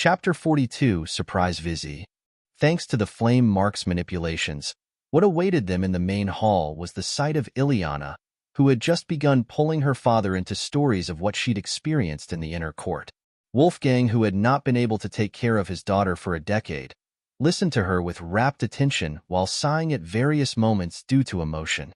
Chapter 42, Surprise Vizzy. Thanks to the flame mark's manipulations, what awaited them in the main hall was the sight of Ileana, who had just begun pulling her father into stories of what she'd experienced in the inner court. Wolfgang, who had not been able to take care of his daughter for a decade, listened to her with rapt attention while sighing at various moments due to emotion.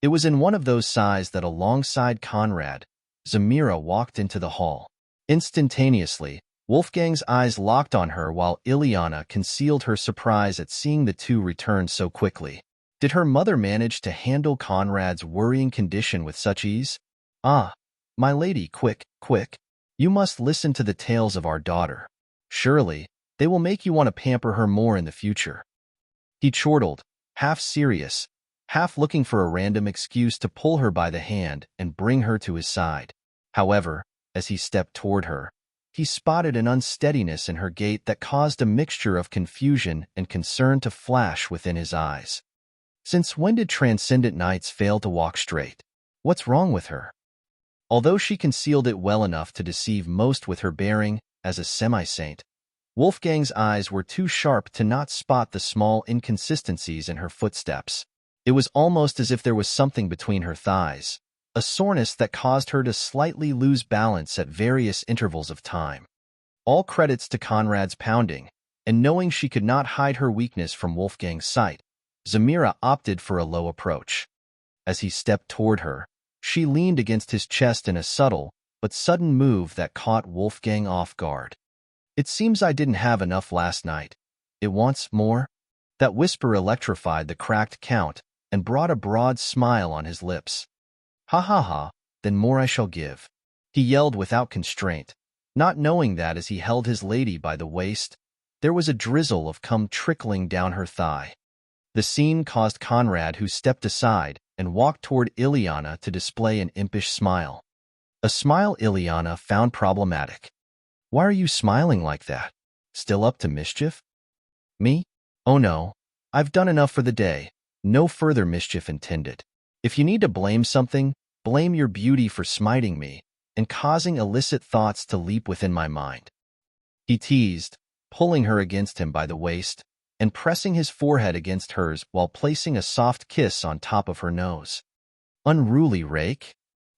It was in one of those sighs that alongside Conrad, Zamira walked into the hall. Instantaneously, Wolfgang's eyes locked on her while Ileana concealed her surprise at seeing the two return so quickly. Did her mother manage to handle Conrad's worrying condition with such ease? Ah, my lady, quick, quick. You must listen to the tales of our daughter. Surely, they will make you want to pamper her more in the future. He chortled, half serious, half looking for a random excuse to pull her by the hand and bring her to his side. However, as he stepped toward her, he spotted an unsteadiness in her gait that caused a mixture of confusion and concern to flash within his eyes. Since when did transcendent knights fail to walk straight? What's wrong with her? Although she concealed it well enough to deceive most with her bearing as a semi-saint, Wolfgang's eyes were too sharp to not spot the small inconsistencies in her footsteps. It was almost as if there was something between her thighs, a soreness that caused her to slightly lose balance at various intervals of time. All credits to Conrad's pounding, and knowing she could not hide her weakness from Wolfgang's sight, Zamira opted for a low approach. As he stepped toward her, she leaned against his chest in a subtle but sudden move that caught Wolfgang off guard. "It seems I didn't have enough last night. It wants more?" That whisper electrified the cracked count and brought a broad smile on his lips. "Ha ha ha, then more I shall give," he yelled without constraint, not knowing that as he held his lady by the waist, there was a drizzle of cum trickling down her thigh. The scene caused Conrad, who stepped aside and walked toward Ileana, to display an impish smile. A smile Ileana found problematic. "Why are you smiling like that? Still up to mischief?" "Me? Oh no, I've done enough for the day. No further mischief intended. If you need to blame something, blame your beauty for smiting me and causing illicit thoughts to leap within my mind," he teased, pulling her against him by the waist and pressing his forehead against hers while placing a soft kiss on top of her nose. Unruly rake?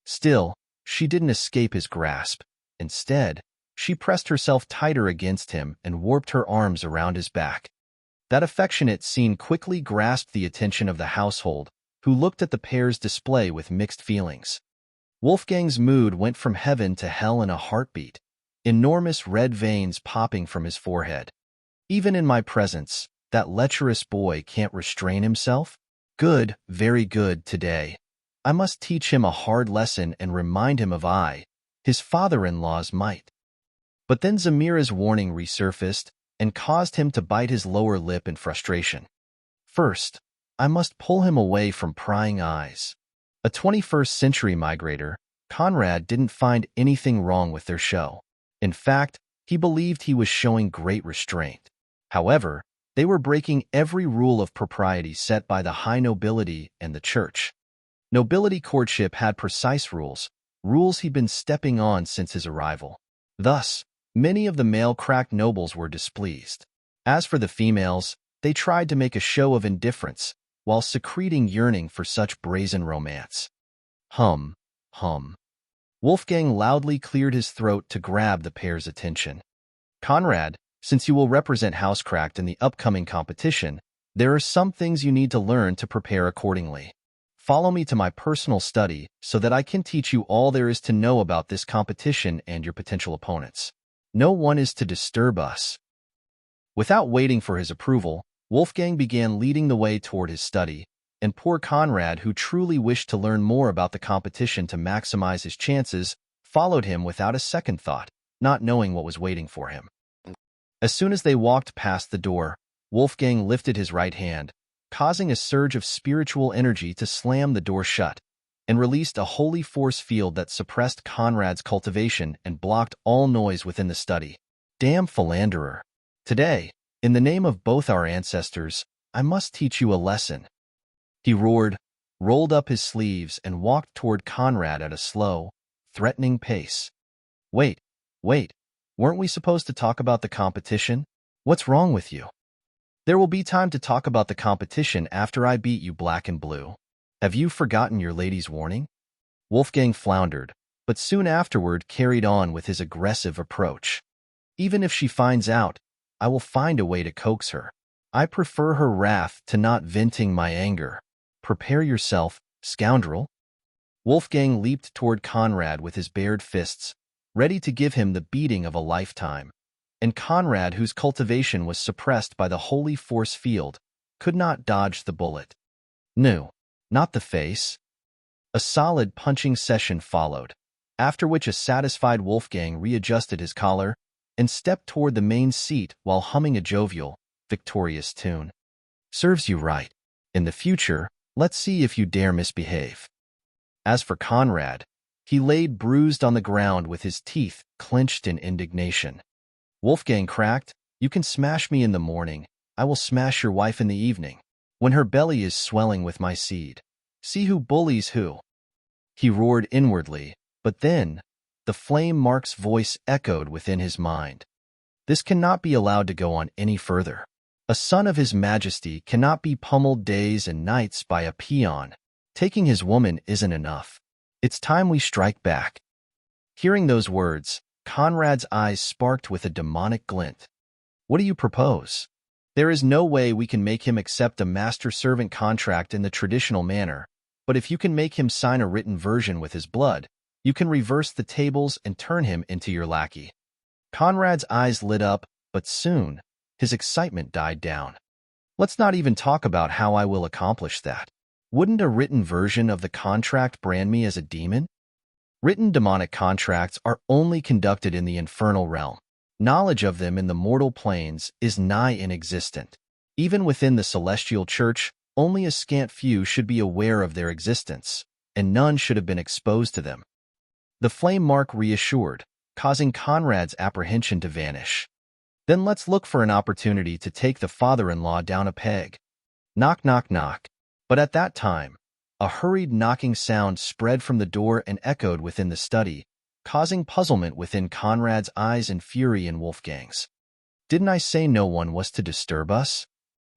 Still, she didn't escape his grasp. Instead, she pressed herself tighter against him and warped her arms around his back. That affectionate scene quickly grasped the attention of the household, who looked at the pair's display with mixed feelings. Wolfgang's mood went from heaven to hell in a heartbeat, enormous red veins popping from his forehead. "Even in my presence, that lecherous boy can't restrain himself? Good, very good today. I must teach him a hard lesson and remind him of his father-in-law's might." But then Zamira's warning resurfaced and caused him to bite his lower lip in frustration. "First, I must pull him away from prying eyes." A 21st-century migrator, Conrad didn't find anything wrong with their show. In fact, he believed he was showing great restraint. However, they were breaking every rule of propriety set by the high nobility and the church. Nobility courtship had precise rules he'd been stepping on since his arrival. Thus, many of the male cracked nobles were displeased. As for the females, they tried to make a show of indifference, while secreting yearning for such brazen romance. Hum, hum. Wolfgang loudly cleared his throat to grab the pair's attention. "Conrad, since you will represent Housecracked in the upcoming competition, there are some things you need to learn to prepare accordingly. Follow me to my personal study so that I can teach you all there is to know about this competition and your potential opponents. No one is to disturb us." Without waiting for his approval, Wolfgang began leading the way toward his study, and poor Conrad, who truly wished to learn more about the competition to maximize his chances, followed him without a second thought, not knowing what was waiting for him. As soon as they walked past the door, Wolfgang lifted his right hand, causing a surge of spiritual energy to slam the door shut, and released a holy force field that suppressed Conrad's cultivation and blocked all noise within the study. "Damn philanderer. Today, in the name of both our ancestors, I must teach you a lesson," he roared, rolled up his sleeves, and walked toward Conrad at a slow, threatening pace. Wait, Weren't we supposed to talk about the competition? What's wrong with you? There will be time to talk about the competition after I beat you black and blue. Have you forgotten your lady's warning? Wolfgang floundered, but soon afterward carried on with his aggressive approach. Even if she finds out, I will find a way to coax her. I prefer her wrath to not venting my anger. Prepare yourself, scoundrel. Wolfgang leaped toward Conrad with his bared fists, ready to give him the beating of a lifetime. And Conrad, whose cultivation was suppressed by the holy force field, could not dodge the bullet. No, not the face. A solid punching session followed, after which a satisfied Wolfgang readjusted his collar and stepped toward the main seat while humming a jovial, victorious tune. Serves you right. In the future, let's see if you dare misbehave. As for Conrad, he laid bruised on the ground with his teeth clenched in indignation. Wolfgang cracked, "You can smash me in the morning. I will smash your wife in the evening, when her belly is swelling with my seed. See who bullies who." He roared inwardly, but then, the flame Mark's voice echoed within his mind. This cannot be allowed to go on any further. A son of his majesty cannot be pummeled days and nights by a peon. Taking his woman isn't enough. It's time we strike back. Hearing those words, Conrad's eyes sparked with a demonic glint. What do you propose? There is no way we can make him accept a master-servant contract in the traditional manner, but if you can make him sign a written version with his blood, you can reverse the tables and turn him into your lackey. Conrad's eyes lit up, but soon, his excitement died down. Let's not even talk about how I will accomplish that. Wouldn't a written version of the contract brand me as a demon? Written demonic contracts are only conducted in the infernal realm. Knowledge of them in the mortal planes is nigh inexistent. Even within the celestial church, only a scant few should be aware of their existence, and none should have been exposed to them. The flame Mark reassured, causing Conrad's apprehension to vanish. Then let's look for an opportunity to take the father-in-law down a peg. Knock, knock, knock. But at that time, a hurried knocking sound spread from the door and echoed within the study, causing puzzlement within Conrad's eyes and fury in Wolfgang's. Didn't I say no one was to disturb us?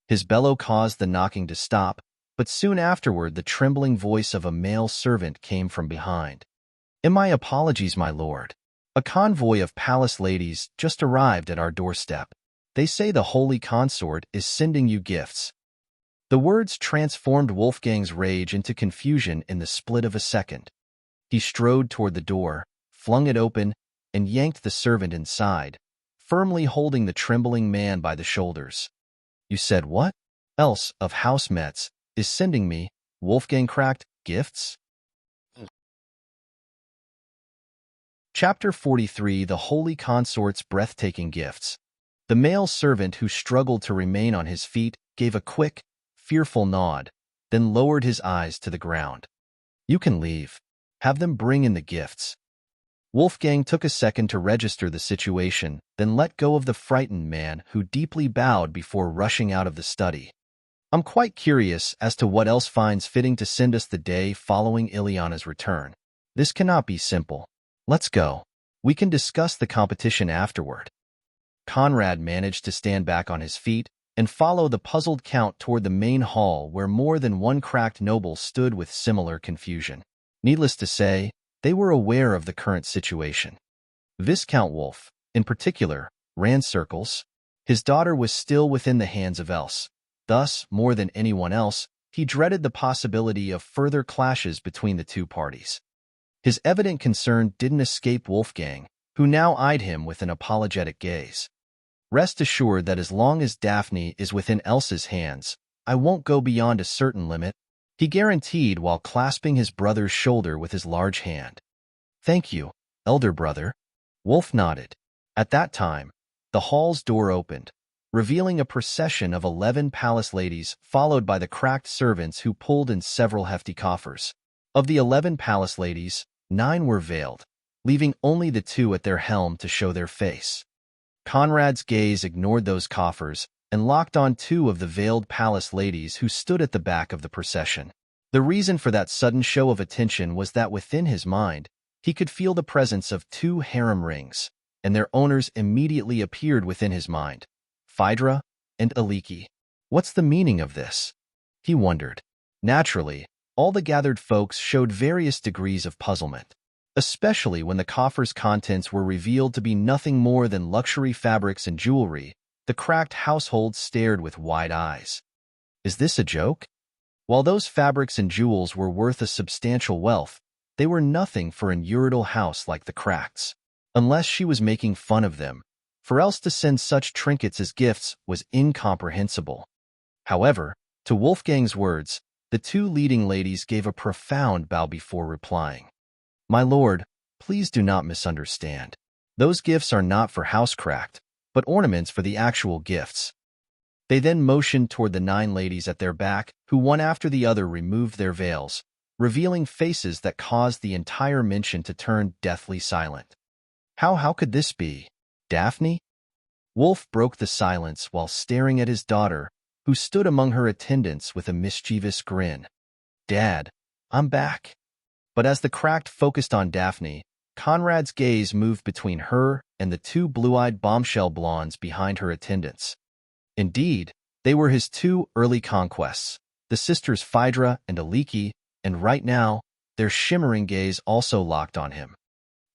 His bellow caused the knocking to stop, but soon afterward the trembling voice of a male servant came from behind. My apologies, my lord. A convoy of palace ladies just arrived at our doorstep. They say the holy consort is sending you gifts. The words transformed Wolfgang's rage into confusion in the split of a second. He strode toward the door, flung it open, and yanked the servant inside, firmly holding the trembling man by the shoulders. You said what? Else of House Metz is sending me, Wolfgang cracked, gifts? Chapter 43 The Holy Consort's Breathtaking Gifts. The male servant who struggled to remain on his feet gave a quick, fearful nod, then lowered his eyes to the ground. You can leave. Have them bring in the gifts. Wolfgang took a second to register the situation, then let go of the frightened man who deeply bowed before rushing out of the study. I'm quite curious as to what else finds fitting to send us the day following Ileana's return. This cannot be simple. Let's go. We can discuss the competition afterward. Conrad managed to stand back on his feet and follow the puzzled count toward the main hall where more than one cracked noble stood with similar confusion. Needless to say, they were aware of the current situation. Viscount Wolf, in particular, ran circles. His daughter was still within the hands of Else. Thus, more than anyone else, he dreaded the possibility of further clashes between the two parties. His evident concern didn't escape Wolfgang, who now eyed him with an apologetic gaze. Rest assured that as long as Daphne is within Elsa's hands, I won't go beyond a certain limit, he guaranteed while clasping his brother's shoulder with his large hand. Thank you, elder brother. Wolf nodded. At that time, the hall's door opened, revealing a procession of 11 palace ladies followed by the cracked servants who pulled in several hefty coffers. Of the 11 palace ladies, 9 were veiled, leaving only the 2 at their helm to show their face. Conrad's gaze ignored those coffers and locked on 2 of the veiled palace ladies who stood at the back of the procession. The reason for that sudden show of attention was that within his mind, he could feel the presence of 2 harem rings, and their owners immediately appeared within his mind, Phaedra and Aliki. What's the meaning of this? He wondered. Naturally, all the gathered folks showed various degrees of puzzlement, especially when the coffer's contents were revealed to be nothing more than luxury fabrics and jewelry. The cracked household stared with wide eyes. Is this a joke? While those fabrics and jewels were worth a substantial wealth, they were nothing for an Uridal house like the Cracks, unless she was making fun of them, for else to send such trinkets as gifts was incomprehensible. However, to Wolfgang's words, the two leading ladies gave a profound bow before replying. My lord, please do not misunderstand. Those gifts are not for Housecracked, but ornaments for the actual gifts. They then motioned toward the 9 ladies at their back, who one after the other removed their veils, revealing faces that caused the entire mansion to turn deathly silent. How could this be? Daphne? Wolf broke the silence while staring at his daughter, who stood among her attendants with a mischievous grin. Dad, I'm back. But as the Cracked focused on Daphne, Conrad's gaze moved between her and the 2 blue-eyed bombshell blondes behind her attendants. Indeed, they were his 2 early conquests, the sisters Phaedra and Aliki, and right now, their shimmering gaze also locked on him.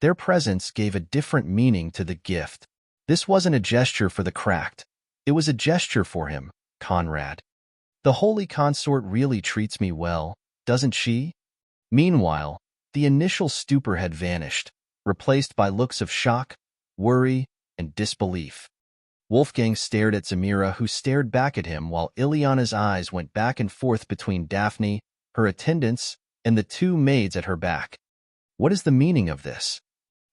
Their presence gave a different meaning to the gift. This wasn't a gesture for the Cracked. It was a gesture for him, Conrad. The holy consort really treats me well, doesn't she? Meanwhile, the initial stupor had vanished, replaced by looks of shock, worry, and disbelief. Wolfgang stared at Zamira, who stared back at him while Ileana's eyes went back and forth between Daphne, her attendants, and the 2 maids at her back. What is the meaning of this?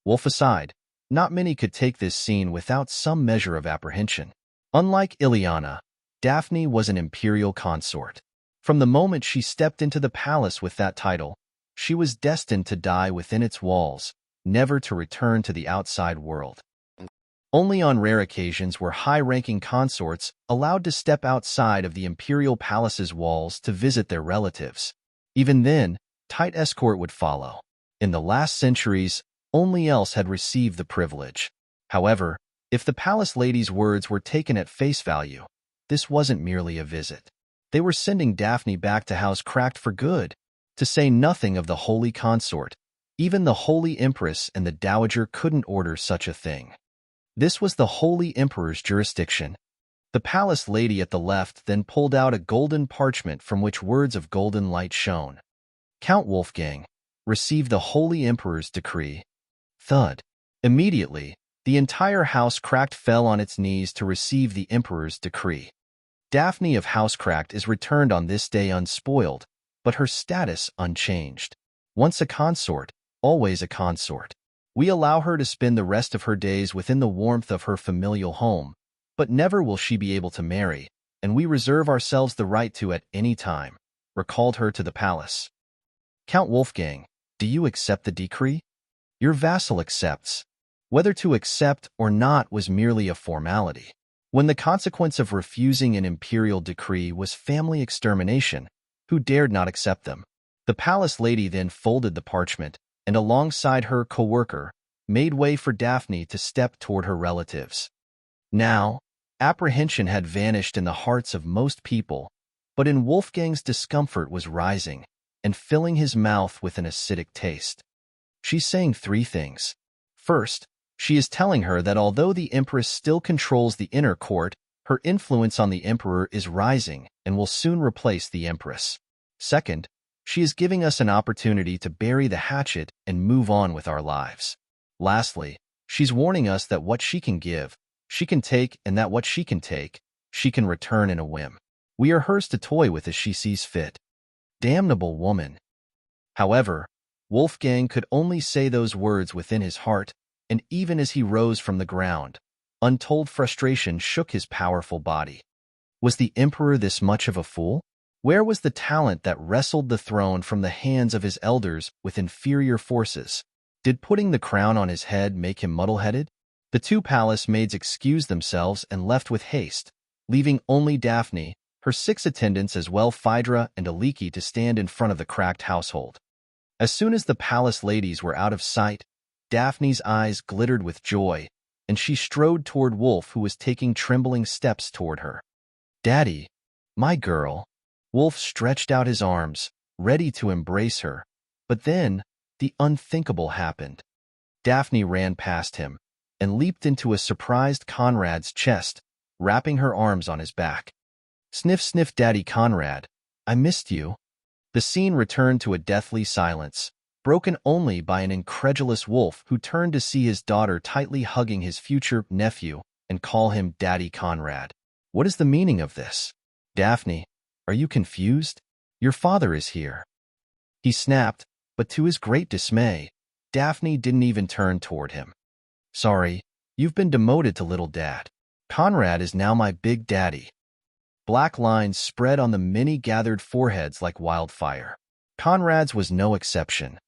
Wolf aside, not many could take this scene without some measure of apprehension. Unlike Ileana, Daphne was an imperial consort. From the moment she stepped into the palace with that title, she was destined to die within its walls, never to return to the outside world. Only on rare occasions were high-ranking consorts allowed to step outside of the imperial palace's walls to visit their relatives. Even then, tight escort would follow. In the last centuries, only else had received the privilege. However, if the palace lady's words were taken at face value, this wasn't merely a visit. They were sending Daphne back to Housecracked for good, to say nothing of the holy consort. Even the Holy Empress and the Dowager couldn't order such a thing. This was the Holy Emperor's jurisdiction. The palace lady at the left then pulled out a golden parchment from which words of golden light shone. Count Wolfgang received the Holy Emperor's decree. Thud. Immediately, the entire Housecracked fell on its knees to receive the Emperor's decree. Daphne of Housecracked is returned on this day unspoiled, but her status unchanged. Once a consort, always a consort. We allow her to spend the rest of her days within the warmth of her familial home, but never will she be able to marry, and we reserve ourselves the right to at any time. Recalled her to the palace. Count Wolfgang, do you accept the decree? Your vassal accepts. Whether to accept or not was merely a formality. When the consequence of refusing an imperial decree was family extermination, who dared not accept them? The palace lady then folded the parchment, and alongside her co-worker, made way for Daphne to step toward her relatives. Now, apprehension had vanished in the hearts of most people, but in Wolfgang's discomfort was rising and filling his mouth with an acidic taste. She's saying 3 things. First, she is telling her that although the Empress still controls the inner court, her influence on the Emperor is rising and will soon replace the Empress. Second, she is giving us an opportunity to bury the hatchet and move on with our lives. Lastly, she's warning us that what she can give, she can take, and that what she can take, she can return in a whim. We are hers to toy with as she sees fit. Damnable woman. However, Wolfgang could only say those words within his heart, and even as he rose from the ground, untold frustration shook his powerful body. Was the Emperor this much of a fool? Where was the talent that wrestled the throne from the hands of his elders with inferior forces? Did putting the crown on his head make him muddle-headed? The 2 palace maids excused themselves and left with haste, leaving only Daphne, her 6 attendants as well Phaedra and Aliki to stand in front of the cracked household. As soon as the palace ladies were out of sight, Daphne's eyes glittered with joy, and she strode toward Wolf, who was taking trembling steps toward her. "Daddy, my girl." Wolf stretched out his arms, ready to embrace her, but then the unthinkable happened. Daphne ran past him and leaped into a surprised Conrad's chest, wrapping her arms on his back. "Sniff, sniff, Daddy Conrad. I missed you." The scene returned to a deathly silence, broken only by an incredulous Wolf who turned to see his daughter tightly hugging his future nephew and call him Daddy Conrad. "What is the meaning of this? Daphne, are you confused? Your father is here." He snapped, but to his great dismay, Daphne didn't even turn toward him. "Sorry, you've been demoted to little dad. Conrad is now my big daddy." Black lines spread on the many gathered foreheads like wildfire. Conrad's was no exception.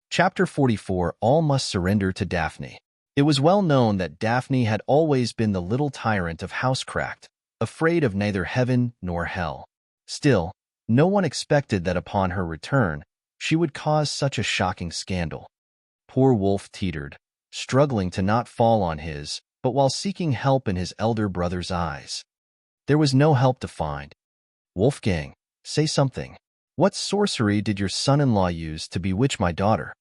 Chapter 44. All must surrender to Daphne. It was well known that Daphne had always been the little tyrant of Housecracked, afraid of neither heaven nor hell. Still, no one expected that upon her return, she would cause such a shocking scandal. Poor Wolf teetered, struggling to not fall on his, but while seeking help in his elder brother's eyes. There was no help to find. "Wolfgang, say something. What sorcery did your son-in-law use to bewitch my daughter?"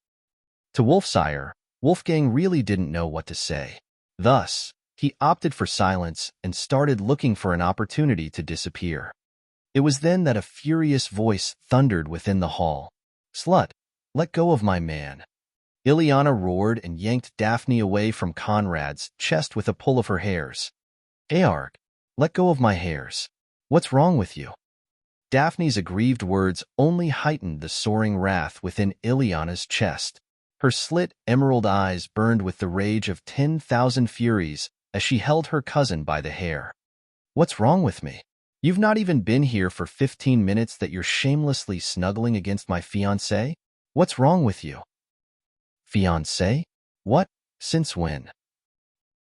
To Wolfsire, Wolfgang really didn't know what to say. Thus, he opted for silence and started looking for an opportunity to disappear. It was then that a furious voice thundered within the hall. "Slut, let go of my man." Ileana roared and yanked Daphne away from Conrad's chest with a pull of her hairs. "Earg, let go of my hairs. What's wrong with you?" Daphne's aggrieved words only heightened the soaring wrath within Ileana's chest. Her slit emerald eyes burned with the rage of 10,000 furies as she held her cousin by the hair. "What's wrong with me? You've not even been here for 15 minutes that you're shamelessly snuggling against my fiancé? What's wrong with you?" "Fiancé? What? Since when?"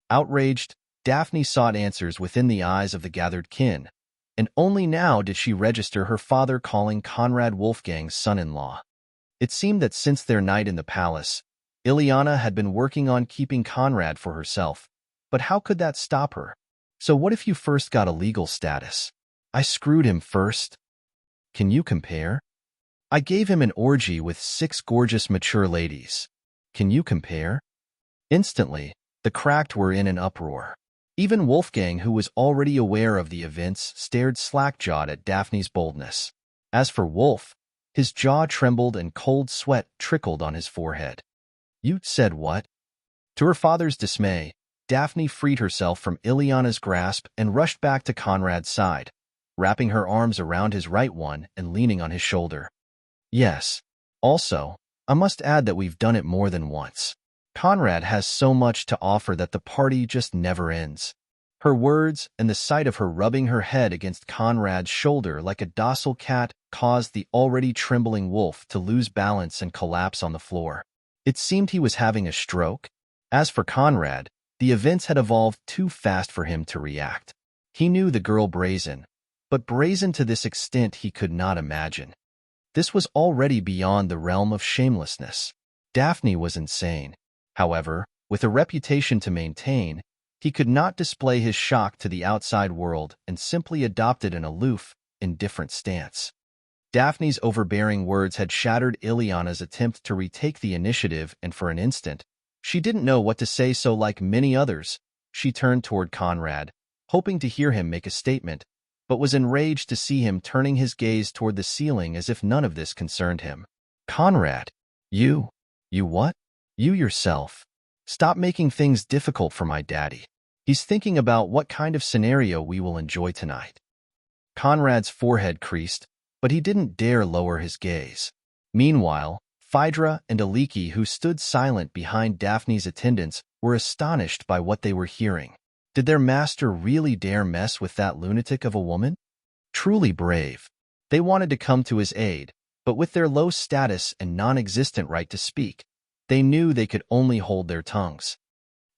Outraged, Daphne sought answers within the eyes of the gathered kin, and only now did she register her father calling Conrad Wolfgang's son-in-law. It seemed that since their night in the palace, Ileana had been working on keeping Conrad for herself, but how could that stop her? "So what if you first got a legal status?" "I screwed him first." "Can you compare?" "I gave him an orgy with 6 gorgeous mature ladies." "Can you compare?" Instantly, the cracked were in an uproar. Even Wolfgang, who was already aware of the events, stared slack-jawed at Daphne's boldness. As for Wolf, his jaw trembled and cold sweat trickled on his forehead. "You said what?" To her father's dismay, Daphne freed herself from Ileana's grasp and rushed back to Conrad's side, wrapping her arms around his right one and leaning on his shoulder. "Yes. Also, I must add that we've done it more than once. Conrad has so much to offer that the party just never ends." Her words and the sight of her rubbing her head against Conrad's shoulder like a docile cat caused the already trembling Wolf to lose balance and collapse on the floor. It seemed he was having a stroke. As for Conrad, the events had evolved too fast for him to react. He knew the girl brazen, but brazen to this extent he could not imagine. This was already beyond the realm of shamelessness. Daphne was insane. However, with a reputation to maintain, he could not display his shock to the outside world and simply adopted an aloof, indifferent stance. Daphne's overbearing words had shattered Ileana's attempt to retake the initiative, and for an instant, she didn't know what to say, so like many others, she turned toward Conrad, hoping to hear him make a statement, but was enraged to see him turning his gaze toward the ceiling as if none of this concerned him. "Conrad, you what? You yourself. Stop making things difficult for my daddy. He's thinking about what kind of scenario we will enjoy tonight." Conrad's forehead creased, but he didn't dare lower his gaze. Meanwhile, Phaedra and Aliki, who stood silent behind Daphne's attendants, were astonished by what they were hearing. Did their master really dare mess with that lunatic of a woman? Truly brave. They wanted to come to his aid, but with their low status and non-existent right to speak, they knew they could only hold their tongues.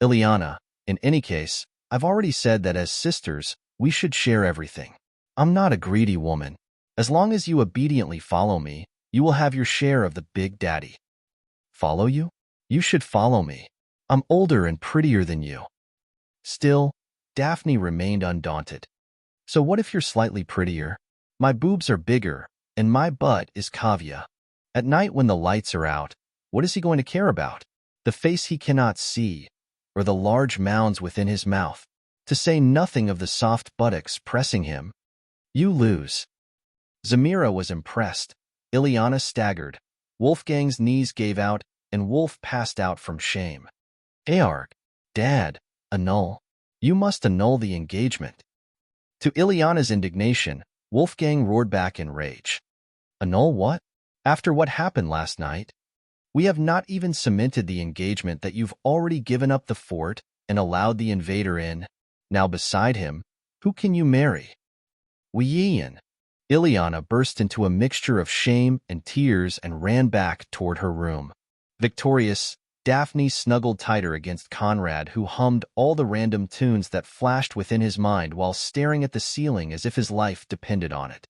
"Ileana, in any case, I've already said that as sisters, we should share everything. I'm not a greedy woman. As long as you obediently follow me, you will have your share of the big daddy." "Follow you? You should follow me. I'm older and prettier than you. Still, Daphne remained undaunted. So what if you're slightly prettier? My boobs are bigger, and my butt is cavia. At night when the lights are out, what is he going to care about? The face he cannot see, or the large mounds within his mouth, to say nothing of the soft buttocks pressing him? You lose. Zamira was impressed. Ileana staggered. Wolfgang's knees gave out, and Wolf passed out from shame. Earg, Dad, annul. You must annul the engagement. To Ileana's indignation, Wolfgang roared back in rage. Annul what? After what happened last night? We have not even cemented the engagement that you've already given up the fort and allowed the invader in. Now beside him, who can you marry? Ian. Ileana burst into a mixture of shame and tears and ran back toward her room. Victorious, Daphne snuggled tighter against Conrad, who hummed all the random tunes that flashed within his mind while staring at the ceiling as if his life depended on it.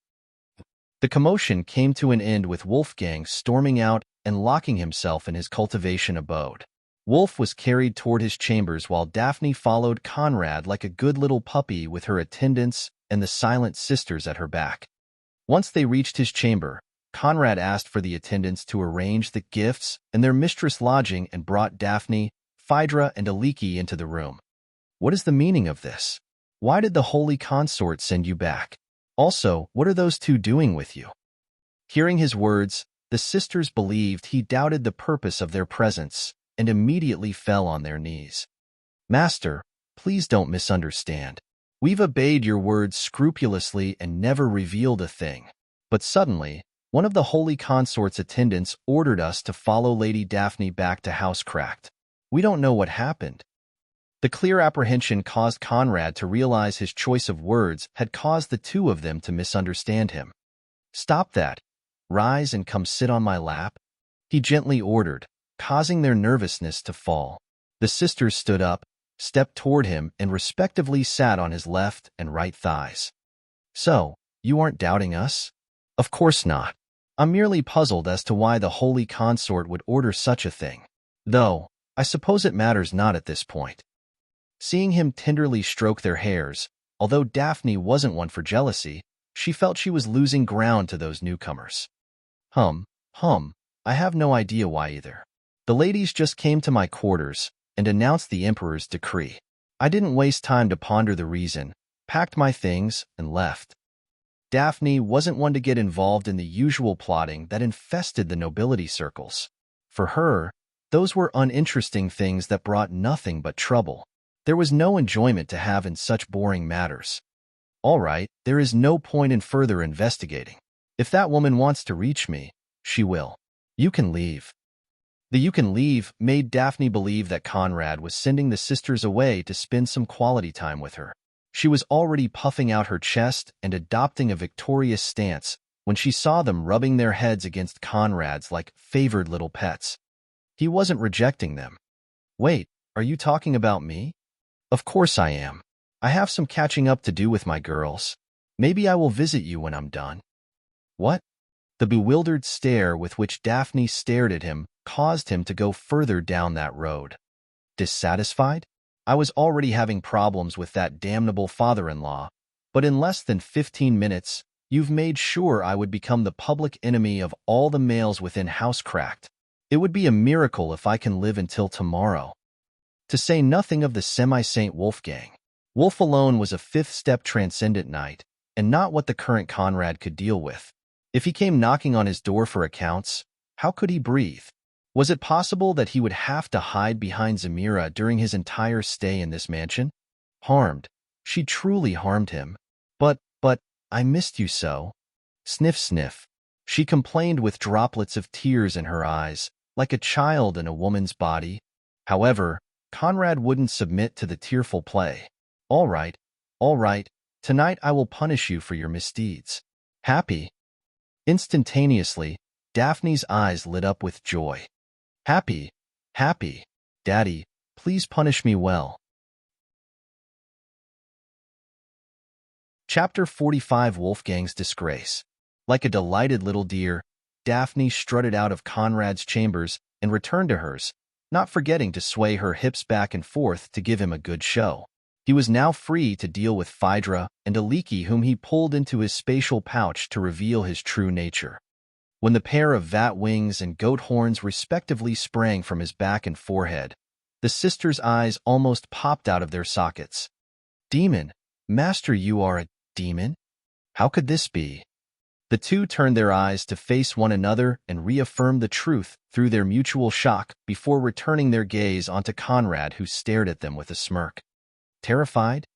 The commotion came to an end with Wolfgang storming out and locking himself in his cultivation abode. Wolf was carried toward his chambers while Daphne followed Conrad like a good little puppy with her attendants and the silent sisters at her back. Once they reached his chamber, Conrad asked for the attendants to arrange the gifts and their mistress' lodging and brought Daphne, Phaedra, and Aliki into the room. What is the meaning of this? Why did the holy consort send you back? Also, what are those two doing with you? Hearing his words, the sisters believed he doubted the purpose of their presence and immediately fell on their knees. Master, please don't misunderstand. We've obeyed your words scrupulously and never revealed a thing. But suddenly, one of the holy consort's attendants ordered us to follow Lady Daphne back to House Cracked. We don't know what happened. The clear apprehension caused Conrad to realize his choice of words had caused the two of them to misunderstand him. Stop that. Rise and come sit on my lap, he gently ordered, causing their nervousness to fall. The sisters stood up, stepped toward him, and respectively sat on his left and right thighs. So, you aren't doubting us? Of course not. I'm merely puzzled as to why the holy consort would order such a thing. Though, I suppose it matters not at this point. Seeing him tenderly stroke their hairs, although Daphne wasn't one for jealousy, she felt she was losing ground to those newcomers. I have no idea why either. The ladies just came to my quarters and announced the emperor's decree. I didn't waste time to ponder the reason, packed my things, and left. Daphne wasn't one to get involved in the usual plotting that infested the nobility circles. For her, those were uninteresting things that brought nothing but trouble. There was no enjoyment to have in such boring matters. All right, there is no point in further investigating. If that woman wants to reach me, she will. You can leave. The "you can leave" made Daphne believe that Conrad was sending the sisters away to spend some quality time with her. She was already puffing out her chest and adopting a victorious stance when she saw them rubbing their heads against Conrad's like favored little pets. He wasn't rejecting them. Wait, are you talking about me? Of course I am. I have some catching up to do with my girls. Maybe I will visit you when I'm done. What? The bewildered stare with which Daphne stared at him caused him to go further down that road. Dissatisfied? I was already having problems with that damnable father-in-law, but in less than 15 minutes, you've made sure I would become the public enemy of all the males within House Cracked. It would be a miracle if I can live until tomorrow. To say nothing of the semi-saint Wolfgang. Wolf alone was a fifth-step transcendent knight, and not what the current Conrad could deal with. If he came knocking on his door for accounts, how could he breathe? Was it possible that he would have to hide behind Zamira during his entire stay in this mansion? Harmed. She truly harmed him. But, I missed you so. Sniff, sniff. She complained with droplets of tears in her eyes, like a child in a woman's body. However, Conrad wouldn't submit to the tearful play. All right. Tonight I will punish you for your misdeeds. Happy? Instantaneously, Daphne's eyes lit up with joy. Happy. Daddy, please punish me well. Chapter 45 Wolfgang's Disgrace. Like a delighted little deer, Daphne strutted out of Conrad's chambers and returned to hers, not forgetting to sway her hips back and forth to give him a good show. He was now free to deal with Phaedra and Aliki, whom he pulled into his spatial pouch to reveal his true nature. When the pair of vat wings and goat horns respectively sprang from his back and forehead, the sisters' eyes almost popped out of their sockets. "Demon, Master, you are a demon? How could this be?" The two turned their eyes to face one another and reaffirmed the truth through their mutual shock before returning their gaze onto Conrad, who stared at them with a smirk. Terrified?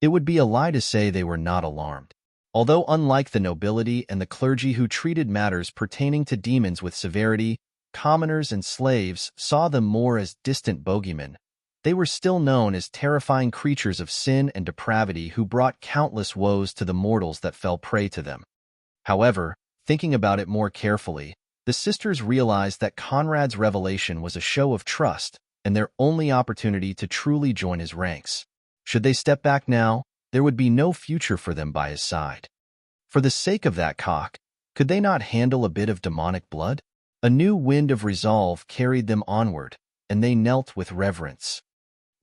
It would be a lie to say they were not alarmed. Although unlike the nobility and the clergy who treated matters pertaining to demons with severity, commoners and slaves saw them more as distant bogeymen. They were still known as terrifying creatures of sin and depravity who brought countless woes to the mortals that fell prey to them. However, thinking about it more carefully, the sisters realized that Conrad's revelation was a show of trust and their only opportunity to truly join his ranks. Should they step back now, there would be no future for them by his side. For the sake of that cock, could they not handle a bit of demonic blood? A new wind of resolve carried them onward, and they knelt with reverence.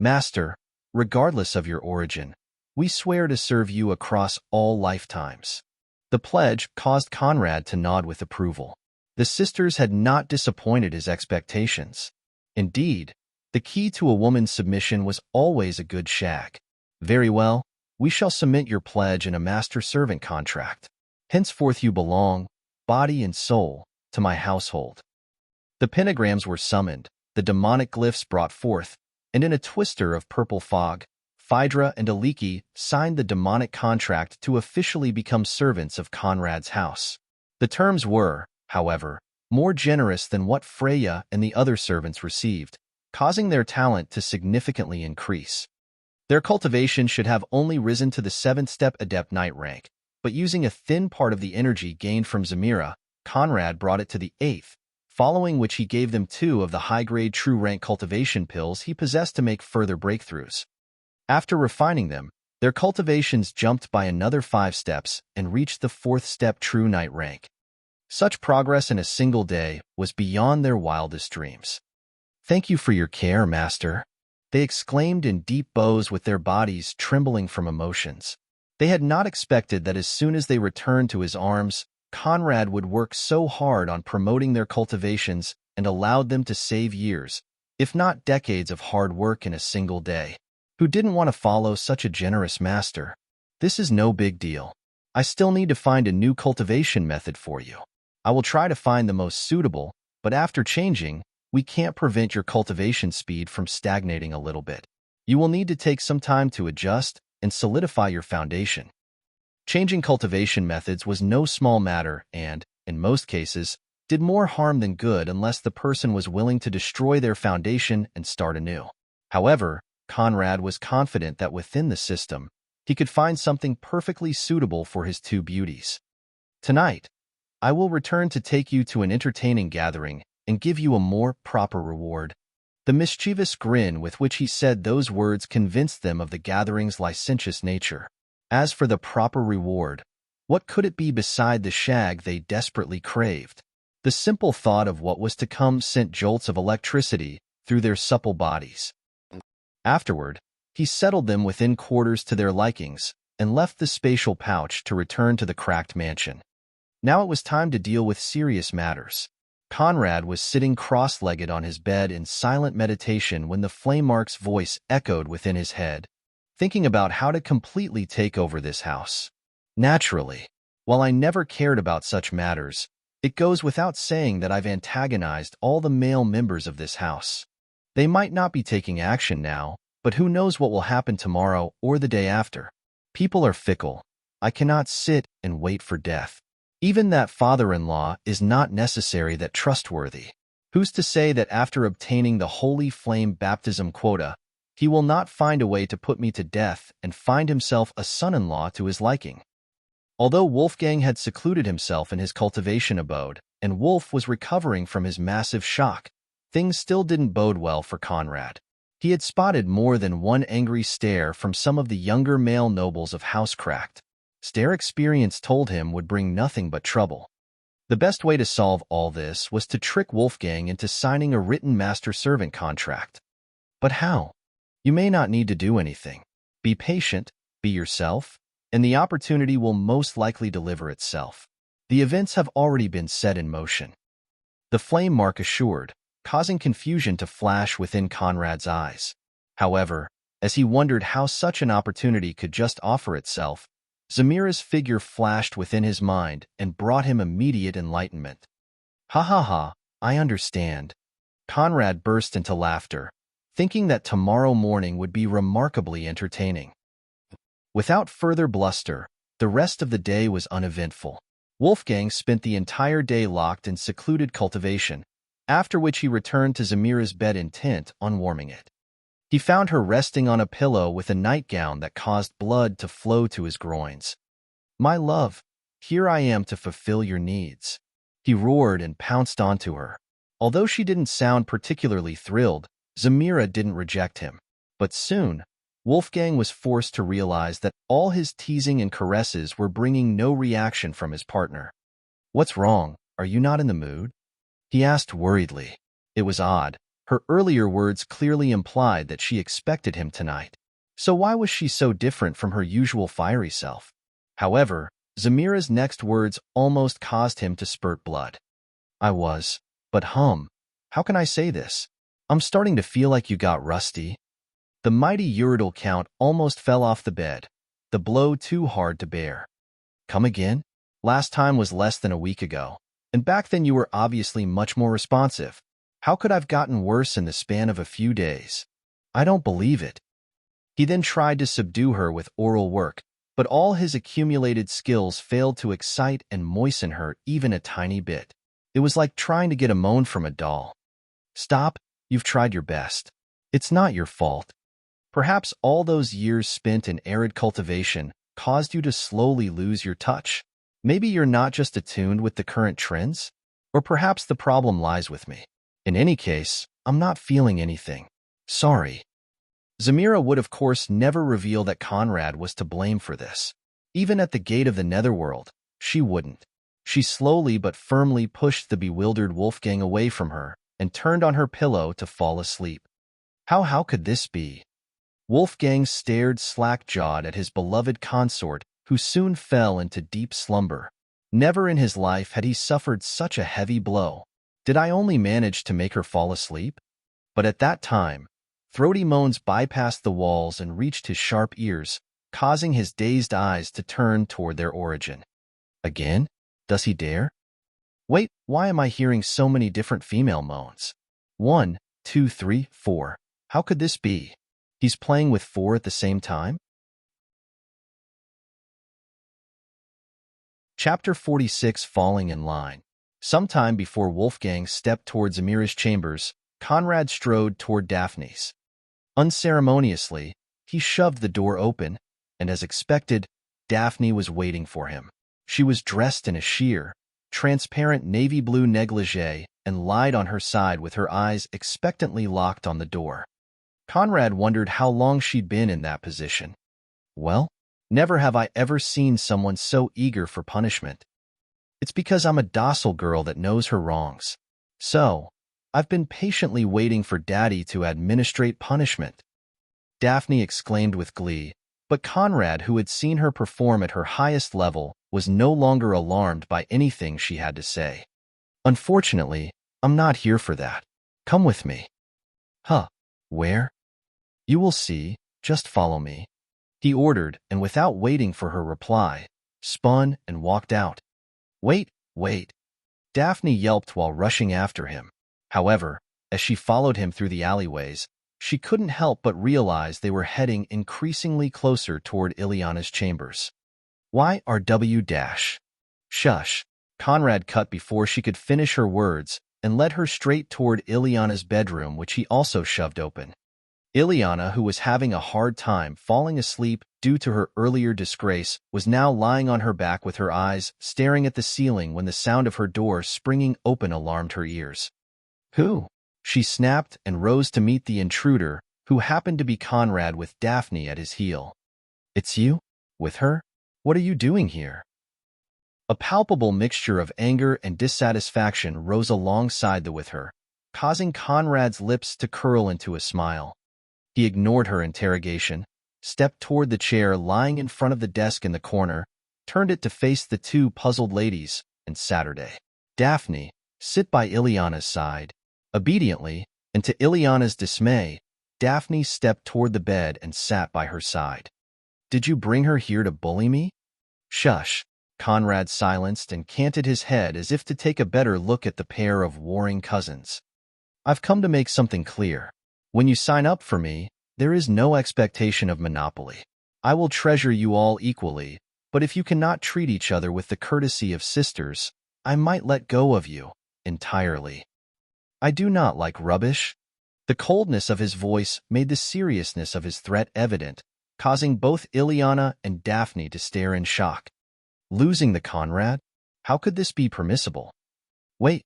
"Master, regardless of your origin, we swear to serve you across all lifetimes." The pledge caused Conrad to nod with approval. The sisters had not disappointed his expectations. Indeed, the key to a woman's submission was always a good shag. "Very well, we shall submit your pledge in a master-servant contract. Henceforth you belong, body and soul, to my household." The pentagrams were summoned, the demonic glyphs brought forth, and in a twister of purple fog, Phaedra and Aliki signed the demonic contract to officially become servants of Conrad's house. The terms were, however, more generous than what Freya and the other servants received, causing their talent to significantly increase. Their cultivation should have only risen to the 7th-step Adept Knight rank, but using a thin part of the energy gained from Zamira, Conrad brought it to the 8th, following which he gave them 2 of the high-grade true rank cultivation pills he possessed to make further breakthroughs. After refining them, their cultivations jumped by another 5 steps and reached the 4th-step true knight rank. Such progress in a single day was beyond their wildest dreams. "Thank you for your care, Master," they exclaimed in deep bows with their bodies trembling from emotions. They had not expected that as soon as they returned to his arms, Conrad would work so hard on promoting their cultivations and allowed them to save years, if not decades of hard work in a single day. Who didn't want to follow such a generous master? "This is no big deal. I still need to find a new cultivation method for you. I will try to find the most suitable, but after changing, we can't prevent your cultivation speed from stagnating a little bit. You will need to take some time to adjust and solidify your foundation." Changing cultivation methods was no small matter and, in most cases, did more harm than good unless the person was willing to destroy their foundation and start anew. However, Conrad was confident that within the system, he could find something perfectly suitable for his 2 beauties. "Tonight, I will return to take you to an entertaining gathering and give you a more proper reward." The mischievous grin with which he said those words convinced them of the gathering's licentious nature. As for the proper reward, what could it be beside the shag they desperately craved? The simple thought of what was to come sent jolts of electricity through their supple bodies. Afterward, he settled them within quarters to their likings and left the spatial pouch to return to the cracked mansion. Now it was time to deal with serious matters. Conrad was sitting cross-legged on his bed in silent meditation when the Flamemark's voice echoed within his head, thinking about how to completely take over this house. "Naturally, while I never cared about such matters, it goes without saying that I've antagonized all the male members of this house. They might not be taking action now, but who knows what will happen tomorrow or the day after. People are fickle. I cannot sit and wait for death. Even that father-in-law is not necessary that trustworthy. Who's to say that after obtaining the holy flame baptism quota, he will not find a way to put me to death and find himself a son-in-law to his liking?" Although Wolfgang had secluded himself in his cultivation abode, and Wolf was recovering from his massive shock, things still didn't bode well for Conrad. He had spotted more than one angry stare from some of the younger male nobles of House Cracked. Their experience told him would bring nothing but trouble. The best way to solve all this was to trick Wolfgang into signing a written master-servant contract. But how? You may not need to do anything. Be patient, be yourself, and the opportunity will most likely deliver itself. The events have already been set in motion. The flame mark assured, causing confusion to flash within Conrad's eyes. However, as he wondered how such an opportunity could just offer itself, Zamira's figure flashed within his mind and brought him immediate enlightenment. Ha ha ha, I understand. Conrad burst into laughter, thinking that tomorrow morning would be remarkably entertaining. Without further bluster, the rest of the day was uneventful. Wolfgang spent the entire day locked in secluded cultivation, after which he returned to Zamira's bed intent on warming it. He found her resting on a pillow with a nightgown that caused blood to flow to his groins. "My love, here I am to fulfill your needs." He roared and pounced onto her. Although she didn't sound particularly thrilled, Zamira didn't reject him. But soon, Wolfgang was forced to realize that all his teasing and caresses were bringing no reaction from his partner. "What's wrong? Are you not in the mood?" he asked worriedly. It was odd. Her earlier words clearly implied that she expected him tonight. So why was she so different from her usual fiery self? However, Zamira's next words almost caused him to spurt blood. "I was, but how can I say this? I'm starting to feel like you got rusty." The mighty Uridal Count almost fell off the bed, the blow too hard to bear. "Come again? Last time was less than a week ago, and back then you were obviously much more responsive. How could I've gotten worse in the span of a few days? I don't believe it." He then tried to subdue her with oral work, but all his accumulated skills failed to excite and moisten her even a tiny bit. It was like trying to get a moan from a doll. "Stop, you've tried your best. It's not your fault. Perhaps all those years spent in arid cultivation caused you to slowly lose your touch. Maybe you're not just attuned with the current trends, or perhaps the problem lies with me. In any case, I'm not feeling anything. Sorry." Zamira would of course never reveal that Conrad was to blame for this. Even at the gate of the netherworld, she wouldn't. She slowly but firmly pushed the bewildered Wolfgang away from her and turned on her pillow to fall asleep. How could this be? Wolfgang stared slack-jawed at his beloved consort, who soon fell into deep slumber. Never in his life had he suffered such a heavy blow. Did I only manage to make her fall asleep? But at that time, throaty moans bypassed the walls and reached his sharp ears, causing his dazed eyes to turn toward their origin. Again? Does he dare? Wait, why am I hearing so many different female moans? 1, 2, 3, 4. How could this be? He's playing with 4 at the same time? Chapter 46, Falling in Line. Sometime before Wolfgang stepped toward Zamira's chambers, Conrad strode toward Daphne's. Unceremoniously, he shoved the door open, and as expected, Daphne was waiting for him. She was dressed in a sheer, transparent navy blue negligee and lied on her side with her eyes expectantly locked on the door. Conrad wondered how long she'd been in that position. Well, never have I ever seen someone so eager for punishment. It's because I'm a docile girl that knows her wrongs. So, I've been patiently waiting for Daddy to administrate punishment. Daphne exclaimed with glee, but Conrad, who had seen her perform at her highest level, was no longer alarmed by anything she had to say. Unfortunately, I'm not here for that. Come with me. Huh? Where? You will see, just follow me. He ordered, and without waiting for her reply, spun and walked out. Wait. Daphne yelped while rushing after him. However, as she followed him through the alleyways, she couldn't help but realize they were heading increasingly closer toward Ileana's chambers. YRW-. Shush. Conrad cut before she could finish her words and led her straight toward Ileana's bedroom, which he also shoved open. Ileana, who was having a hard time falling asleep due to her earlier disgrace, was now lying on her back with her eyes staring at the ceiling when the sound of her door springing open alarmed her ears. Who? She snapped and rose to meet the intruder, who happened to be Conrad with Daphne at his heel. It's you? With her? What are you doing here? A palpable mixture of anger and dissatisfaction rose alongside the with her, causing Conrad's lips to curl into a smile. He ignored her interrogation, stepped toward the chair lying in front of the desk in the corner, turned it to face the two puzzled ladies, and Saturday. Daphne, sit by Ileana's side. Obediently, and to Ileana's dismay, Daphne stepped toward the bed and sat by her side. Did you bring her here to bully me? Shush. Conrad silenced and canted his head as if to take a better look at the pair of warring cousins. I've come to make something clear. When you sign up for me, there is no expectation of monopoly. I will treasure you all equally, but if you cannot treat each other with the courtesy of sisters, I might let go of you entirely. I do not like rubbish. The coldness of his voice made the seriousness of his threat evident, causing both Ileana and Daphne to stare in shock. Losing the Conrad? How could this be permissible? Wait,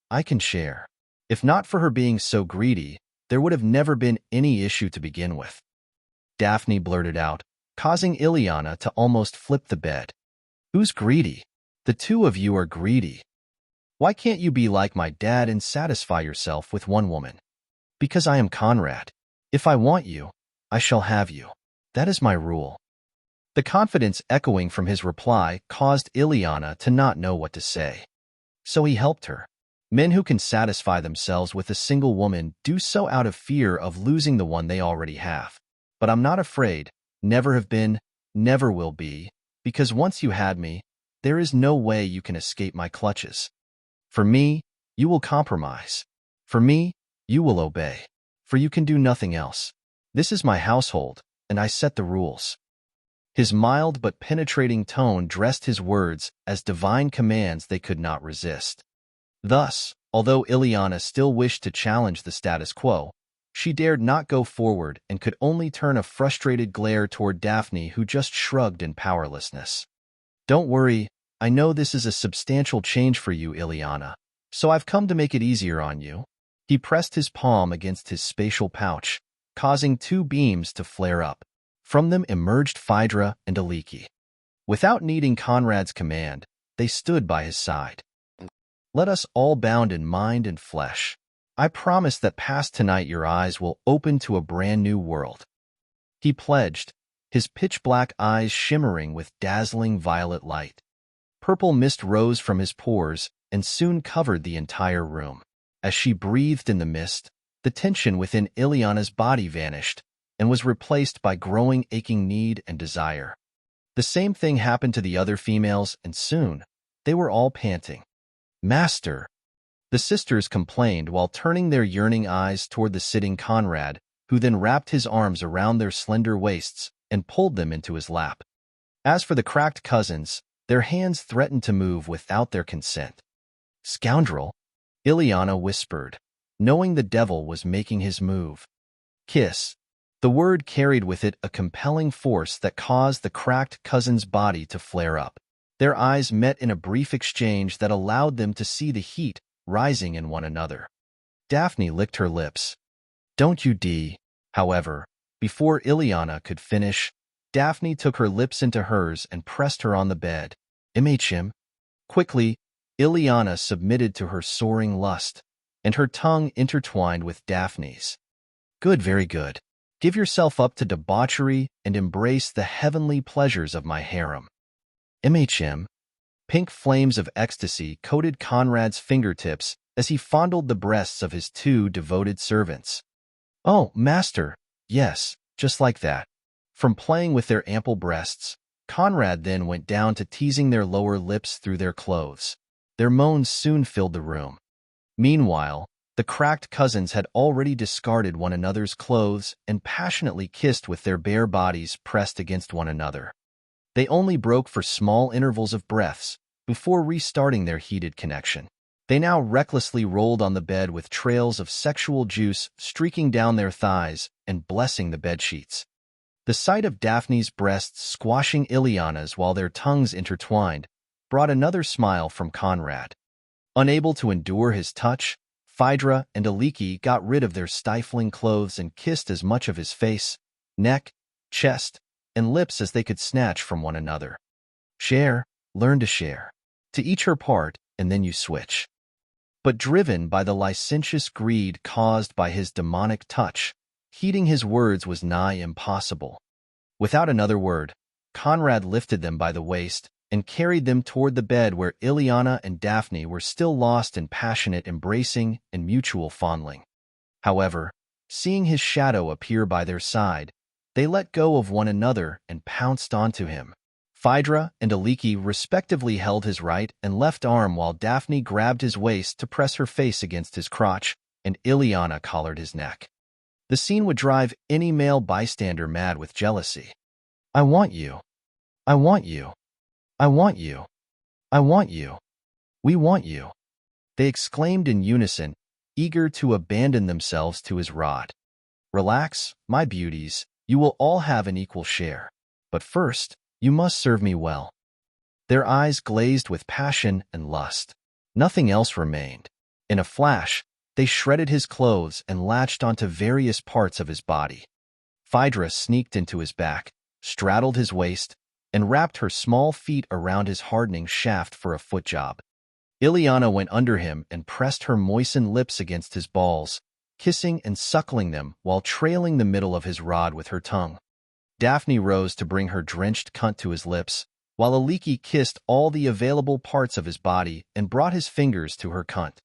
I can share. If not for her being so greedy, there would have never been any issue to begin with. Daphne blurted out, causing Ileana to almost flip the bed. Who's greedy? The two of you are greedy. Why can't you be like my dad and satisfy yourself with one woman? Because I am Conrad. If I want you, I shall have you. That is my rule. The confidence echoing from his reply caused Ileana to not know what to say. So he helped her. Men who can satisfy themselves with a single woman do so out of fear of losing the one they already have. But I'm not afraid, never have been, never will be, because once you had me, there is no way you can escape my clutches. For me, you will compromise. For me, you will obey. For you can do nothing else. This is my household, and I set the rules. His mild but penetrating tone dressed his words as divine commands they could not resist. Thus, although Ileana still wished to challenge the status quo, she dared not go forward and could only turn a frustrated glare toward Daphne, who just shrugged in powerlessness. Don't worry, I know this is a substantial change for you, Ileana, so I've come to make it easier on you. He pressed his palm against his spatial pouch, causing two beams to flare up. From them emerged Phaedra and Aliki. Without needing Conrad's command, they stood by his side. Let us all bound in mind and flesh. I promise that past tonight your eyes will open to a brand new world. He pledged, his pitch-black eyes shimmering with dazzling violet light. Purple mist rose from his pores and soon covered the entire room. As she breathed in the mist, the tension within Ileana's body vanished and was replaced by growing aching need and desire. The same thing happened to the other females, and soon, they were all panting. Master! The sisters complained while turning their yearning eyes toward the sitting Conrad, who then wrapped his arms around their slender waists and pulled them into his lap. As for the cracked cousins, their hands threatened to move without their consent. Scoundrel! Ileana whispered, knowing the devil was making his move. Kiss! The word carried with it a compelling force that caused the cracked cousin's body to flare up. Their eyes met in a brief exchange that allowed them to see the heat rising in one another. Daphne licked her lips. Don't you however, before Ileana could finish, Daphne took her lips into hers and pressed her on the bed. Immerse. Quickly, Ileana submitted to her soaring lust, and her tongue intertwined with Daphne's. Good, very good. Give yourself up to debauchery and embrace the heavenly pleasures of my harem. Immerse. Pink flames of ecstasy coated Conrad's fingertips as he fondled the breasts of his two devoted servants. Oh, master, yes, just like that. From playing with their ample breasts, Conrad then went down to teasing their lower lips through their clothes. Their moans soon filled the room. Meanwhile, the cracked cousins had already discarded one another's clothes and passionately kissed with their bare bodies pressed against one another. They only broke for small intervals of breaths before restarting their heated connection. They now recklessly rolled on the bed with trails of sexual juice streaking down their thighs and blessing the bedsheets. The sight of Daphne's breasts squashing Ileana's while their tongues intertwined brought another smile from Conrad. Unable to endure his touch, Phaedra and Aliki got rid of their stifling clothes and kissed as much of his face, neck, chest, and lips as they could snatch from one another. Share, Learn to share. To each her part, and then you switch. But driven by the licentious greed caused by his demonic touch, heeding his words was nigh impossible. Without another word, Conrad lifted them by the waist and carried them toward the bed where Ileana and Daphne were still lost in passionate embracing and mutual fondling. However, seeing his shadow appear by their side, they let go of one another and pounced onto him. Phaedra and Aliki respectively held his right and left arm while Daphne grabbed his waist to press her face against his crotch, and Ileana collared his neck. The scene would drive any male bystander mad with jealousy. "I want you. I want you. I want you. I want you. We want you," they exclaimed in unison, eager to abandon themselves to his rod. "Relax, my beauties, you will all have an equal share. But first, you must serve me well." Their eyes glazed with passion and lust. Nothing else remained. In a flash, they shredded his clothes and latched onto various parts of his body. Phaedra sneaked into his back, straddled his waist, and wrapped her small feet around his hardening shaft for a foot job. Ileana went under him and pressed her moistened lips against his balls, kissing and suckling them while trailing the middle of his rod with her tongue. Daphne rose to bring her drenched cunt to his lips, while Aliki kissed all the available parts of his body and brought his fingers to her cunt.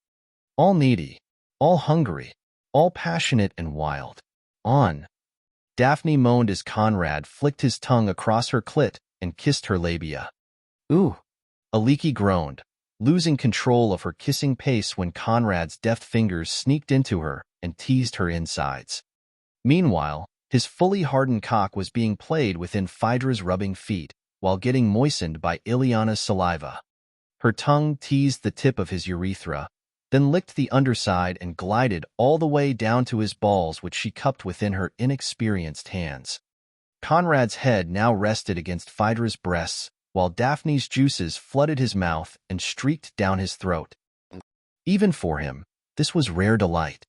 All needy, all hungry, all passionate and wild. On. Daphne moaned as Conrad flicked his tongue across her clit and kissed her labia. Ooh. Aliki groaned, losing control of her kissing pace when Conrad's deft fingers sneaked into her and teased her insides. Meanwhile, his fully hardened cock was being played within Phaedra's rubbing feet while getting moistened by Ileana's saliva. Her tongue teased the tip of his urethra, then licked the underside and glided all the way down to his balls, which she cupped within her inexperienced hands. Conrad's head now rested against Phaedra's breasts, while Daphne's juices flooded his mouth and streaked down his throat. Even for him, this was rare delight.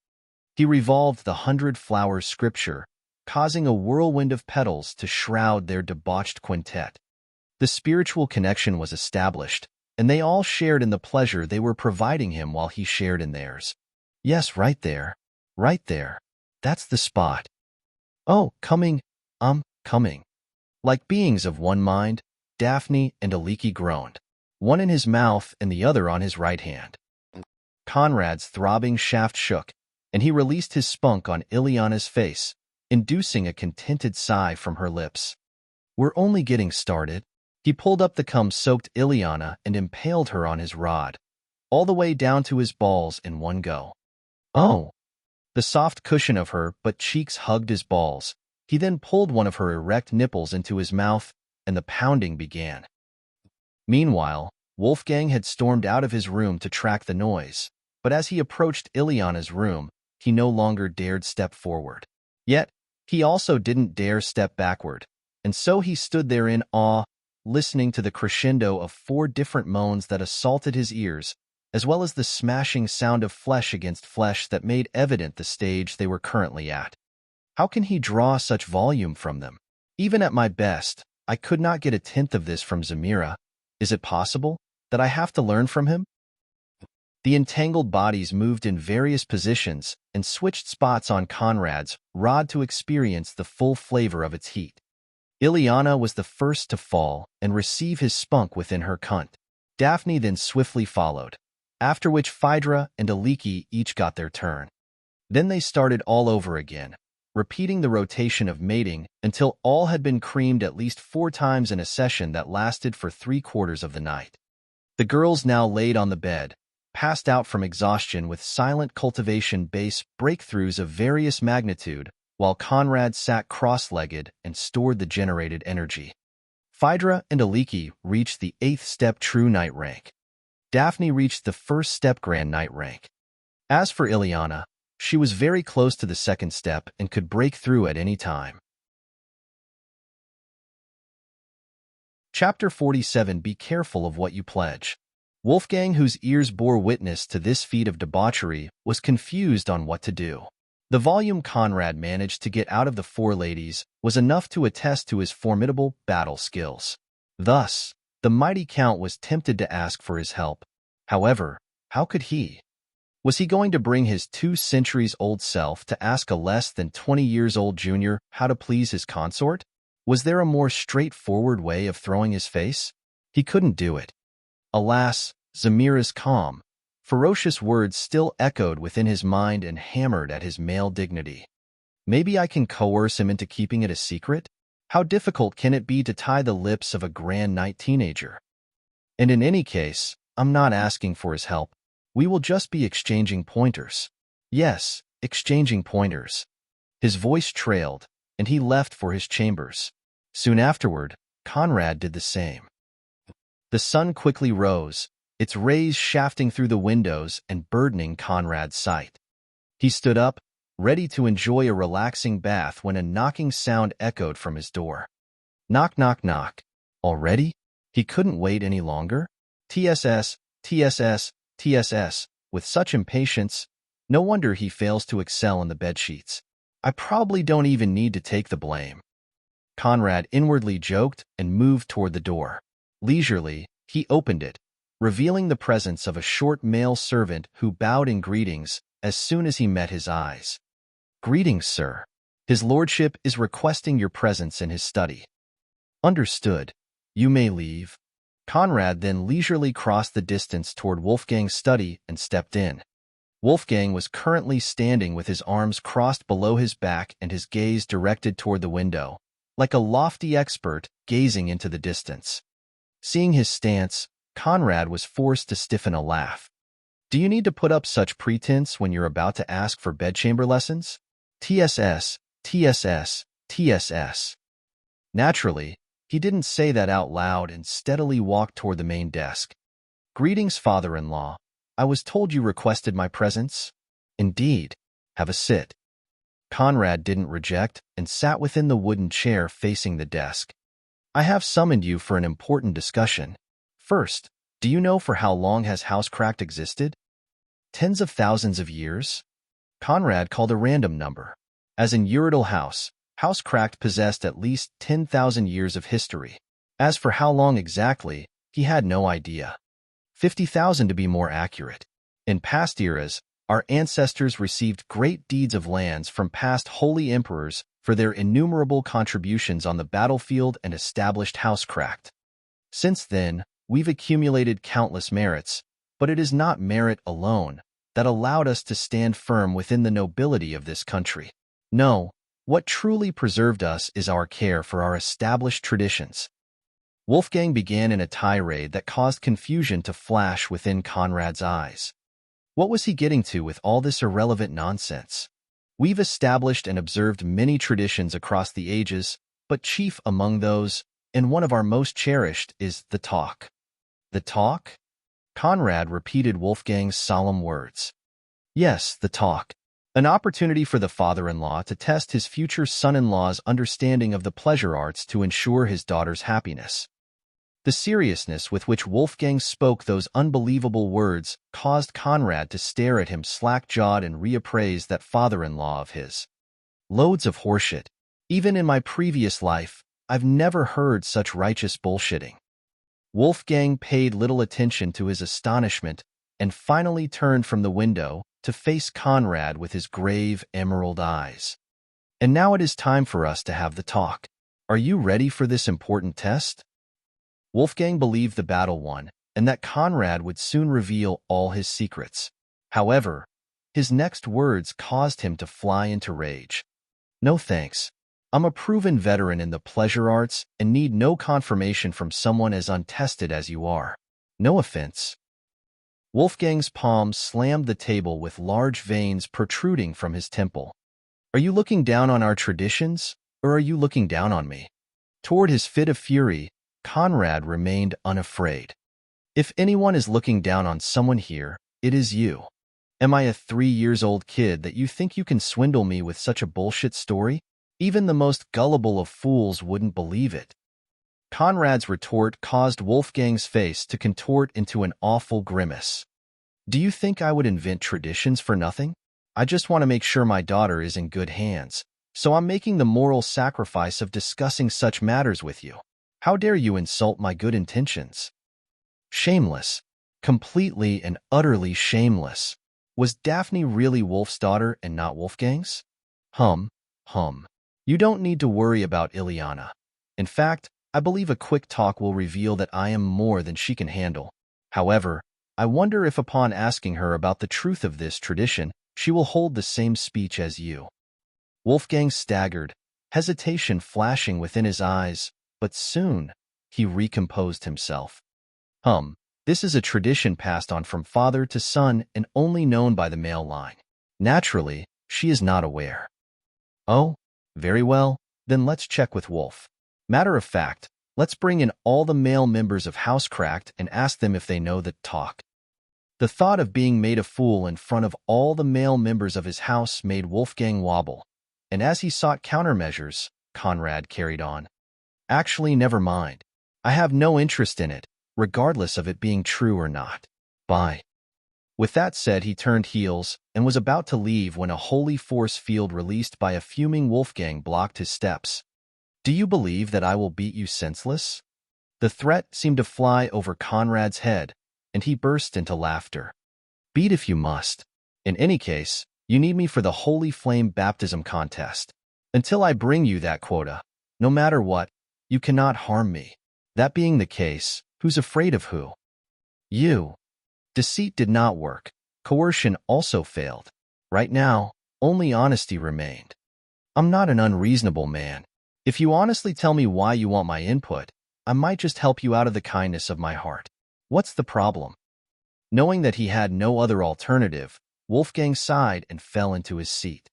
He revolved the 100-flower scripture, causing a whirlwind of petals to shroud their debauched quintet. The spiritual connection was established, and they all shared in the pleasure they were providing him while he shared in theirs. Yes, right there. Right there. That's the spot. Oh, coming. Coming. Like beings of one mind, Daphne and Aliki groaned, one in his mouth and the other on his right hand. Conrad's throbbing shaft shook, and he released his spunk on Ileana's face, inducing a contented sigh from her lips. We're only getting started. He pulled up the cum-soaked Ileana and impaled her on his rod, all the way down to his balls in one go. Oh! The soft cushion of her butt cheeks hugged his balls. He then pulled one of her erect nipples into his mouth, and the pounding began. Meanwhile, Wolfgang had stormed out of his room to track the noise, but as he approached Ileana's room, he no longer dared step forward. Yet, he also didn't dare step backward, and so he stood there in awe, listening to the crescendo of 4 different moans that assaulted his ears, as well as the smashing sound of flesh against flesh that made evident the stage they were currently at. How can he draw such volume from them? Even at my best, I could not get a tenth of this from Zamira. Is it possible that I have to learn from him? The entangled bodies moved in various positions and switched spots on Conrad's rod to experience the full flavor of its heat. Ileana was the first to fall and receive his spunk within her cunt. Daphne then swiftly followed, after which Phaedra and Aliki each got their turn. Then they started all over again, repeating the rotation of mating until all had been creamed at least 4 times in a session that lasted for 3/4 of the night. The girls now laid on the bed, passed out from exhaustion with silent cultivation base breakthroughs of various magnitude, while Conrad sat cross-legged and stored the generated energy. Phaedra and Aliki reached the 8th step true night rank. Daphne reached the 1st step grand night rank. As for Ileana, she was very close to the 2nd step and could break through at any time. Chapter 47. Be careful of what you pledge. Wolfgang, whose ears bore witness to this feat of debauchery, was confused on what to do. The volume Conrad managed to get out of the 4 ladies was enough to attest to his formidable battle skills. Thus, The mighty count was tempted to ask for his help. However, how could he? Was he going to bring his 2 centuries-old self to ask a less than 20-years-old junior how to please his consort? Was there a more straightforward way of throwing his face? He couldn't do it. Alas, Zamira's calm, ferocious words still echoed within his mind and hammered at his male dignity. Maybe I can coerce him into keeping it a secret? How difficult can it be to tie the lips of a grand night teenager? And in any case, I'm not asking for his help. We will just be exchanging pointers. Yes, exchanging pointers. His voice trailed, and he left for his chambers. Soon afterward, Conrad did the same. The sun quickly rose, its rays shafting through the windows and burdening Conrad's sight. He stood up, ready to enjoy a relaxing bath when a knocking sound echoed from his door. Knock, knock, knock. Already? He couldn't wait any longer. TSS, TSS, TSS. With such impatience, no wonder he fails to excel in the bedsheets. I probably don't even need to take the blame. Conrad inwardly joked and moved toward the door. Leisurely, he opened it, revealing the presence of a short male servant who bowed in greetings as soon as he met his eyes. Greetings, sir. His lordship is requesting your presence in his study. Understood. You may leave. Conrad then leisurely crossed the distance toward Wolfgang's study and stepped in. Wolfgang was currently standing with his arms crossed below his back and his gaze directed toward the window, like a lofty expert gazing into the distance. Seeing his stance, Conrad was forced to stiffen a laugh. Do you need to put up such pretense when you're about to ask for bedchamber lessons? TSS, TSS, TSS. Naturally, he didn't say that out loud and steadily walked toward the main desk. Greetings, father-in-law. I was told you requested my presence. Indeed. Have a sit. Conrad didn't reject and sat within the wooden chair facing the desk. I have summoned you for an important discussion. First, do you know for how long has Housecracked existed? Tens of thousands of years? Conrad called a random number. As in Uridal Housecracked possessed at least 10,000 years of history. As for how long exactly, he had no idea. 50,000 to be more accurate. In past eras, our ancestors received great deeds of lands from past holy emperors for their innumerable contributions on the battlefield and established Housecracked. Since then, we've accumulated countless merits, but it is not merit alone that allowed us to stand firm within the nobility of this country. No, what truly preserved us is our care for our established traditions. Wolfgang began in a tirade that caused confusion to flash within Conrad's eyes. What was he getting to with all this irrelevant nonsense? We've established and observed many traditions across the ages, but chief among those, and one of our most cherished, is the talk. The talk? Conrad repeated Wolfgang's solemn words. Yes, the talk. An opportunity for the father-in-law to test his future son-in-law's understanding of the pleasure arts to ensure his daughter's happiness. The seriousness with which Wolfgang spoke those unbelievable words caused Conrad to stare at him slack-jawed and reappraise that father-in-law of his. Loads of horseshit. Even in my previous life, I've never heard such righteous bullshitting. Wolfgang paid little attention to his astonishment and finally turned from the window to face Conrad with his grave emerald eyes. And now it is time for us to have the talk. Are you ready for this important test? Wolfgang believed the battle won, and that Conrad would soon reveal all his secrets. However, his next words caused him to fly into rage. No thanks. I'm a proven veteran in the pleasure arts and need no confirmation from someone as untested as you are. No offense. Wolfgang's palm slammed the table with large veins protruding from his temple. Are you looking down on our traditions, or are you looking down on me? Toward his fit of fury, Conrad remained unafraid. If anyone is looking down on someone here, it is you. Am I a 3-year-old kid that you think you can swindle me with such a bullshit story? Even the most gullible of fools wouldn't believe it. Conrad's retort caused Wolfgang's face to contort into an awful grimace. Do you think I would invent traditions for nothing? I just want to make sure my daughter is in good hands, so I'm making the moral sacrifice of discussing such matters with you. How dare you insult my good intentions? Shameless. Completely and utterly shameless. Was Daphne really Wolf's daughter and not Wolfgang's? Hum. You don't need to worry about Ileana. In fact, I believe a quick talk will reveal that I am more than she can handle. However, I wonder if upon asking her about the truth of this tradition, she will hold the same speech as you. Wolfgang staggered, hesitation flashing within his eyes, but soon he recomposed himself. This is a tradition passed on from father to son and only known by the male line. Naturally, she is not aware. Oh, very well, then let's check with Wolf. Matter of fact, let's bring in all the male members of Housecracked and ask them if they know the talk. The thought of being made a fool in front of all the male members of his house made Wolfgang wobble, and as he sought countermeasures, Conrad carried on. Actually, never mind. I have no interest in it, regardless of it being true or not. Bye. With that said, he turned heels and was about to leave when a holy force field released by a fuming Wolfgang blocked his steps. Do you believe that I will beat you senseless? The threat seemed to fly over Conrad's head, and he burst into laughter. Beat if you must. In any case, you need me for the Holy Flame Baptism contest. Until I bring you that quota, no matter what, you cannot harm me. That being the case, who's afraid of who? You. Deceit did not work. Coercion also failed. Right now, only honesty remained. I'm not an unreasonable man. If you honestly tell me why you want my input, I might just help you out of the kindness of my heart. What's the problem? Knowing that he had no other alternative, Wolfgang sighed and fell into his seat.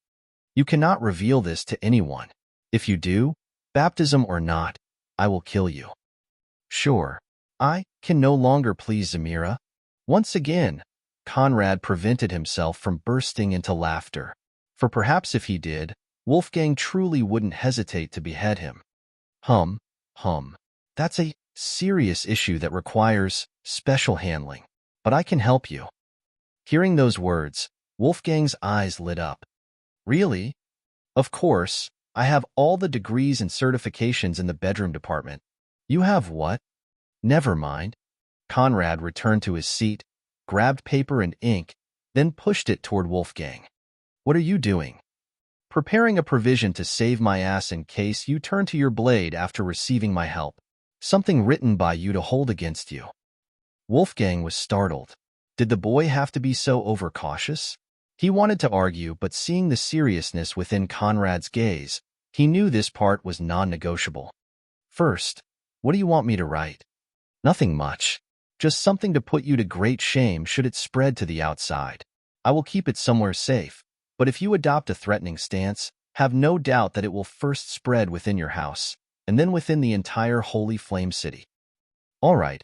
You cannot reveal this to anyone. If you do, baptism or not, I will kill you. Sure. I can no longer please Zamira. Once again, Conrad prevented himself from bursting into laughter, for perhaps if he did, Wolfgang truly wouldn't hesitate to behead him. That's a serious issue that requires special handling, but I can help you. Hearing those words, Wolfgang's eyes lit up. Really? Of course, I have all the degrees and certifications in the bedroom department. You have what? Never mind. Conrad returned to his seat, grabbed paper and ink, then pushed it toward Wolfgang. What are you doing? Preparing a provision to save my ass in case you turn to your blade after receiving my help. Something written by you to hold against you. Wolfgang was startled. Did the boy have to be so overcautious? He wanted to argue, but seeing the seriousness within Conrad's gaze, he knew this part was non-negotiable. First, what do you want me to write? Nothing much. Just something to put you to great shame should it spread to the outside. I will keep it somewhere safe, but if you adopt a threatening stance, have no doubt that it will first spread within your house, and then within the entire Holy Flame City. All right,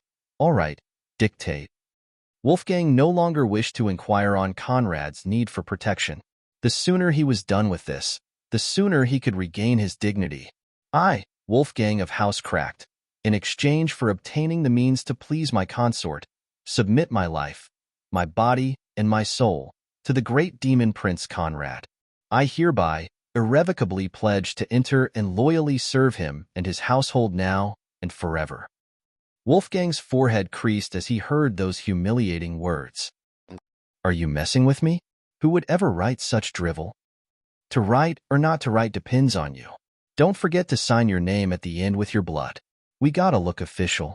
dictate. Wolfgang no longer wished to inquire on Conrad's need for protection. The sooner he was done with this, the sooner he could regain his dignity. I, Wolfgang of Housecracked, in exchange for obtaining the means to please my consort, submit my life, my body, and my soul to the great demon prince Conrad. I hereby irrevocably pledge to enter and loyally serve him and his household now and forever. Wolfgang's forehead creased as he heard those humiliating words. Are you messing with me? Who would ever write such drivel? To write or not to write depends on you. Don't forget to sign your name at the end with your blood. We gotta look official.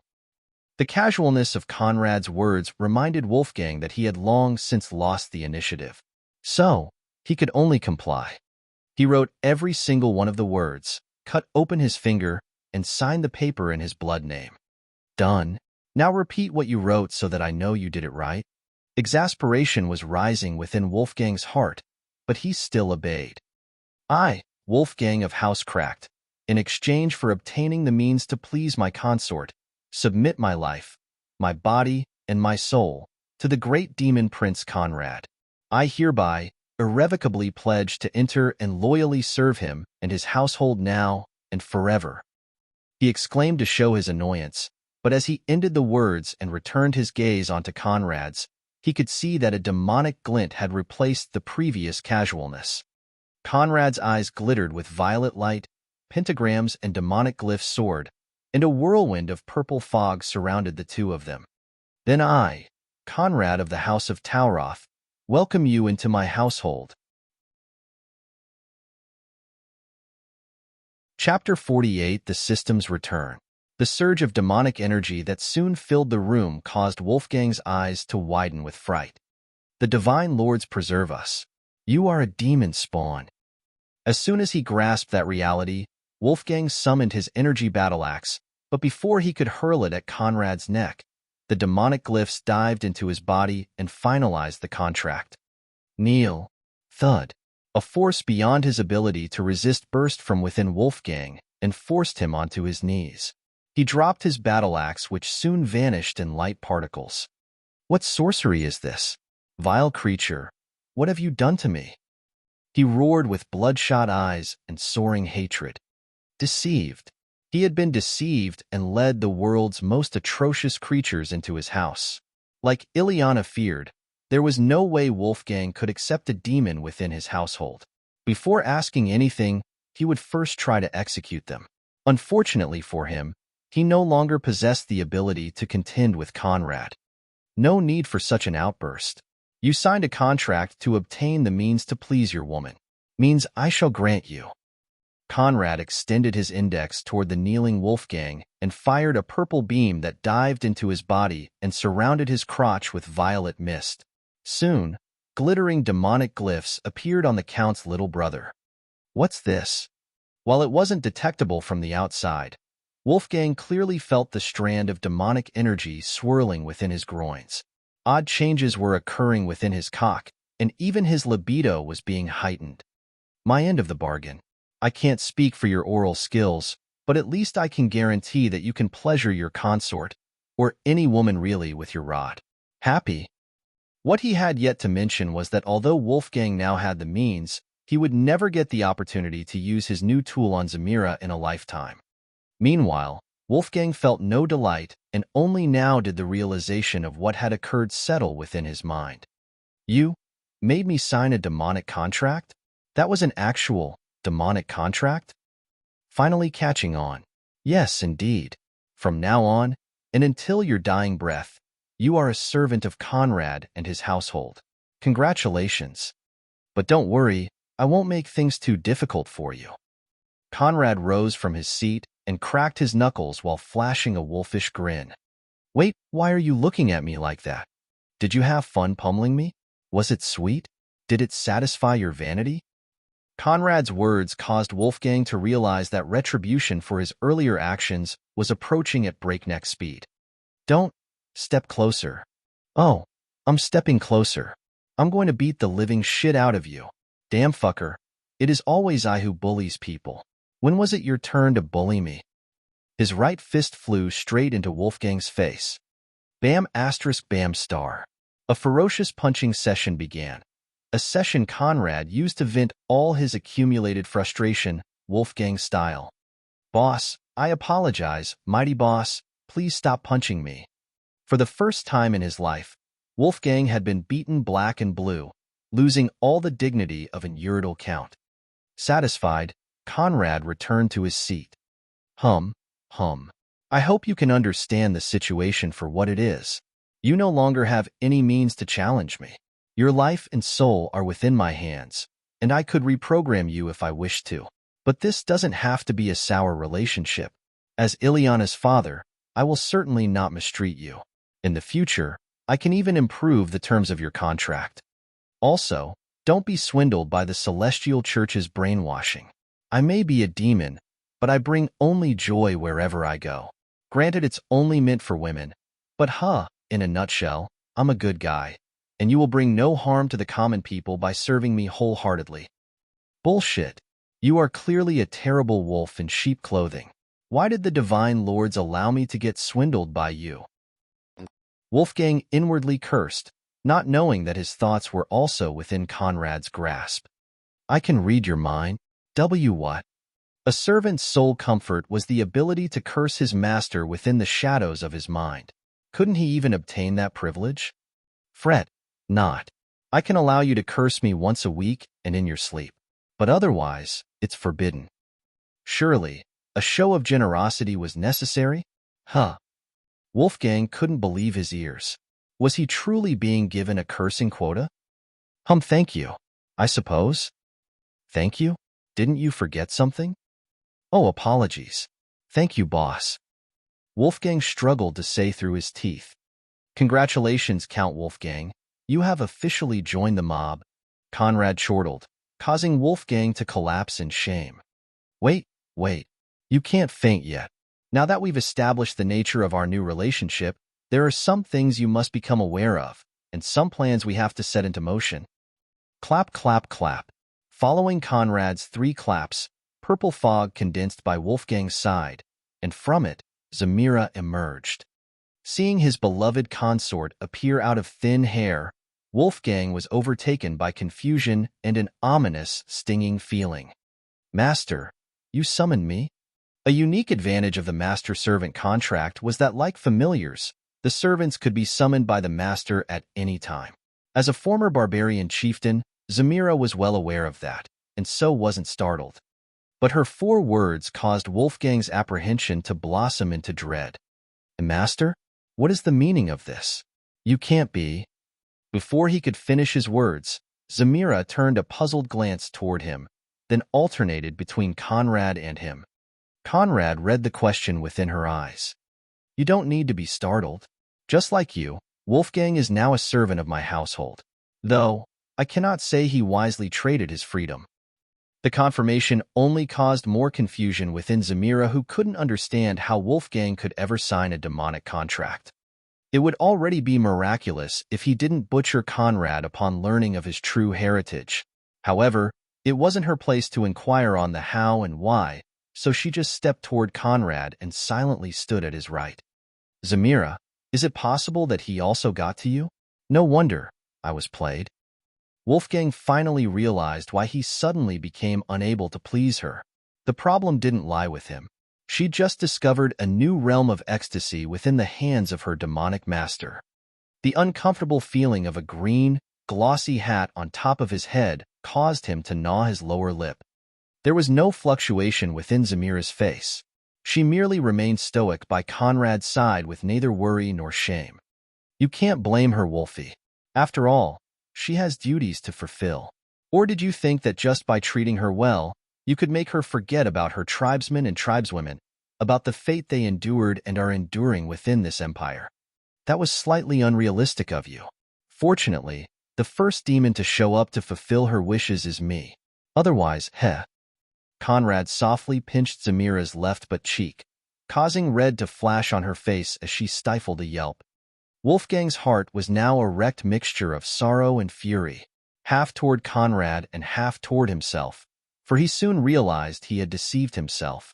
The casualness of Conrad's words reminded Wolfgang that he had long since lost the initiative. So, he could only comply. He wrote every single one of the words, cut open his finger, and signed the paper in his blood name. Done. Now repeat what you wrote so that I know you did it right. Exasperation was rising within Wolfgang's heart, but he still obeyed. I, Wolfgang of Housecracked, in exchange for obtaining the means to please my consort, submit my life, my body, and my soul to the great demon prince Conrad. I hereby irrevocably pledge to enter and loyally serve him and his household now and forever. He exclaimed to show his annoyance, but as he ended the words and returned his gaze onto Conrad's, he could see that a demonic glint had replaced the previous casualness. Conrad's eyes glittered with violet light, pentagrams and demonic glyphs soared, and a whirlwind of purple fog surrounded the two of them. Then I, Conrad of the House of Tauroth, welcome you into my household. Chapter 48: The System's Return. The surge of demonic energy that soon filled the room caused Wolfgang's eyes to widen with fright. The Divine Lords preserve us. You are a demon spawn. As soon as he grasped that reality, Wolfgang summoned his energy battle axe, but before he could hurl it at Conrad's neck, the demonic glyphs dived into his body and finalized the contract. Kneel. Thud. A force beyond his ability to resist burst from within Wolfgang and forced him onto his knees. He dropped his battle axe, which soon vanished in light particles. What sorcery is this? Vile creature, what have you done to me? He roared with bloodshot eyes and soaring hatred. Deceived. He had been deceived and led the world's most atrocious creatures into his house. Like Ileana feared, there was no way Wolfgang could accept a demon within his household. Before asking anything, he would first try to execute them. Unfortunately for him, he no longer possessed the ability to contend with Conrad. No need for such an outburst. You signed a contract to obtain the means to please your woman. Means I shall grant you. Conrad extended his index toward the kneeling Wolfgang and fired a purple beam that dived into his body and surrounded his crotch with violet mist. Soon, glittering demonic glyphs appeared on the Count's little brother. What's this? While it wasn't detectable from the outside, Wolfgang clearly felt the strand of demonic energy swirling within his groins. Odd changes were occurring within his cock, and even his libido was being heightened. My end of the bargain. I can't speak for your oral skills, but at least I can guarantee that you can pleasure your consort, or any woman really, with your rod. Happy? What he had yet to mention was that although Wolfgang now had the means, he would never get the opportunity to use his new tool on Zamira in a lifetime. Meanwhile, Wolfgang felt no delight, and only now did the realization of what had occurred settle within his mind. You made me sign a demonic contract? That was an actual demonic contract? Finally catching on. Yes, indeed. From now on, and until your dying breath, you are a servant of Conrad and his household. Congratulations. But don't worry, I won't make things too difficult for you. Conrad rose from his seat and cracked his knuckles while flashing a wolfish grin. Wait, why are you looking at me like that? Did you have fun pummeling me? Was it sweet? Did it satisfy your vanity? Conrad's words caused Wolfgang to realize that retribution for his earlier actions was approaching at breakneck speed. Don't step closer. Oh, I'm stepping closer. I'm going to beat the living shit out of you. Damn fucker. It is always I who bullies people. When was it your turn to bully me? His right fist flew straight into Wolfgang's face. Bam asterisk bam star. A ferocious punching session began. A session Conrad used to vent all his accumulated frustration, Wolfgang style. Boss, I apologize, mighty boss, please stop punching me. For the first time in his life, Wolfgang had been beaten black and blue, losing all the dignity of an Uridal count. Satisfied, Conrad returned to his seat. Hum. I hope you can understand the situation for what it is. You no longer have any means to challenge me. Your life and soul are within my hands, and I could reprogram you if I wished to. But this doesn't have to be a sour relationship. As Ileana's father, I will certainly not mistreat you. In the future, I can even improve the terms of your contract. Also, don't be swindled by the Celestial Church's brainwashing. I may be a demon, but I bring only joy wherever I go. Granted, it's only meant for women, but in a nutshell, I'm a good guy, and you will bring no harm to the common people by serving me wholeheartedly. Bullshit. You are clearly a terrible wolf in sheep clothing. Why did the Divine Lords allow me to get swindled by you? Wolfgang inwardly cursed, not knowing that his thoughts were also within Conrad's grasp. I can read your mind. What? A servant's sole comfort was the ability to curse his master within the shadows of his mind. Couldn't he even obtain that privilege? Fret not. I can allow you to curse me once a week and in your sleep. But otherwise, it's forbidden. Surely, A show of generosity was necessary? Huh. Wolfgang couldn't believe his ears. Was he truly being given a cursing quota? Thank you. I suppose. Thank you? Didn't you forget something? Oh, apologies. Thank you, boss. Wolfgang struggled to say through his teeth. Congratulations, Count Wolfgang. You have officially joined the mob. Conrad chortled, causing Wolfgang to collapse in shame. Wait. You can't faint yet. Now that we've established the nature of our new relationship, there are some things you must become aware of, and some plans we have to set into motion. Clap, clap, clap. Following Conrad's 3 claps, purple fog condensed by Wolfgang's side, and from it, Zamira emerged. Seeing his beloved consort appear out of thin hair, Wolfgang was overtaken by confusion and an ominous, stinging feeling. Master, you summoned me? A unique advantage of the master-servant contract was that, like familiars, the servants could be summoned by the master at any time. As a former barbarian chieftain, Zamira was well aware of that, and so wasn't startled. But her 4 words caused Wolfgang's apprehension to blossom into dread. Master? What is the meaning of this? You can't be. Before he could finish his words, Zamira turned a puzzled glance toward him, then alternated between Conrad and him. Conrad read the question within her eyes. You don't need to be startled. Just like you, Wolfgang is now a servant of my household. Though, I cannot say he wisely traded his freedom. The confirmation only caused more confusion within Zamira, who couldn't understand how Wolfgang could ever sign a demonic contract. It would already be miraculous if he didn't butcher Conrad upon learning of his true heritage. However, it wasn't her place to inquire on the how and why, so she just stepped toward Conrad and silently stood at his right. Zamira, is it possible that he also got to you? No wonder I was played. Wolfgang finally realized why he suddenly became unable to please her. The problem didn't lie with him. She'd just discovered a new realm of ecstasy within the hands of her demonic master. The uncomfortable feeling of a green, glossy hat on top of his head caused him to gnaw his lower lip. There was no fluctuation within Zamira's face. She merely remained stoic by Conrad's side with neither worry nor shame. You can't blame her, Wolfie. After all, she has duties to fulfill. Or did you think that just by treating her well, you could make her forget about her tribesmen and tribeswomen, about the fate they endured and are enduring within this empire? That was slightly unrealistic of you. Fortunately, the first demon to show up to fulfill her wishes is me. Otherwise, Conrad softly pinched Zamira's left butt cheek, causing red to flash on her face as she stifled a yelp. Wolfgang's heart was now a wrecked mixture of sorrow and fury, half toward Conrad and half toward himself, for he soon realized he had deceived himself.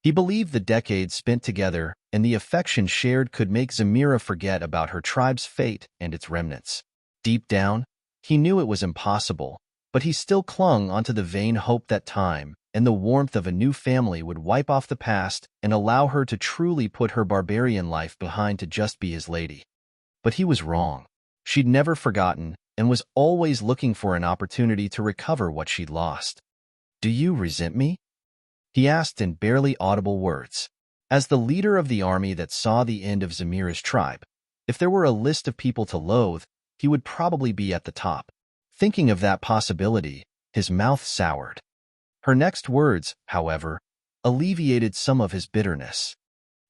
He believed the decades spent together and the affection shared could make Zamira forget about her tribe's fate and its remnants. Deep down, he knew it was impossible, but he still clung onto the vain hope that time and the warmth of a new family would wipe off the past and allow her to truly put her barbarian life behind to just be his lady. But he was wrong. She'd never forgotten and was always looking for an opportunity to recover what she'd lost. Do you resent me? He asked in barely audible words. As the leader of the army that saw the end of Zamira's tribe, if there were a list of people to loathe, he would probably be at the top. Thinking of that possibility, his mouth soured. Her next words, however, alleviated some of his bitterness.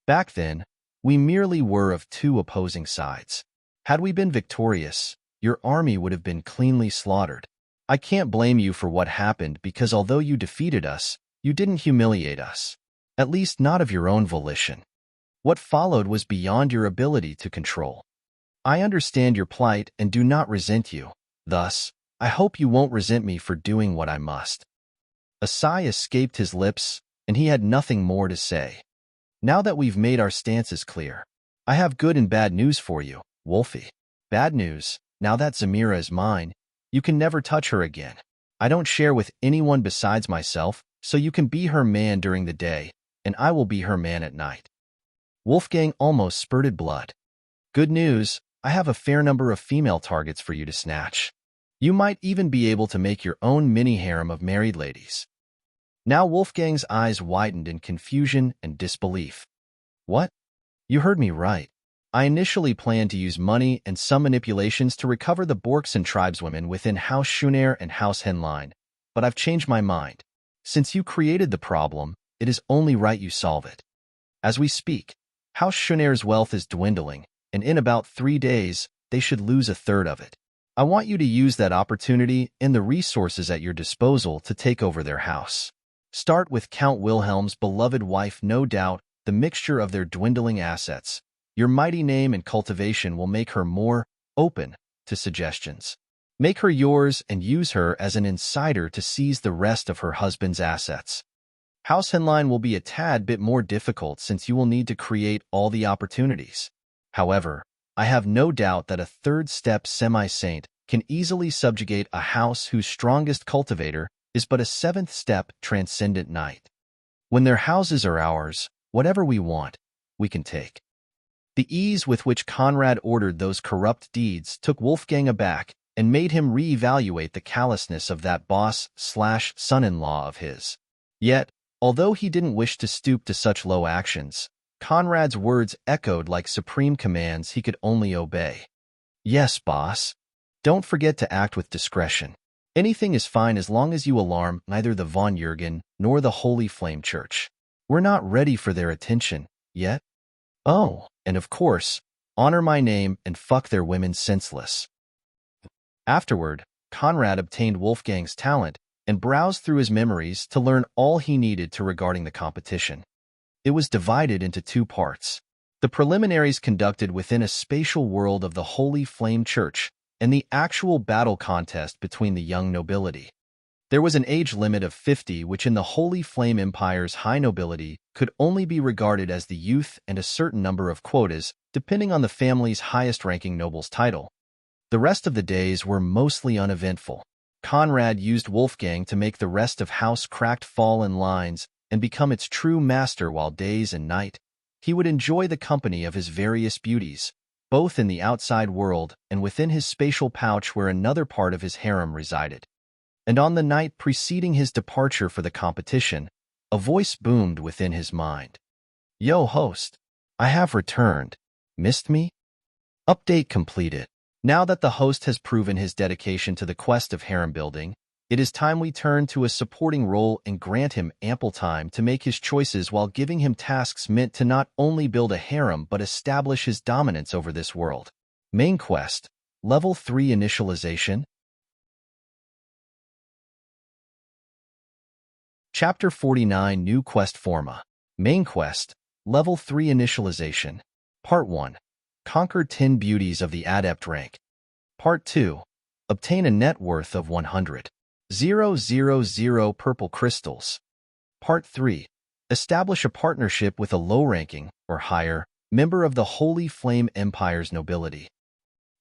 Back then, we merely were of 2 opposing sides. Had we been victorious, your army would have been cleanly slaughtered. I can't blame you for what happened because although you defeated us, you didn't humiliate us. At least not of your own volition. What followed was beyond your ability to control. I understand your plight and do not resent you. Thus, I hope you won't resent me for doing what I must. A sigh escaped his lips, and he had nothing more to say. Now that we've made our stances clear, I have good and bad news for you, Wolfie. Bad news, now that Zamira is mine, you can never touch her again. I don't share with anyone besides myself, so you can be her man during the day, and I will be her man at night. Wolfgang almost spurted blood. Good news, I have a fair number of female targets for you to snatch. You might even be able to make your own mini-harem of married ladies. Now Wolfgang's eyes widened in confusion and disbelief. What? You heard me right. I initially planned to use money and some manipulations to recover the Borks and tribeswomen within House Schuner and House Henlein, but I've changed my mind. Since you created the problem, it is only right you solve it. As we speak, House Schuner's wealth is dwindling, and in about 3 days, they should lose a third of it. I want you to use that opportunity and the resources at your disposal to take over their house. Start with Count Wilhelm's beloved wife, no doubt, the mixture of their dwindling assets. Your mighty name and cultivation will make her more open to suggestions. Make her yours and use her as an insider to seize the rest of her husband's assets. House Henlein will be a tad bit more difficult since you will need to create all the opportunities. However, I have no doubt that a third-step semi-saint can easily subjugate a house whose strongest cultivator is but a seventh-step transcendent knight. When their houses are ours, whatever we want, we can take. The ease with which Conrad ordered those corrupt deeds took Wolfgang aback and made him reevaluate the callousness of that boss/son-in-law of his. Yet, although he didn't wish to stoop to such low actions, Conrad's words echoed like supreme commands he could only obey. Yes, boss. Don't forget to act with discretion. Anything is fine as long as you alarm neither the Von Jürgen nor the Holy Flame Church. We're not ready for their attention yet. Oh, and of course, honor my name and fuck their women senseless. Afterward, Conrad obtained Wolfgang's talent and browsed through his memories to learn all he needed to regarding the competition. It was divided into 2 parts. The preliminaries conducted within a spatial world of the Holy Flame Church and the actual battle contest between the young nobility. There was an age limit of 50, which in the Holy Flame Empire's high nobility could only be regarded as the youth, and a certain number of quotas, depending on the family's highest-ranking noble's title. The rest of the days were mostly uneventful. Conrad used Wolfgang to make the rest of House Cracked fall in lines and become its true master, while days and night he would enjoy the company of his various beauties, both in the outside world and within his spatial pouch where another part of his harem resided. And on the night preceding his departure for the competition, a voice boomed within his mind. Yo, host. I have returned. Missed me? Update completed. Now that the host has proven his dedication to the quest of harem building, it is time we turn to a supporting role and grant him ample time to make his choices while giving him tasks meant to not only build a harem but establish his dominance over this world. Main quest, Level 3 Initialization. Chapter 49 New Quest Forma. Main Quest, Level 3 Initialization. Part 1. Conquer 10 Beauties of the Adept Rank. Part 2. Obtain a net worth of 100,000 purple crystals. Part 3. Establish a partnership with a low-ranking, or higher, member of the Holy Flame Empire's nobility.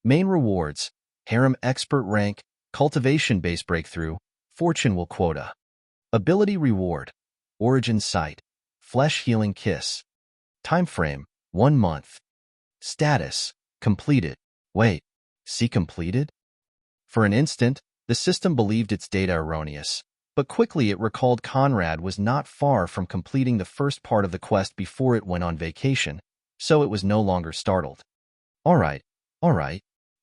Main rewards: Harem Expert Rank, Cultivation Base Breakthrough, Fortune Will Quota. Ability Reward: Origin Sight, Flesh Healing Kiss. Time frame: 1 month. Status: Completed. Wait, see completed? For an instant, the system believed its data erroneous, but quickly it recalled Conrad was not far from completing the first part of the quest before it went on vacation, so it was no longer startled. All right.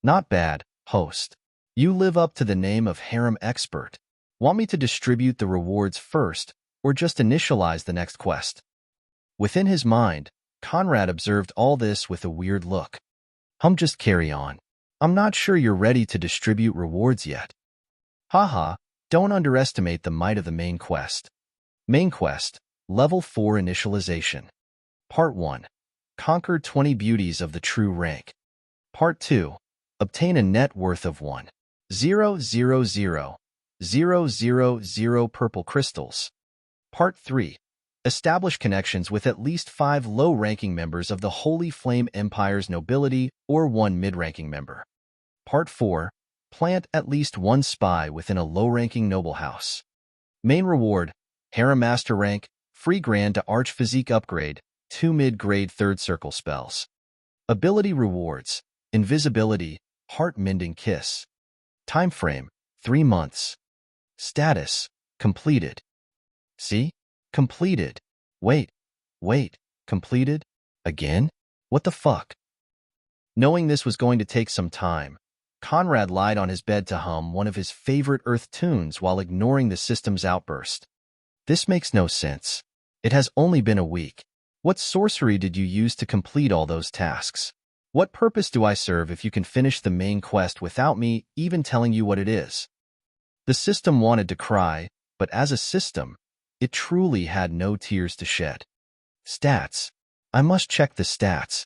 Not bad, host. You live up to the name of Harem Expert. Want me to distribute the rewards first, or just initialize the next quest? Within his mind, Conrad observed all this with a weird look. Just carry on. I'm not sure you're ready to distribute rewards yet. Haha, don't underestimate the might of the main quest. Main quest, Level 4 Initialization. Part 1. Conquer 20 Beauties of the True Rank. Part 2. Obtain a net worth of 1,000,000 purple crystals. Part 3. Establish connections with at least 5 low-ranking members of the Holy Flame Empire's nobility or 1 mid-ranking member. Part 4. Plant at least 1 spy within a low-ranking noble house. Main reward: Harem Master Rank, free Grand to Arch Physique Upgrade, 2 mid-grade 3rd Circle spells. Ability rewards: Invisibility, Heart Mending Kiss. Time frame: 3 months. Status: Completed. See? Completed. Wait. Completed? Again? What the fuck? Knowing this was going to take some time, Conrad lied on his bed to hum one of his favorite Earth tunes while ignoring the system's outburst. This makes no sense. It has only been a week. What sorcery did you use to complete all those tasks? What purpose do I serve if you can finish the main quest without me even telling you what it is? The system wanted to cry, but as a system, it truly had no tears to shed. Stats. I must check the stats.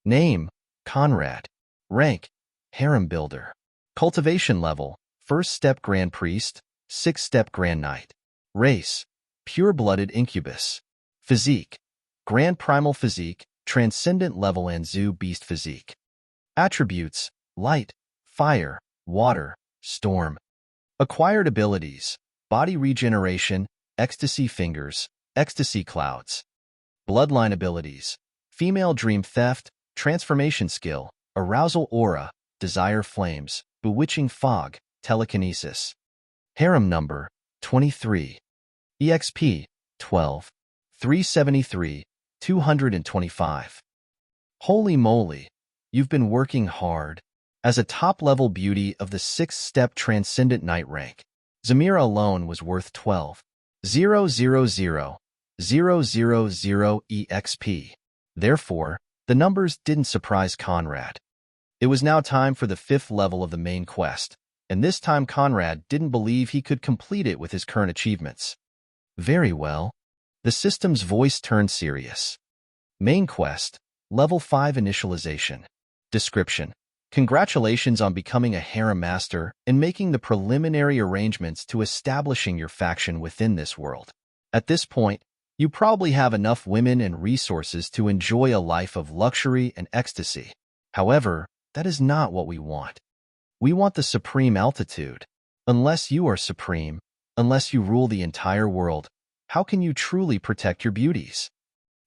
Name, Conrad. Rank, Harem Builder. Cultivation level, 1st step Grand Priest, 6th step Grand Knight. Race, pure-blooded incubus. Physique, Grand Primal Physique, Transcendent level and Zoo Beast Physique. Attributes, light, fire, water, storm. Acquired abilities, body regeneration, ecstasy fingers, ecstasy clouds. Bloodline abilities, female dream theft, transformation skill, arousal aura, desire flames, bewitching fog, telekinesis. Harem number, 23. EXP, 12. 373, 225. Holy moly, you've been working hard. As a top-level beauty of the 6th step Transcendent Knight rank, Zamira alone was worth 12,000,000 EXP. Therefore, the numbers didn't surprise Conrad. It was now time for the 5th level of the main quest, and this time Conrad didn't believe he could complete it with his current achievements. Very well. The system's voice turned serious. Main quest, level 5 initialization. Description. Congratulations on becoming a harem master and making the preliminary arrangements to establishing your faction within this world. At this point, you probably have enough women and resources to enjoy a life of luxury and ecstasy. However, that is not what we want. We want the supreme altitude. Unless you are supreme, unless you rule the entire world, how can you truly protect your beauties?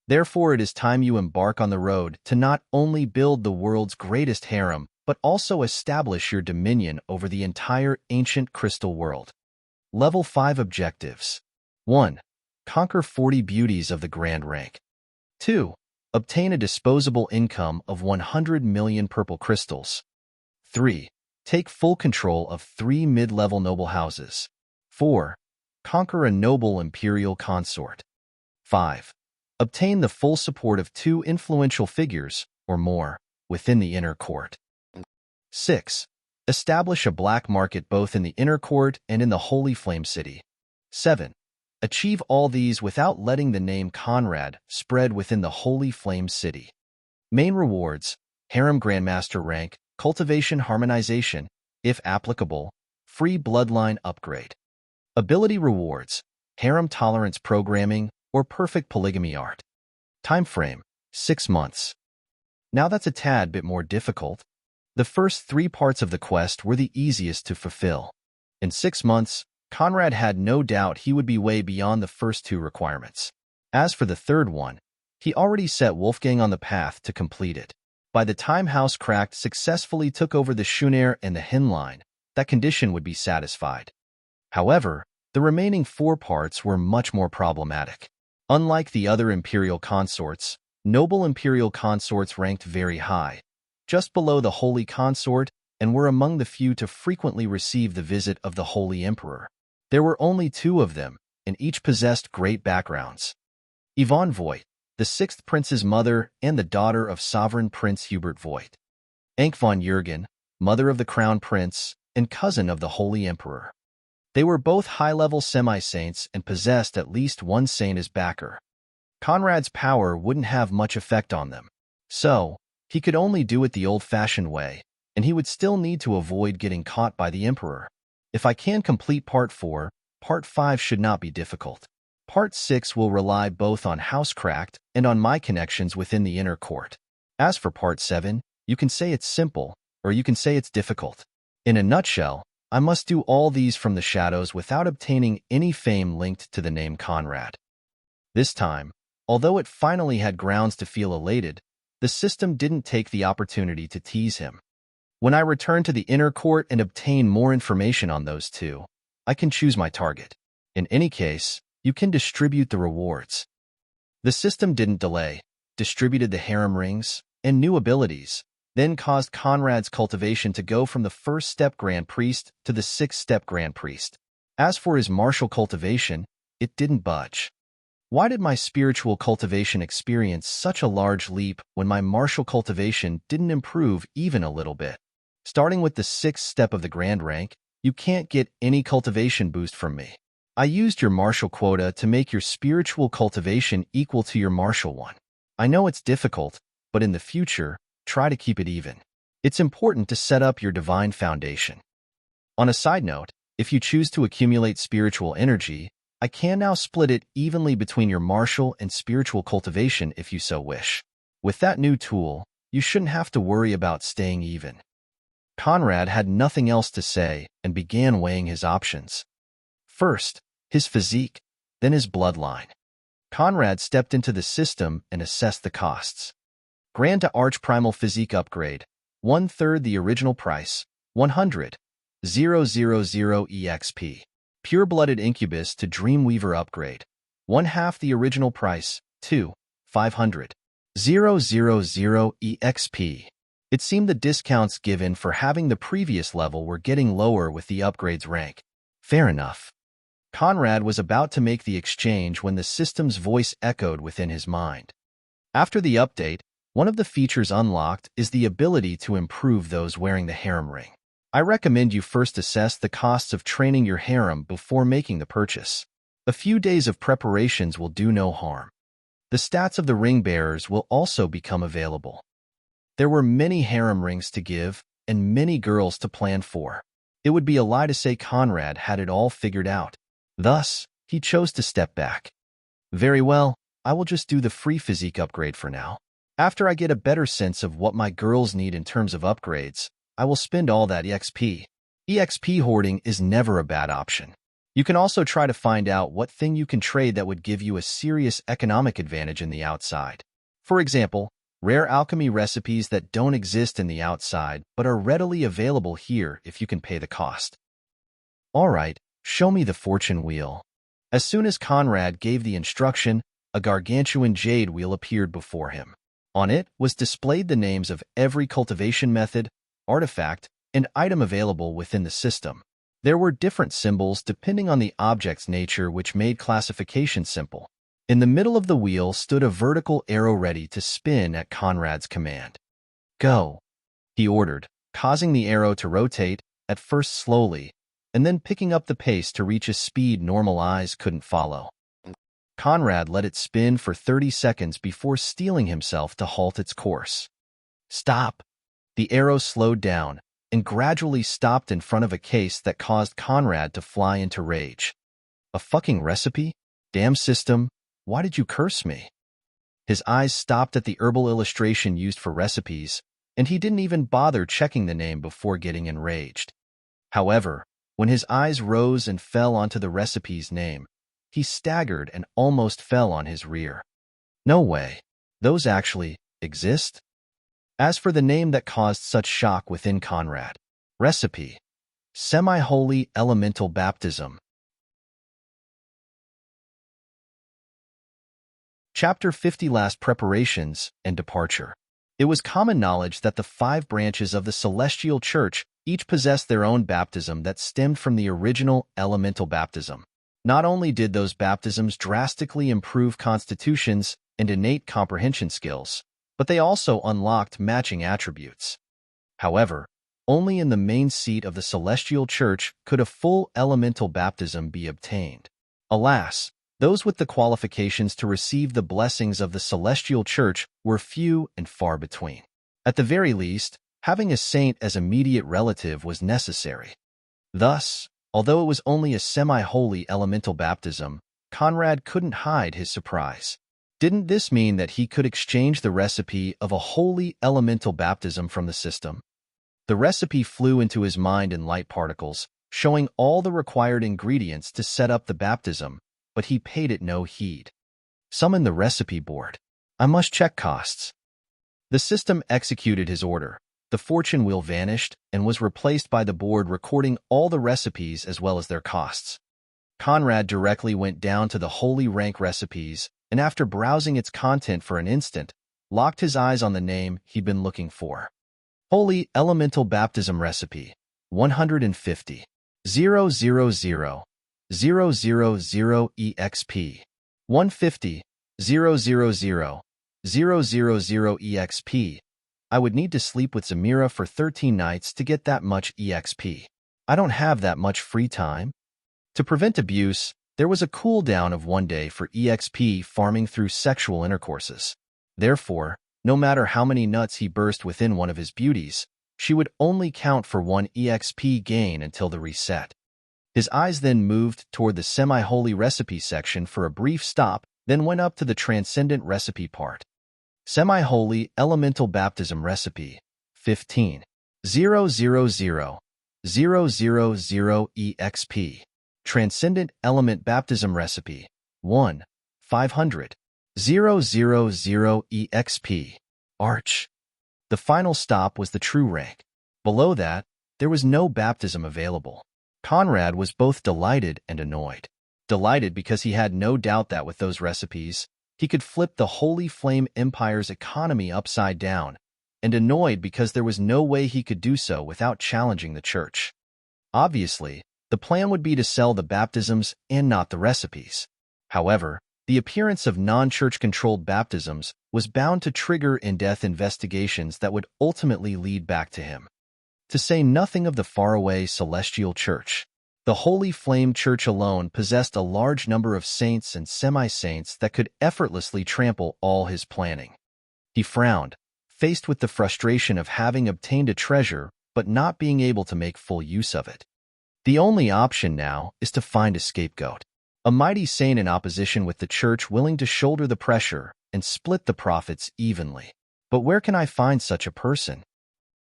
Therefore, it is time you embark on the road to not only build the world's greatest harem, but also establish your dominion over the entire ancient crystal world. Level 5 objectives. 1. Conquer 40 beauties of the grand rank. 2. Obtain a disposable income of 100 million purple crystals. 3. Take full control of 3 mid-level noble houses. 4. Conquer a noble imperial consort. 5. Obtain the full support of 2 influential figures, or more, within the inner court. 6. Establish a black market both in the inner court and in the Holy Flame City. 7. Achieve all these without letting the name Conrad spread within the Holy Flame City. Main rewards, Harem Grandmaster rank, cultivation harmonization, if applicable, free bloodline upgrade. Ability rewards, harem tolerance programming, or perfect polygamy art. Time frame, 6 months. Now that's a tad bit more difficult. The first 3 parts of the quest were the easiest to fulfill. In 6 months, Conrad had no doubt he would be way beyond the first 2 requirements. As for the third one, he already set Wolfgang on the path to complete it. By the time House Cracked successfully took over the Schuner and the Hin line, that condition would be satisfied. However, the remaining 4 parts were much more problematic. Unlike the other imperial consorts, noble imperial consorts ranked very high, just below the Holy Consort, and were among the few to frequently receive the visit of the Holy Emperor. There were only 2 of them, and each possessed great backgrounds. Yvonne Voigt, the 6th prince's mother and the daughter of Sovereign Prince Hubert Voigt. Anke von Jürgen, mother of the Crown Prince, and cousin of the Holy Emperor. They were both high-level semi-saints and possessed at least one saint as backer. Conrad's power wouldn't have much effect on them. So, he could only do it the old-fashioned way, and he would still need to avoid getting caught by the Emperor. If I can complete Part 4, Part 5 should not be difficult. Part 6 will rely both on House Cracked and on my connections within the inner court. As for Part 7, you can say it's simple, or you can say it's difficult. In a nutshell, I must do all these from the shadows without obtaining any fame linked to the name Conrad. This time, although it finally had grounds to feel elated, the system didn't take the opportunity to tease him. When I return to the inner court and obtain more information on those 2, I can choose my target. In any case, you can distribute the rewards. The system didn't delay, distributed the harem rings and new abilities, then caused Conrad's cultivation to go from the first-step Grand Priest to the sixth-step Grand Priest. As for his martial cultivation, it didn't budge. Why did my spiritual cultivation experience such a large leap when my martial cultivation didn't improve even a little bit? Starting with the sixth step of the Grand Rank, you can't get any cultivation boost from me. I used your martial quota to make your spiritual cultivation equal to your martial one. I know it's difficult, but in the future, try to keep it even. It's important to set up your divine foundation. On a side note, if you choose to accumulate spiritual energy, I can now split it evenly between your martial and spiritual cultivation if you so wish. With that new tool, you shouldn't have to worry about staying even. Conrad had nothing else to say and began weighing his options. First, his physique, then his bloodline. Conrad stepped into the system and assessed the costs. Grand to Arch Primal Physique Upgrade, 1/3 the original price, 100,000 EXP. Pure-Blooded Incubus to Dreamweaver Upgrade, 1/2 the original price, 500,000 EXP. It seemed the discounts given for having the previous level were getting lower with the upgrade's rank. Fair enough. Conrad was about to make the exchange when the system's voice echoed within his mind. After the update, one of the features unlocked is the ability to improve those wearing the harem ring. I recommend you first assess the costs of training your harem before making the purchase. A few days of preparations will do no harm. The stats of the ring bearers will also become available. There were many harem rings to give and many girls to plan for. It would be a lie to say Conrad had it all figured out. Thus, he chose to step back. Very well, I will just do the free physique upgrade for now. After I get a better sense of what my girls need in terms of upgrades, I will spend all that EXP. EXP hoarding is never a bad option. You can also try to find out what thing you can trade that would give you a serious economic advantage in the outside. For example, rare alchemy recipes that don't exist in the outside but are readily available here if you can pay the cost. Alright, show me the fortune wheel. As soon as Conrad gave the instruction, a gargantuan jade wheel appeared before him. On it was displayed the names of every cultivation method, artifact, and item available within the system. There were different symbols depending on the object's nature, which made classification simple. In the middle of the wheel stood a vertical arrow ready to spin at Conrad's command. Go, he ordered, causing the arrow to rotate, at first slowly, and then picking up the pace to reach a speed normal eyes couldn't follow. Conrad let it spin for 30 seconds before steeling himself to halt its course. Stop! The arrow slowed down and gradually stopped in front of a case that caused Conrad to fly into rage. A fucking recipe? Damn system, why did you curse me? His eyes stopped at the herbal illustration used for recipes, and he didn't even bother checking the name before getting enraged. However, when his eyes rose and fell onto the recipe's name, he staggered and almost fell on his rear. No way. Those actually exist? As for the name that caused such shock within Conrad, recipe, semi-holy elemental baptism. Chapter 50 Last Preparations and Departure. It was common knowledge that the 5 branches of the Celestial Church each possessed their own baptism that stemmed from the original elemental baptism. Not only did those baptisms drastically improve constitutions and innate comprehension skills, but they also unlocked matching attributes. However, only in the main seat of the Celestial Church could a full elemental baptism be obtained. Alas, those with the qualifications to receive the blessings of the Celestial Church were few and far between. At the very least, having a saint as immediate relative was necessary. Thus, although it was only a semi-holy elemental baptism, Conrad couldn't hide his surprise. Didn't this mean that he could exchange the recipe of a holy elemental baptism from the system? The recipe flew into his mind in light particles, showing all the required ingredients to set up the baptism, but he paid it no heed. Summon the recipe board. I must check costs. The system executed his order. The fortune wheel vanished and was replaced by the board recording all the recipes as well as their costs. Conrad directly went down to the Holy Rank recipes and after browsing its content for an instant, locked his eyes on the name he'd been looking for. Holy Elemental Baptism Recipe 150 000 000 EXP 150 000 000 EXP. I would need to sleep with Zamira for 13 nights to get that much EXP. I don't have that much free time. To prevent abuse, there was a cooldown of 1 day for EXP farming through sexual intercourses. Therefore, no matter how many nuts he burst within one of his beauties, she would only count for 1 EXP gain until the reset. His eyes then moved toward the semi-holy recipe section for a brief stop, then went up to the transcendent recipe part. Semi-holy Elemental Baptism Recipe 15 000 000 EXP. Transcendent Element Baptism Recipe 1 500 000 EXP. Arch. The final stop was the true rank. Below that, there was no baptism available. Conrad was both delighted and annoyed. Delighted because he had no doubt that with those recipes, he could flip the Holy Flame Empire's economy upside down, and annoyed because there was no way he could do so without challenging the church. Obviously, the plan would be to sell the baptisms and not the recipes. However, the appearance of non-church-controlled baptisms was bound to trigger in-depth investigations that would ultimately lead back to him. To say nothing of the faraway celestial church. The Holy Flame Church alone possessed a large number of saints and semi-saints that could effortlessly trample all his planning. He frowned, faced with the frustration of having obtained a treasure but not being able to make full use of it. The only option now is to find a scapegoat. A mighty saint in opposition with the church willing to shoulder the pressure and split the profits evenly. But where can I find such a person?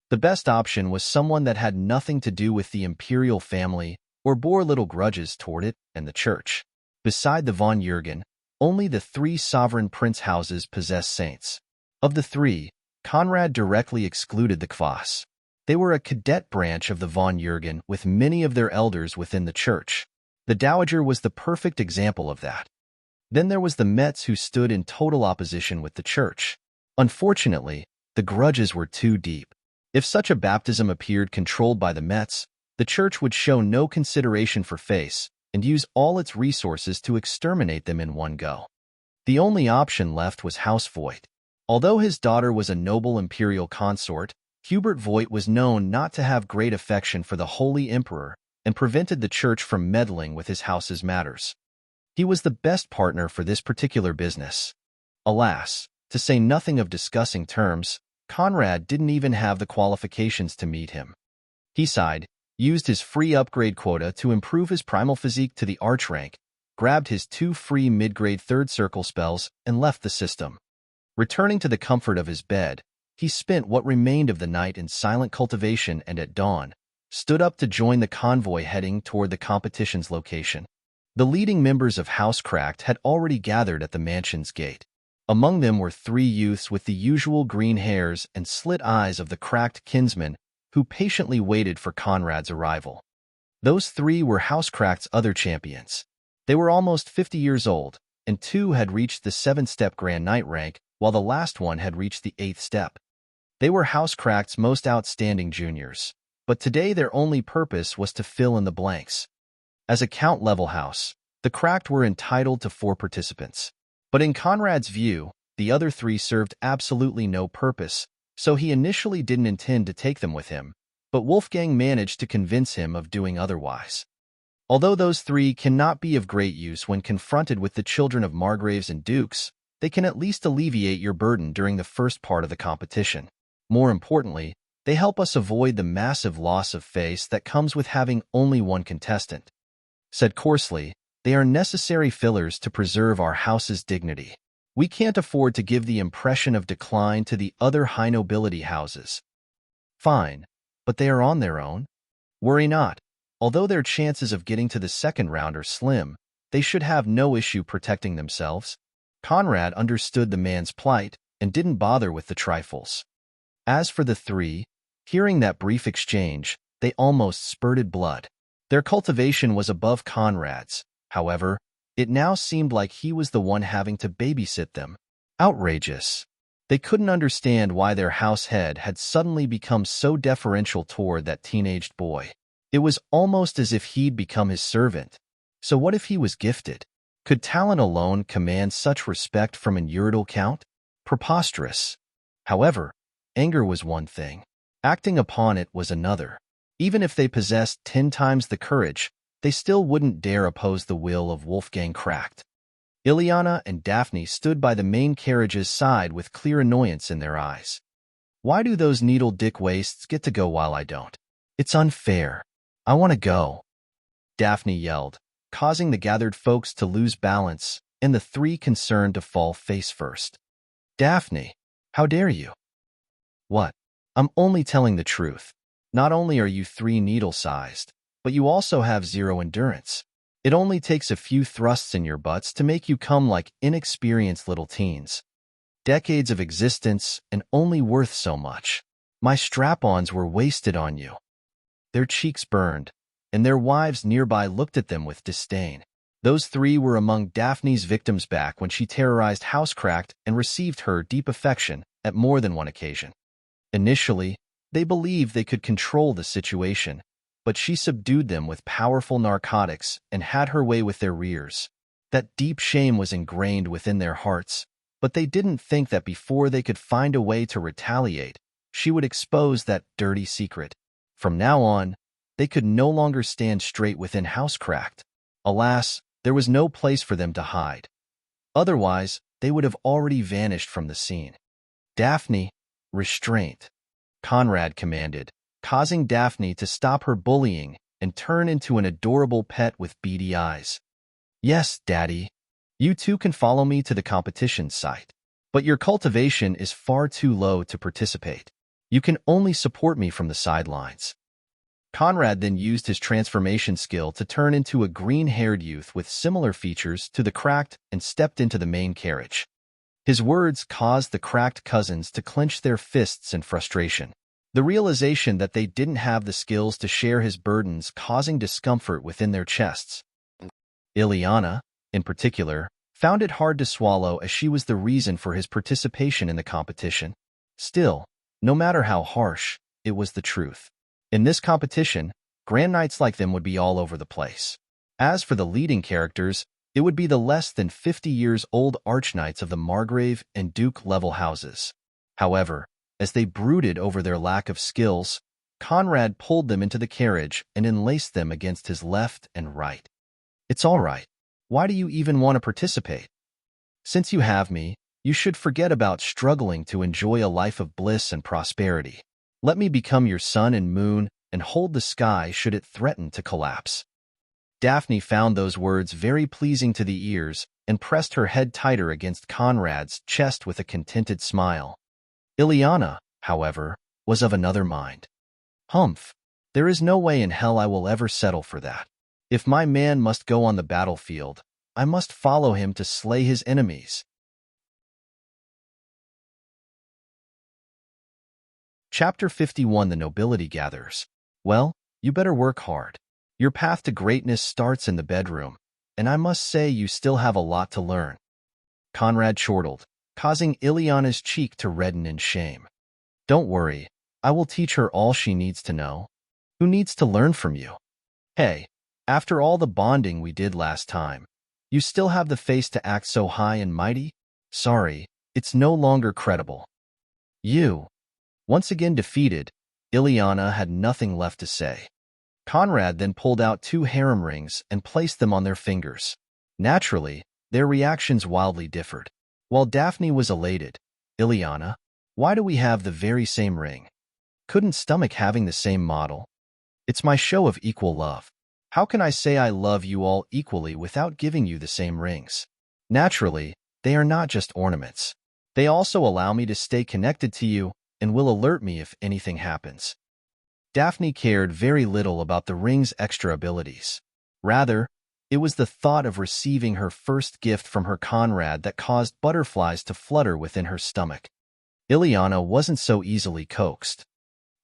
The best option was someone that had nothing to do with the imperial family or bore little grudges toward it and the church. Beside the von Jürgen, only the 3 sovereign prince houses possess saints. Of the 3, Conrad directly excluded the Kvass. They were a cadet branch of the von Jürgen with many of their elders within the church. The Dowager was the perfect example of that. Then there was the Metz who stood in total opposition with the church. Unfortunately, the grudges were too deep. If such a baptism appeared controlled by the Metz, the church would show no consideration for face and use all its resources to exterminate them in one go. The only option left was House Voigt. Although his daughter was a noble imperial consort, Hubert Voigt was known not to have great affection for the Holy Emperor and prevented the church from meddling with his house's matters. He was the best partner for this particular business. Alas, to say nothing of discussing terms, Conrad didn't even have the qualifications to meet him. He sighed, used his free upgrade quota to improve his primal physique to the arch rank, grabbed his 2 free mid-grade third circle spells, and left the system. Returning to the comfort of his bed, he spent what remained of the night in silent cultivation and at dawn, stood up to join the convoy heading toward the competition's location. The leading members of House Cracked had already gathered at the mansion's gate. Among them were 3 youths with the usual green hairs and slit eyes of the Cracked kinsmen who patiently waited for Conrad's arrival. Those 3 were House Cracked's other champions. They were almost 50 years old, and 2 had reached the 7-step Grand Knight rank, while the last one had reached the 8th step. They were House Cracked's most outstanding juniors, but today their only purpose was to fill in the blanks. As a count-level house, the Cracked were entitled to 4 participants. But in Conrad's view, the other 3 served absolutely no purpose, so he initially didn't intend to take them with him, but Wolfgang managed to convince him of doing otherwise. Although those 3 cannot be of great use when confronted with the children of margraves and dukes, they can at least alleviate your burden during the first part of the competition. More importantly, they help us avoid the massive loss of face that comes with having only one contestant. Said coarsely, they are necessary fillers to preserve our house's dignity. We can't afford to give the impression of decline to the other high nobility houses. Fine, but they are on their own. Worry not. Although their chances of getting to the second round are slim, they should have no issue protecting themselves. Conrad understood the man's plight and didn't bother with the trifles. As for the 3, hearing that brief exchange, they almost spurted blood. Their cultivation was above Conrad's, However, it now seemed like he was the one having to babysit them. Outrageous. They couldn't understand why their house head had suddenly become so deferential toward that teenaged boy. It was almost as if he'd become his servant. So what if he was gifted? Could talent alone command such respect from an Uridal count? Preposterous. However, anger was one thing. Acting upon it was another. Even if they possessed 10 times the courage, they still wouldn't dare oppose the will of Wolfgang Cracked. Ileana and Daphne stood by the main carriage's side with clear annoyance in their eyes. Why do those needle-dick waists get to go while I don't? It's unfair. I want to go, Daphne yelled, causing the gathered folks to lose balance and the three concerned to fall face first. Daphne, how dare you? What? I'm only telling the truth. Not only are you 3 needle-sized, but you also have 0 endurance. It only takes a few thrusts in your butts to make you come like inexperienced little teens. Decades of existence and only worth so much. My strap-ons were wasted on you. Their cheeks burned, and their wives nearby looked at them with disdain. Those 3 were among Daphne's victims back when she terrorized Housecracked and received her deep affection at more than one occasion. Initially, they believed they could control the situation, but she subdued them with powerful narcotics and had her way with their rears. That deep shame was ingrained within their hearts, but they didn't think that before they could find a way to retaliate, she would expose that dirty secret. From now on, they could no longer stand straight within Housecracked. Alas, there was no place for them to hide. Otherwise, they would have already vanished from the scene. Daphne, restraint, Conrad commanded, causing Daphne to stop her bullying and turn into an adorable pet with beady eyes. Yes, Daddy, you too can follow me to the competition site, but your cultivation is far too low to participate. You can only support me from the sidelines. Conrad then used his transformation skill to turn into a green-haired youth with similar features to the Cracked and stepped into the main carriage. His words caused the Cracked cousins to clench their fists in frustration. The realization that they didn't have the skills to share his burdens causing discomfort within their chests. Ileana, in particular, found it hard to swallow as she was the reason for his participation in the competition. Still, no matter how harsh, it was the truth. In this competition, Grand Knights like them would be all over the place. As for the leading characters, it would be the less than 50 years old Archknights of the Margrave and Duke level houses. However, as they brooded over their lack of skills, Conrad pulled them into the carriage and enlaced them against his left and right. It's all right. Why do you even want to participate? Since you have me, you should forget about struggling to enjoy a life of bliss and prosperity. Let me become your sun and moon and hold the sky should it threaten to collapse. Daphne found those words very pleasing to the ears and pressed her head tighter against Conrad's chest with a contented smile. Ileana, however, was of another mind. Humph, there is no way in hell I will ever settle for that. If my man must go on the battlefield, I must follow him to slay his enemies. Chapter 51 The Nobility Gathers. Well, you better work hard. Your path to greatness starts in the bedroom, and I must say you still have a lot to learn. Conrad chortled, causing Ileana's cheek to redden in shame. Don't worry, I will teach her all she needs to know. Who needs to learn from you? Hey, after all the bonding we did last time, you still have the face to act so high and mighty? Sorry, it's no longer credible. You. Once again defeated, Ileana had nothing left to say. Conrad then pulled out 2 harem rings and placed them on their fingers. Naturally, their reactions wildly differed. While Daphne was elated, Ileana, why do we have the very same ring? Couldn't stomach having the same model. It's my show of equal love. How can I say I love you all equally without giving you the same rings? Naturally, they are not just ornaments. They also allow me to stay connected to you and will alert me if anything happens. Daphne cared very little about the ring's extra abilities. Rather, it was the thought of receiving her first gift from her Conrad that caused butterflies to flutter within her stomach. Ileana wasn't so easily coaxed.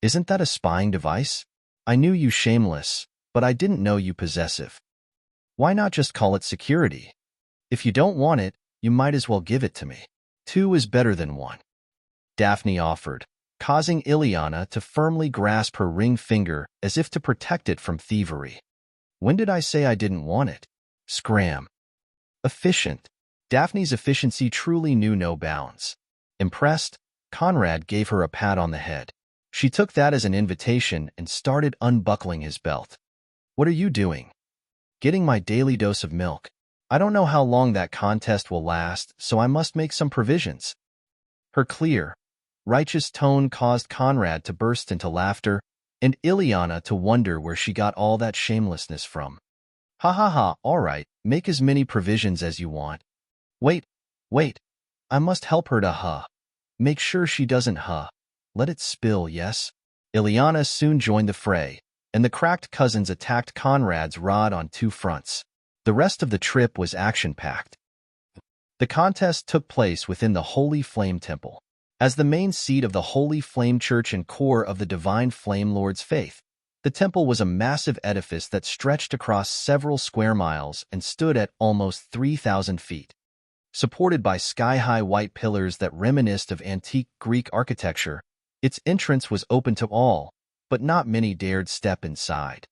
Isn't that a spying device? I knew you shameless, but I didn't know you possessive. Why not just call it security? If you don't want it, you might as well give it to me. 2 is better than 1. Daphne offered, causing Ileana to firmly grasp her ring finger as if to protect it from thievery. When did I say I didn't want it? Scram. Efficient. Daphne's efficiency truly knew no bounds. Impressed, Conrad gave her a pat on the head. She took that as an invitation and started unbuckling his belt. What are you doing? Getting my daily dose of milk. I don't know how long that contest will last, so I must make some provisions. Her clear, righteous tone caused Conrad to burst into laughter and Ileana to wonder where she got all that shamelessness from. Ha ha ha, all right, make as many provisions as you want. Wait, I must help her to make sure she doesn't let it spill, yes? Ileana soon joined the fray, and the cracked cousins attacked Conrad's rod on 2 fronts. The rest of the trip was action-packed. The contest took place within the Holy Flame Temple. As the main seat of the Holy Flame Church and core of the Divine Flame Lord's faith, the temple was a massive edifice that stretched across several square miles and stood at almost 3,000 feet. Supported by sky-high white pillars that reminisced of antique Greek architecture, its entrance was open to all, but not many dared step inside.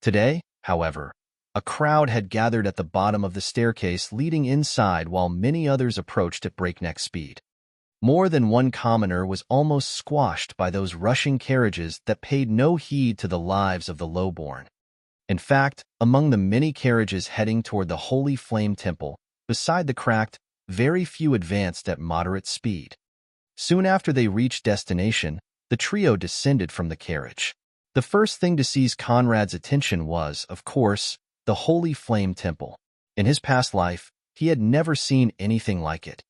Today, however, a crowd had gathered at the bottom of the staircase leading inside while many others approached at breakneck speed. More than one commoner was almost squashed by those rushing carriages that paid no heed to the lives of the lowborn. In fact, among the many carriages heading toward the Holy Flame Temple, beside the cracked, very few advanced at moderate speed. Soon after they reached destination, the trio descended from the carriage. The first thing to seize Conrad's attention was, of course, the Holy Flame Temple. In his past life, he had never seen anything like it.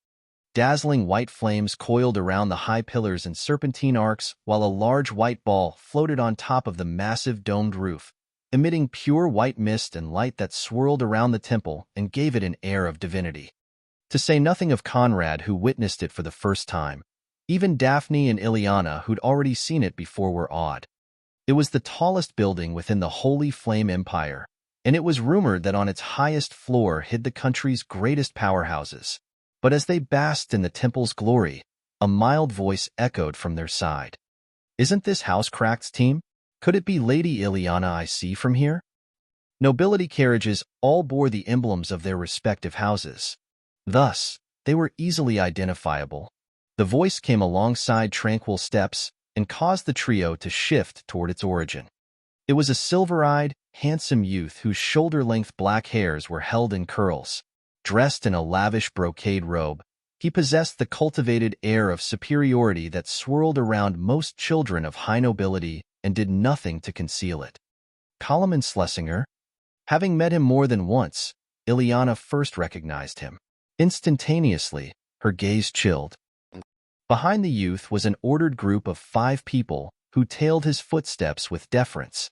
Dazzling white flames coiled around the high pillars and serpentine arcs, while a large white ball floated on top of the massive domed roof, emitting pure white mist and light that swirled around the temple and gave it an air of divinity. To say nothing of Conrad, who witnessed it for the first time, even Daphne and Ileana, who'd already seen it before, were awed. It was the tallest building within the Holy Flame Empire, and it was rumored that on its highest floor hid the country's greatest powerhouses. But as they basked in the temple's glory, a mild voice echoed from their side. Isn't this Housecraft's team? Could it be Lady Ileana I see from here? Nobility carriages all bore the emblems of their respective houses. Thus, they were easily identifiable. The voice came alongside tranquil steps and caused the trio to shift toward its origin. It was a silver-eyed, handsome youth whose shoulder-length black hairs were held in curls. Dressed in a lavish brocade robe, he possessed the cultivated air of superiority that swirled around most children of high nobility and did nothing to conceal it. Kalaman Schlesinger? Having met him more than once, Ileana first recognized him. Instantaneously, her gaze chilled. Behind the youth was an ordered group of 5 people who tailed his footsteps with deference.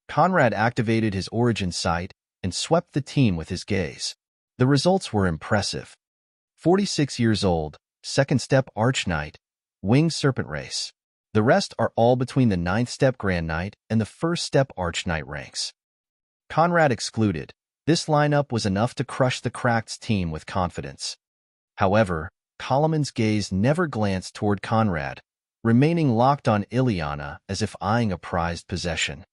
Conrad activated his origin sight and swept the team with his gaze. The results were impressive. 46 years old, 2nd step Arch Knight, Winged Serpent Race. The rest are all between the 9th step Grand Knight and the 1st step Arch Knight ranks. Conrad excluded, this lineup was enough to crush the Crack's team with confidence. However, Kalaman's gaze never glanced toward Conrad, remaining locked on Ileana as if eyeing a prized possession.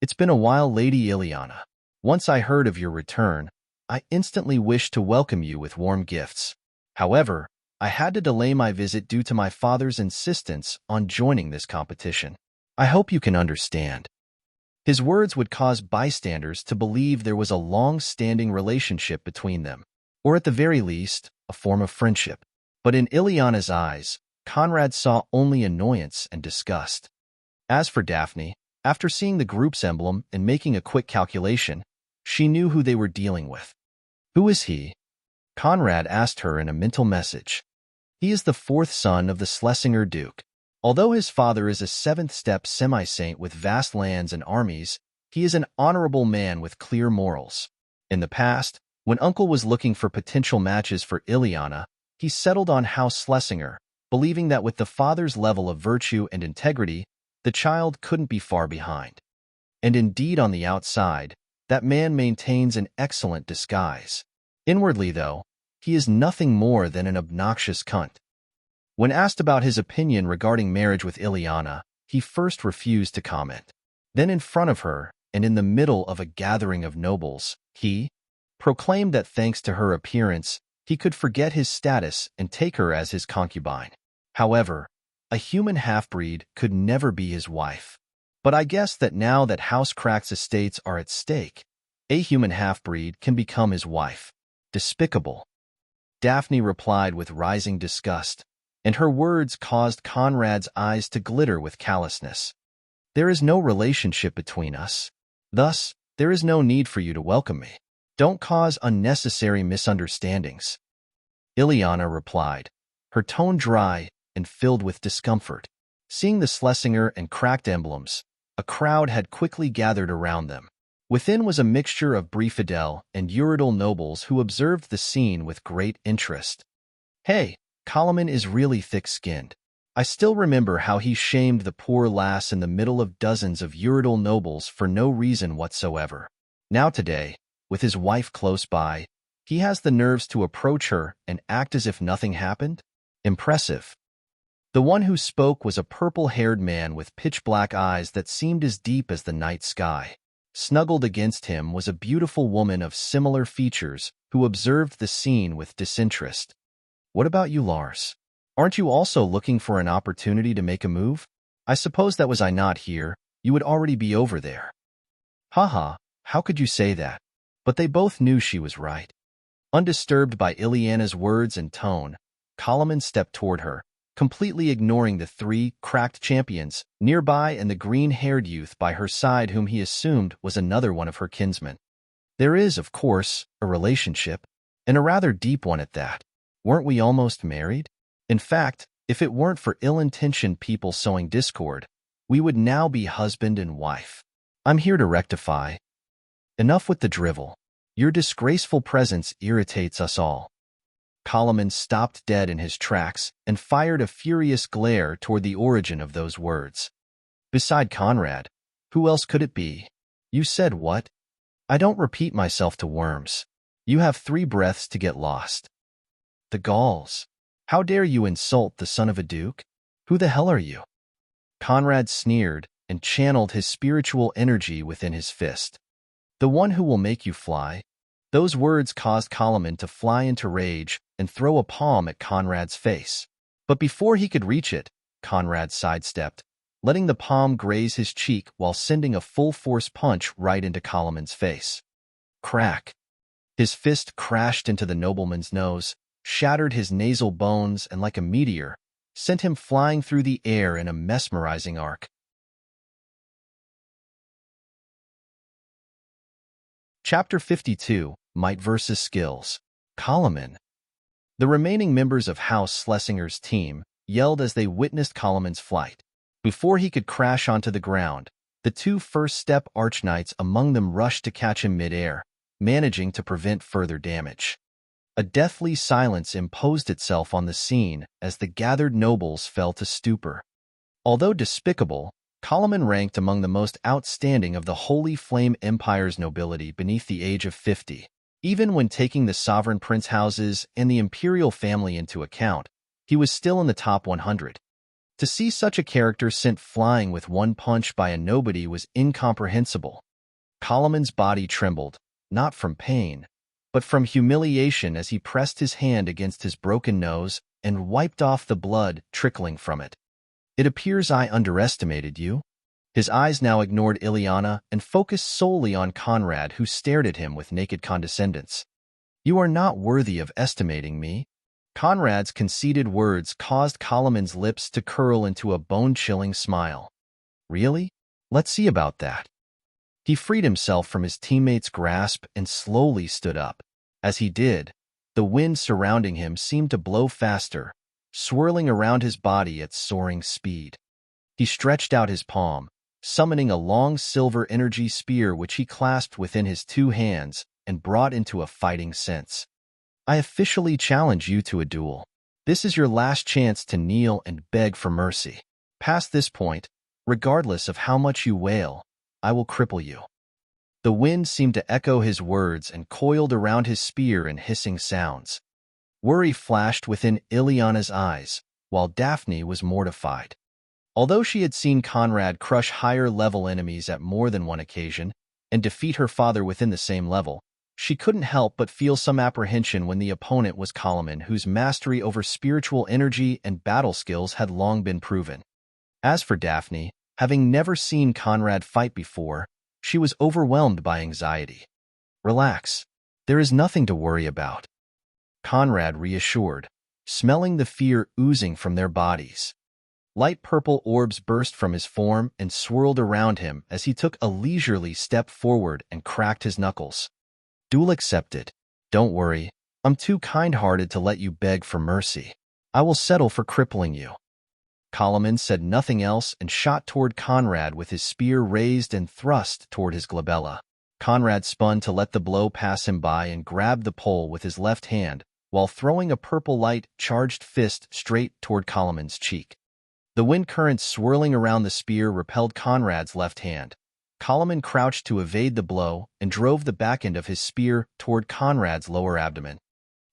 It's been a while, Lady Ileana. Once I heard of your return, I instantly wished to welcome you with warm gifts. However, I had to delay my visit due to my father's insistence on joining this competition. I hope you can understand. His words would cause bystanders to believe there was a long-standing relationship between them, or at the very least, a form of friendship. But in Ileana's eyes, Conrad saw only annoyance and disgust. As for Daphne, after seeing the group's emblem and making a quick calculation, she knew who they were dealing with. Who is he? Conrad asked her in a mental message. He is the 4th son of the Schlesinger Duke. Although his father is a 7th step semi-saint with vast lands and armies, he is an honorable man with clear morals. In the past, when Uncle was looking for potential matches for Ileana, he settled on House Schlesinger, believing that with the father's level of virtue and integrity, the child couldn't be far behind. And indeed, on the outside, that man maintains an excellent disguise. Inwardly, though, he is nothing more than an obnoxious cunt. When asked about his opinion regarding marriage with Ileana, he first refused to comment. Then in front of her, and in the middle of a gathering of nobles, he proclaimed that thanks to her appearance, he could forget his status and take her as his concubine. However, a human half-breed could never be his wife. But I guess that now that House Crack's estates are at stake, a human half-breed can become his wife. Despicable. Daphne replied with rising disgust, and her words caused Conrad's eyes to glitter with callousness. There is no relationship between us. Thus, there is no need for you to welcome me. Don't cause unnecessary misunderstandings. Ileana replied, her tone dry and filled with discomfort. Seeing the Schlesinger and Cracked emblems, a crowd had quickly gathered around them. Within was a mixture of Brifidel and Uridal nobles who observed the scene with great interest. Hey, Kalaman is really thick-skinned. I still remember how he shamed the poor lass in the middle of dozens of Uridal nobles for no reason whatsoever. Now today, with his wife close by, he has the nerves to approach her and act as if nothing happened? Impressive. The one who spoke was a purple-haired man with pitch-black eyes that seemed as deep as the night sky. Snuggled against him was a beautiful woman of similar features who observed the scene with disinterest. What about you, Lars? Aren't you also looking for an opportunity to make a move? I suppose that was I not here, you would already be over there. Haha, how could you say that? But they both knew she was right. Undisturbed by Ileana's words and tone, Kalaman stepped toward her, completely ignoring the three cracked champions nearby and the green-haired youth by her side whom he assumed was another one of her kinsmen. There is, of course, a relationship, and a rather deep one at that. Weren't we almost married? In fact, if it weren't for ill-intentioned people sowing discord, we would now be husband and wife. I'm here to rectify. Enough with the drivel. Your disgraceful presence irritates us all. Kalaman stopped dead in his tracks and fired a furious glare toward the origin of those words. Beside Conrad, who else could it be? You said what? I don't repeat myself to worms. You have 3 breaths to get lost. The Gauls. How dare you insult the son of a duke? Who the hell are you? Conrad sneered and channeled his spiritual energy within his fist. The one who will make you fly. Those words caused Kalaman to fly into rage and throw a palm at Conrad's face. But before he could reach it, Conrad sidestepped, letting the palm graze his cheek while sending a full-force punch right into Kalaman's face. Crack! His fist crashed into the nobleman's nose, shattered his nasal bones, and like a meteor, sent him flying through the air in a mesmerizing arc. Chapter 52, Might vs. Skills. Kalaman. The remaining members of House Schlesinger's team yelled as they witnessed Kalaman's flight. Before he could crash onto the ground, the 2 first-step archknights among them rushed to catch him mid-air, managing to prevent further damage. A deathly silence imposed itself on the scene as the gathered nobles fell to stupor. Although despicable, Kalaman ranked among the most outstanding of the Holy Flame Empire's nobility beneath the age of 50. Even when taking the sovereign prince houses and the imperial family into account, he was still in the top 100. To see such a character sent flying with one punch by a nobody was incomprehensible. Kalaman's body trembled, not from pain, but from humiliation as he pressed his hand against his broken nose and wiped off the blood trickling from it. It appears I underestimated you. His eyes now ignored Ileana and focused solely on Conrad, who stared at him with naked condescendence. You are not worthy of estimating me. Conrad's conceited words caused Kalaman's lips to curl into a bone-chilling smile. Really? Let's see about that. He freed himself from his teammate's grasp and slowly stood up. As he did, the wind surrounding him seemed to blow faster, swirling around his body at soaring speed. He stretched out his palm, summoning a long silver energy spear which he clasped within his 2 hands and brought into a fighting sense. I officially challenge you to a duel. This is your last chance to kneel and beg for mercy. Past this point, regardless of how much you wail, I will cripple you. The wind seemed to echo his words and coiled around his spear in hissing sounds. Worry flashed within Ileana's eyes, while Daphne was mortified. Although she had seen Conrad crush higher-level enemies at more than one occasion and defeat her father within the same level, she couldn't help but feel some apprehension when the opponent was Kalaman, whose mastery over spiritual energy and battle skills had long been proven. As for Daphne, having never seen Conrad fight before, she was overwhelmed by anxiety. "Relax. There is nothing to worry about," Conrad reassured, smelling the fear oozing from their bodies. Light purple orbs burst from his form and swirled around him as he took a leisurely step forward and cracked his knuckles. "Duel accepted. Don't worry, I'm too kind-hearted to let you beg for mercy. I will settle for crippling you." Kalaman said nothing else and shot toward Conrad with his spear raised and thrust toward his glabella. Conrad spun to let the blow pass him by and grabbed the pole with his left hand while throwing a purple light-charged fist straight toward Kalaman's cheek. The wind current swirling around the spear repelled Conrad's left hand. Kalaman crouched to evade the blow and drove the back end of his spear toward Conrad's lower abdomen.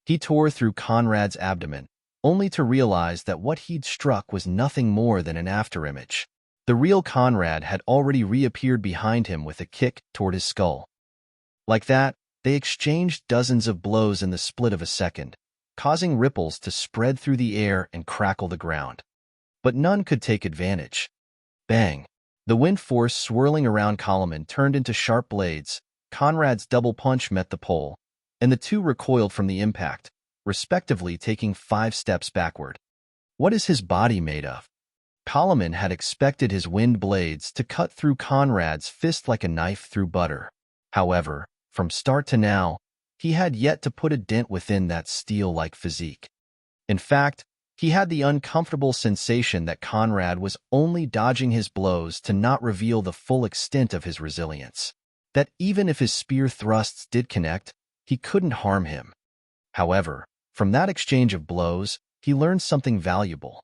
He tore through Conrad's abdomen, only to realize that what he'd struck was nothing more than an afterimage. The real Conrad had already reappeared behind him with a kick toward his skull. Like that, they exchanged dozens of blows in the split of a second, causing ripples to spread through the air and crackle the ground. But none could take advantage. Bang! The wind force swirling around Kalaman turned into sharp blades. Conrad's double punch met the pole, and the two recoiled from the impact, respectively taking 5 steps backward. What is his body made of? Kalaman had expected his wind blades to cut through Conrad's fist like a knife through butter. However, from start to now, he had yet to put a dent within that steel-like physique. In fact, he had the uncomfortable sensation that Conrad was only dodging his blows to not reveal the full extent of his resilience. That even if his spear thrusts did connect, he couldn't harm him. However, from that exchange of blows, he learned something valuable.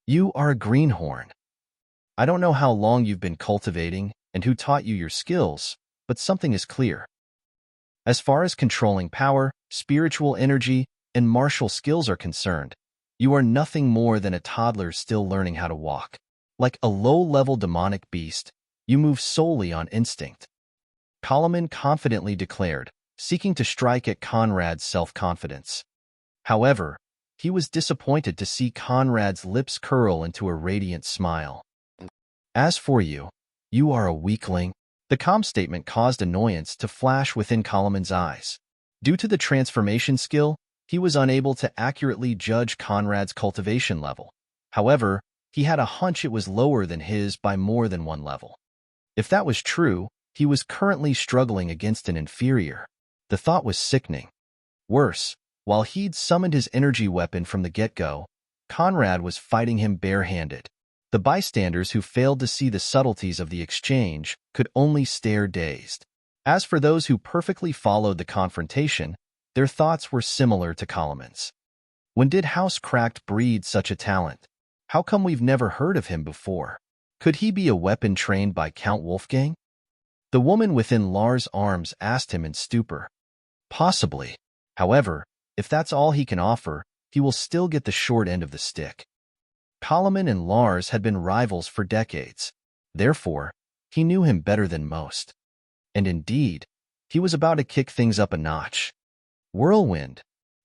You are a greenhorn. I don't know how long you've been cultivating and who taught you your skills, but something is clear. As far as controlling power, spiritual energy, and martial skills are concerned, you are nothing more than a toddler still learning how to walk. Like a low-level demonic beast, you move solely on instinct. Kalaman confidently declared, seeking to strike at Conrad's self-confidence. However, he was disappointed to see Conrad's lips curl into a radiant smile. As for you, you are a weakling. The calm statement caused annoyance to flash within Kalaman's eyes. Due to the transformation skill, he was unable to accurately judge Conrad's cultivation level. However, he had a hunch it was lower than his by more than one level. If that was true, he was currently struggling against an inferior. The thought was sickening. Worse, while he'd summoned his energy weapon from the get-go, Conrad was fighting him barehanded. The bystanders who failed to see the subtleties of the exchange could only stare dazed. As for those who perfectly followed the confrontation, their thoughts were similar to Kalaman's. When did House Cracked breed such a talent? How come we've never heard of him before? Could he be a weapon trained by Count Wolfgang? The woman within Lars' arms asked him in stupor. Possibly. However, if that's all he can offer, he will still get the short end of the stick. Kalaman and Lars had been rivals for decades. Therefore, he knew him better than most. And indeed, he was about to kick things up a notch. Whirlwind.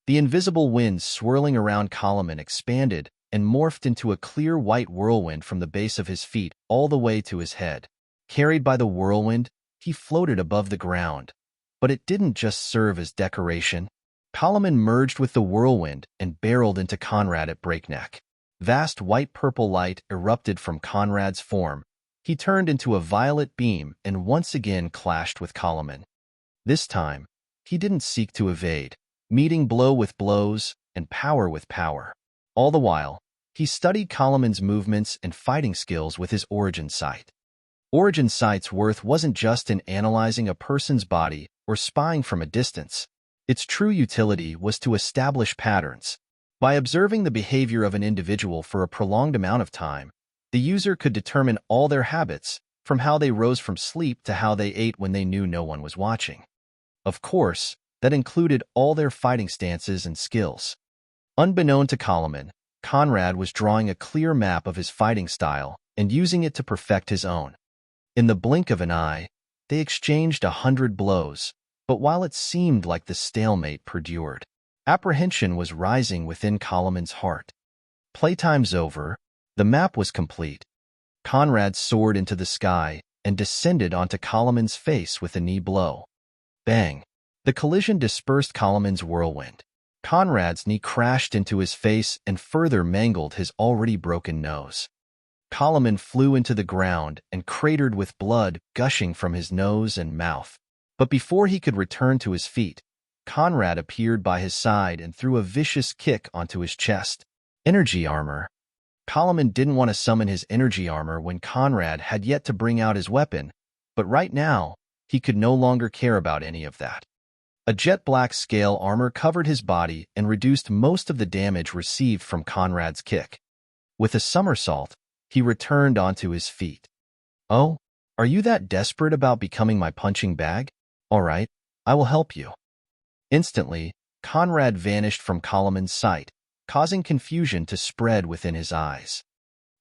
The invisible wind swirling around Kalaman expanded and morphed into a clear white whirlwind from the base of his feet all the way to his head. Carried by the whirlwind, he floated above the ground. But it didn't just serve as decoration. Kalaman merged with the whirlwind and barreled into Conrad at breakneck. Vast white-purple light erupted from Conrad's form. He turned into a violet beam and once again clashed with Kalaman. This time, he didn't seek to evade, meeting blow with blows and power with power. All the while, he studied Kalaman's movements and fighting skills with his origin sight. Origin sight's worth wasn't just in analyzing a person's body or spying from a distance. Its true utility was to establish patterns. By observing the behavior of an individual for a prolonged amount of time, the user could determine all their habits, from how they rose from sleep to how they ate when they knew no one was watching. Of course, that included all their fighting stances and skills. Unbeknown to Kalaman, Conrad was drawing a clear map of his fighting style and using it to perfect his own. In the blink of an eye, they exchanged 100 blows, but while it seemed like the stalemate perdured, apprehension was rising within Kalaman's heart. Playtime's over, the map was complete. Conrad soared into the sky and descended onto Kalaman's face with a knee blow. Bang! The collision dispersed Kalaman's whirlwind. Conrad's knee crashed into his face and further mangled his already broken nose. Kalaman flew into the ground and cratered with blood gushing from his nose and mouth. But before he could return to his feet, Conrad appeared by his side and threw a vicious kick onto his chest. Energy armor. Kalaman didn't want to summon his energy armor when Conrad had yet to bring out his weapon, but right now, he could no longer care about any of that. A jet-black scale armor covered his body and reduced most of the damage received from Conrad's kick. With a somersault, he returned onto his feet. "Oh, are you that desperate about becoming my punching bag? All right, I will help you." Instantly, Conrad vanished from Kalaman's sight, causing confusion to spread within his eyes.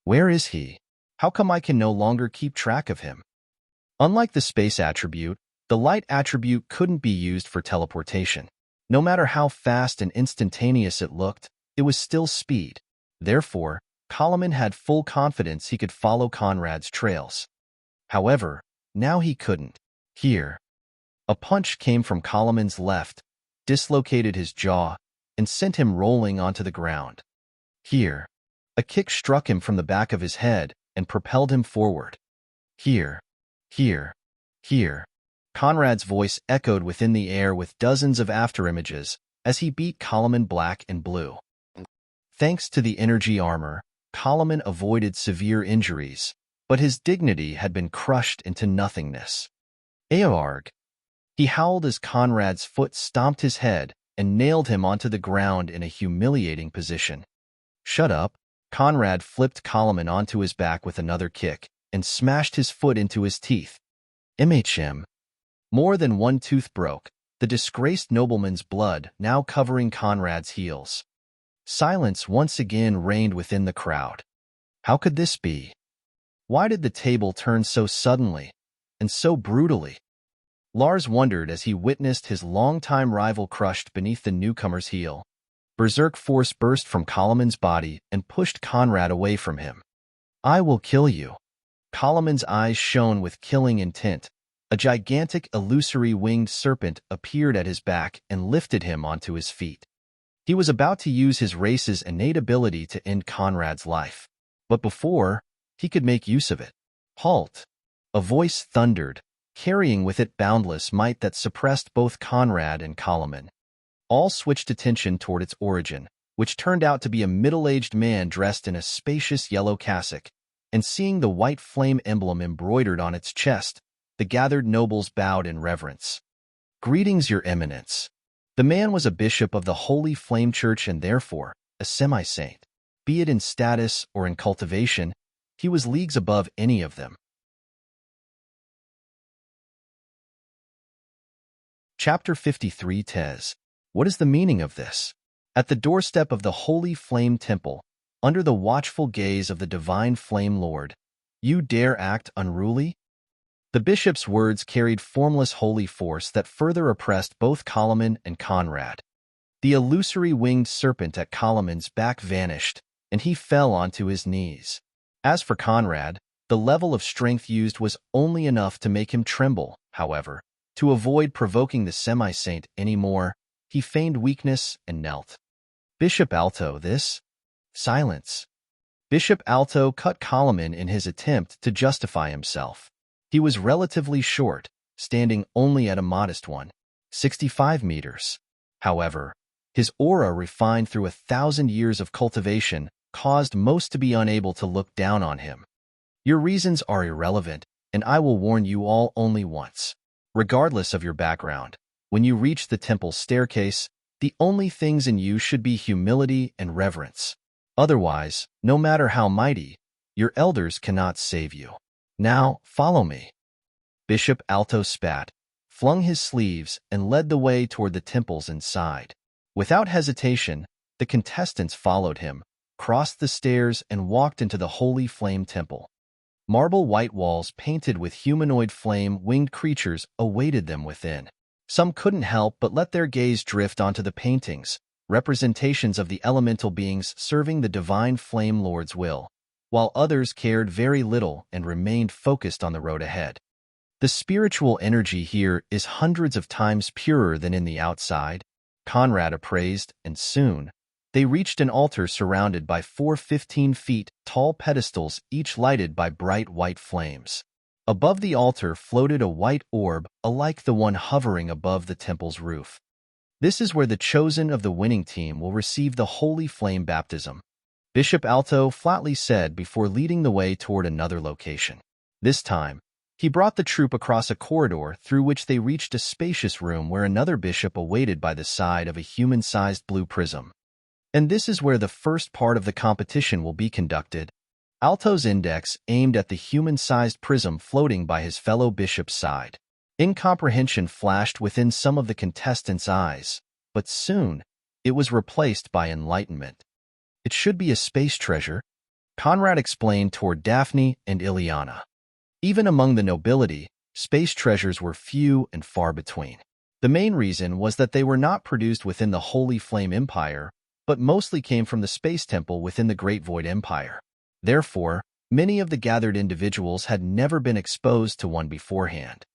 Where is he? How come I can no longer keep track of him? Unlike the space attribute, the light attribute couldn't be used for teleportation. No matter how fast and instantaneous it looked, it was still speed. Therefore, Kalaman had full confidence he could follow Conrad's trails. However, now he couldn't. Here. A punch came from Kalaman's left, dislocated his jaw, and sent him rolling onto the ground. Here. A kick struck him from the back of his head and propelled him forward. Here. Here. Here. Conrad's voice echoed within the air with dozens of afterimages as he beat Kalaman black and blue. Thanks to the energy armor, Kalaman avoided severe injuries, but his dignity had been crushed into nothingness. Aoarg! He howled as Conrad's foot stomped his head and nailed him onto the ground in a humiliating position. Shut up! Conrad flipped Kalaman onto his back with another kick and smashed his foot into his teeth. MHM. More than one tooth broke, the disgraced nobleman's blood now covering Conrad's heels. Silence once again reigned within the crowd. How could this be? Why did the table turn so suddenly and so brutally? Lars wondered as he witnessed his longtime rival crushed beneath the newcomer's heel. Berserk force burst from Kalaman's body and pushed Conrad away from him. I will kill you. Kalaman's eyes shone with killing intent. A gigantic illusory winged serpent appeared at his back and lifted him onto his feet. He was about to use his race's innate ability to end Conrad's life. But before he could make use of it, halt! A voice thundered, carrying with it boundless might that suppressed both Conrad and Kalaman. All switched attention toward its origin, which turned out to be a middle-aged man dressed in a spacious yellow cassock, and seeing the white flame emblem embroidered on its chest, the gathered nobles bowed in reverence. Greetings, Your Eminence. The man was a bishop of the Holy Flame Church and therefore a semi-saint. Be it in status or in cultivation, he was leagues above any of them. Chapter 53 Tez. What is the meaning of this? At the doorstep of the Holy Flame Temple, under the watchful gaze of the Divine Flame Lord, you dare act unruly? The bishop's words carried formless holy force that further oppressed both Kalaman and Conrad. The illusory winged serpent at Kalaman's back vanished, and he fell onto his knees. As for Conrad, the level of strength used was only enough to make him tremble. However, to avoid provoking the semi-saint anymore, he feigned weakness and knelt. Bishop Alto, this? Silence. Bishop Alto cut Kalaman in his attempt to justify himself. He was relatively short, standing only at a modest 165 meters. However, his aura refined through 1,000 years of cultivation caused most to be unable to look down on him. Your reasons are irrelevant, and I will warn you all only once. Regardless of your background, when you reach the temple staircase, the only things in you should be humility and reverence. Otherwise, no matter how mighty, your elders cannot save you. Now, follow me. Bishop Alto spat, flung his sleeves, and led the way toward the temples inside. Without hesitation, the contestants followed him, crossed the stairs, and walked into the Holy Flame Temple. Marble white walls painted with humanoid flame-winged creatures awaited them within. Some couldn't help but let their gaze drift onto the paintings, representations of the elemental beings serving the divine Flame Lord's will, while others cared very little and remained focused on the road ahead. The spiritual energy here is hundreds of times purer than in the outside, Conrad appraised, and soon, they reached an altar surrounded by 4 15-feet-tall pedestals, each lighted by bright white flames. Above the altar floated a white orb, alike the one hovering above the temple's roof. This is where the chosen of the winning team will receive the Holy Flame Baptism, Bishop Alto flatly said before leading the way toward another location. This time, he brought the troop across a corridor through which they reached a spacious room where another bishop awaited by the side of a human-sized blue prism. And this is where the first part of the competition will be conducted. Alto's index aimed at the human-sized prism floating by his fellow bishop's side. Incomprehension flashed within some of the contestants' eyes, but soon it was replaced by enlightenment. It should be a space treasure, Conrad explained toward Daphne and Ileana. Even among the nobility, space treasures were few and far between. The main reason was that they were not produced within the Holy Flame Empire, but mostly came from the Space Temple within the Great Void Empire. Therefore, many of the gathered individuals had never been exposed to one beforehand.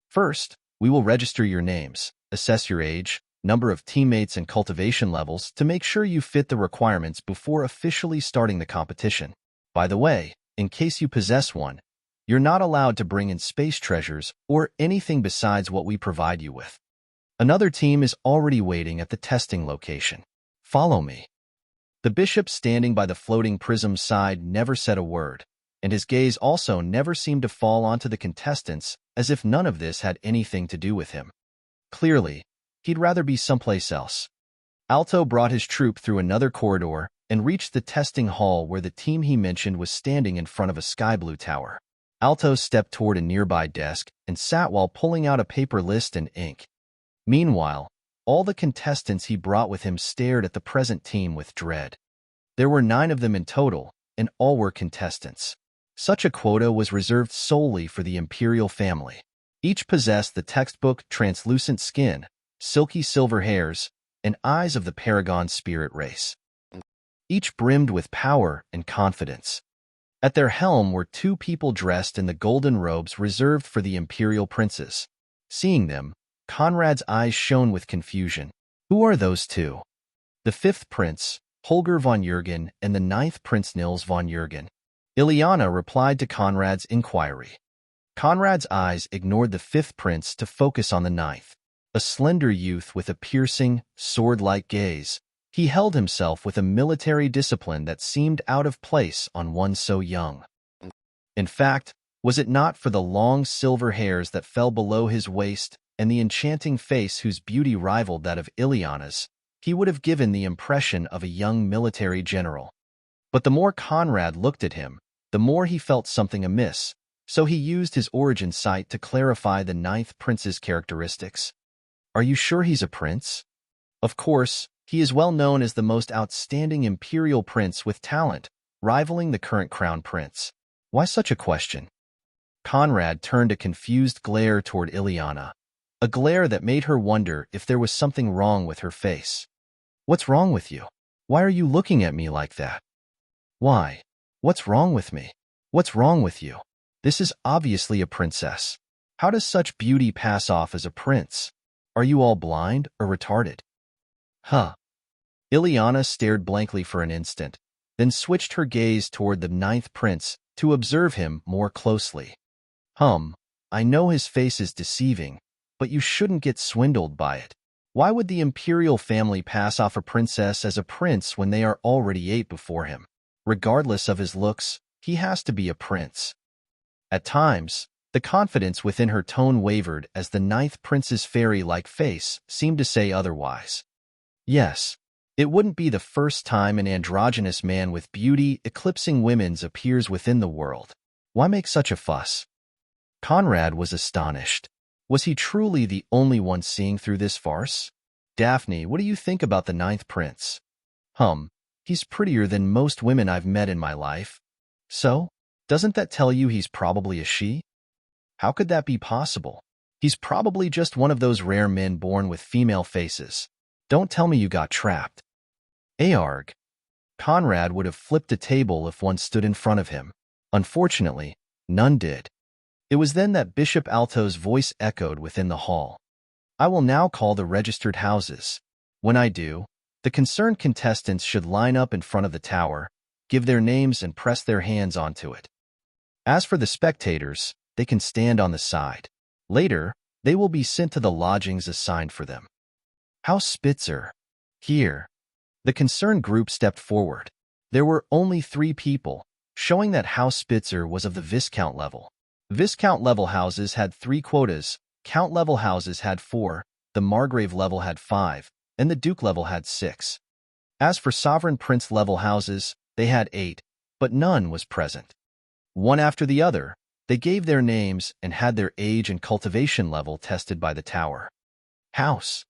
First, we will register your names, assess your age, number of teammates, and cultivation levels to make sure you fit the requirements before officially starting the competition. By the way, in case you possess one, you're not allowed to bring in space treasures or anything besides what we provide you with. Another team is already waiting at the testing location. Follow me. The bishop standing by the floating prism's side never said a word, and his gaze also never seemed to fall onto the contestants as if none of this had anything to do with him. Clearly, he'd rather be someplace else. Alto brought his troop through another corridor and reached the testing hall where the team he mentioned was standing in front of a sky blue tower. Alto stepped toward a nearby desk and sat while pulling out a paper list and ink. Meanwhile, all the contestants he brought with him stared at the present team with dread. There were 9 of them in total, and all were contestants. Such a quota was reserved solely for the imperial family. Each possessed the textbook translucent skin, silky silver hairs, and eyes of the paragon spirit race. Each brimmed with power and confidence. At their helm were 2 people dressed in the golden robes reserved for the imperial princes. Seeing them, Conrad's eyes shone with confusion. Who are those 2? The 5th prince, Holger von Jürgen, and the 9th prince Nils von Jürgen. Ileana replied to Conrad's inquiry. Conrad's eyes ignored the 5th prince to focus on the 9th. A slender youth with a piercing, sword-like gaze, he held himself with a military discipline that seemed out of place on one so young. In fact, was it not for the long silver hairs that fell below his waist and the enchanting face whose beauty rivaled that of Ileana's, he would have given the impression of a young military general. But the more Conrad looked at him, the more he felt something amiss, so he used his origin sight to clarify the 9th prince's characteristics. Are you sure he's a prince? Of course, he is well known as the most outstanding imperial prince with talent, rivaling the current crown prince. Why such a question? Conrad turned a confused glare toward Ileana, a glare that made her wonder if there was something wrong with her face. What's wrong with you? Why are you looking at me like that? Why? What's wrong with me? What's wrong with you? This is obviously a princess. How does such beauty pass off as a prince? Are you all blind or retarded? Huh. Ileana stared blankly for an instant, then switched her gaze toward the 9th prince to observe him more closely. I know his face is deceiving, but you shouldn't get swindled by it. Why would the imperial family pass off a princess as a prince when they are already 8 before him? Regardless of his looks, he has to be a prince. At times, the confidence within her tone wavered as the 9th prince's fairy-like face seemed to say otherwise. Yes, it wouldn't be the first time an androgynous man with beauty eclipsing women's appears within the world. Why make such a fuss? Conrad was astonished. Was he truly the only one seeing through this farce? Daphne, what do you think about the ninth prince? He's prettier than most women I've met in my life. So, doesn't that tell you he's probably a she? How could that be possible? He's probably just one of those rare men born with female faces. Don't tell me you got trapped. Aarg. Conrad would have flipped a table if one stood in front of him. Unfortunately, none did. It was then that Bishop Alto's voice echoed within the hall. I will now call the registered houses. When I do, the concerned contestants should line up in front of the tower, give their names and press their hands onto it. As for the spectators, they can stand on the side. Later, they will be sent to the lodgings assigned for them. House Spitzer. Here. The concerned group stepped forward. There were only 3 people, showing that House Spitzer was of the Viscount level. Viscount level houses had 3 quotas, Count level houses had 4, the Margrave level had 5, and the Duke level had 6. As for Sovereign Prince level houses, they had 8, but none was present. One after the other, they gave their names and had their age and cultivation level tested by the tower. House.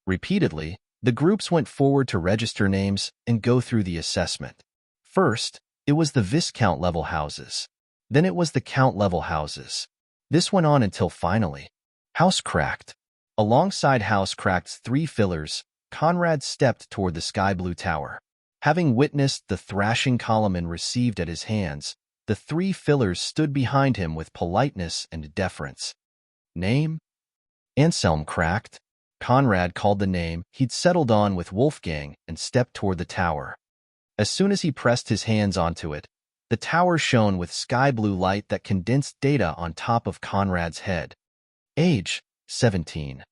Repeatedly, the groups went forward to register names and go through the assessment. First, it was the Viscount level houses. Then it was the Count level houses. This went on until finally, House Cracked. Alongside House Cracked's 3 fillers, Conrad stepped toward the sky blue tower. Having witnessed the thrashing Kalaman received at his hands, the 3 fillers stood behind him with politeness and deference. Name? Anselm Cracked. Conrad called the name he'd settled on with Wolfgang and stepped toward the tower. As soon as he pressed his hands onto it, the tower shone with sky blue light that condensed data on top of Conrad's head. Age, 17.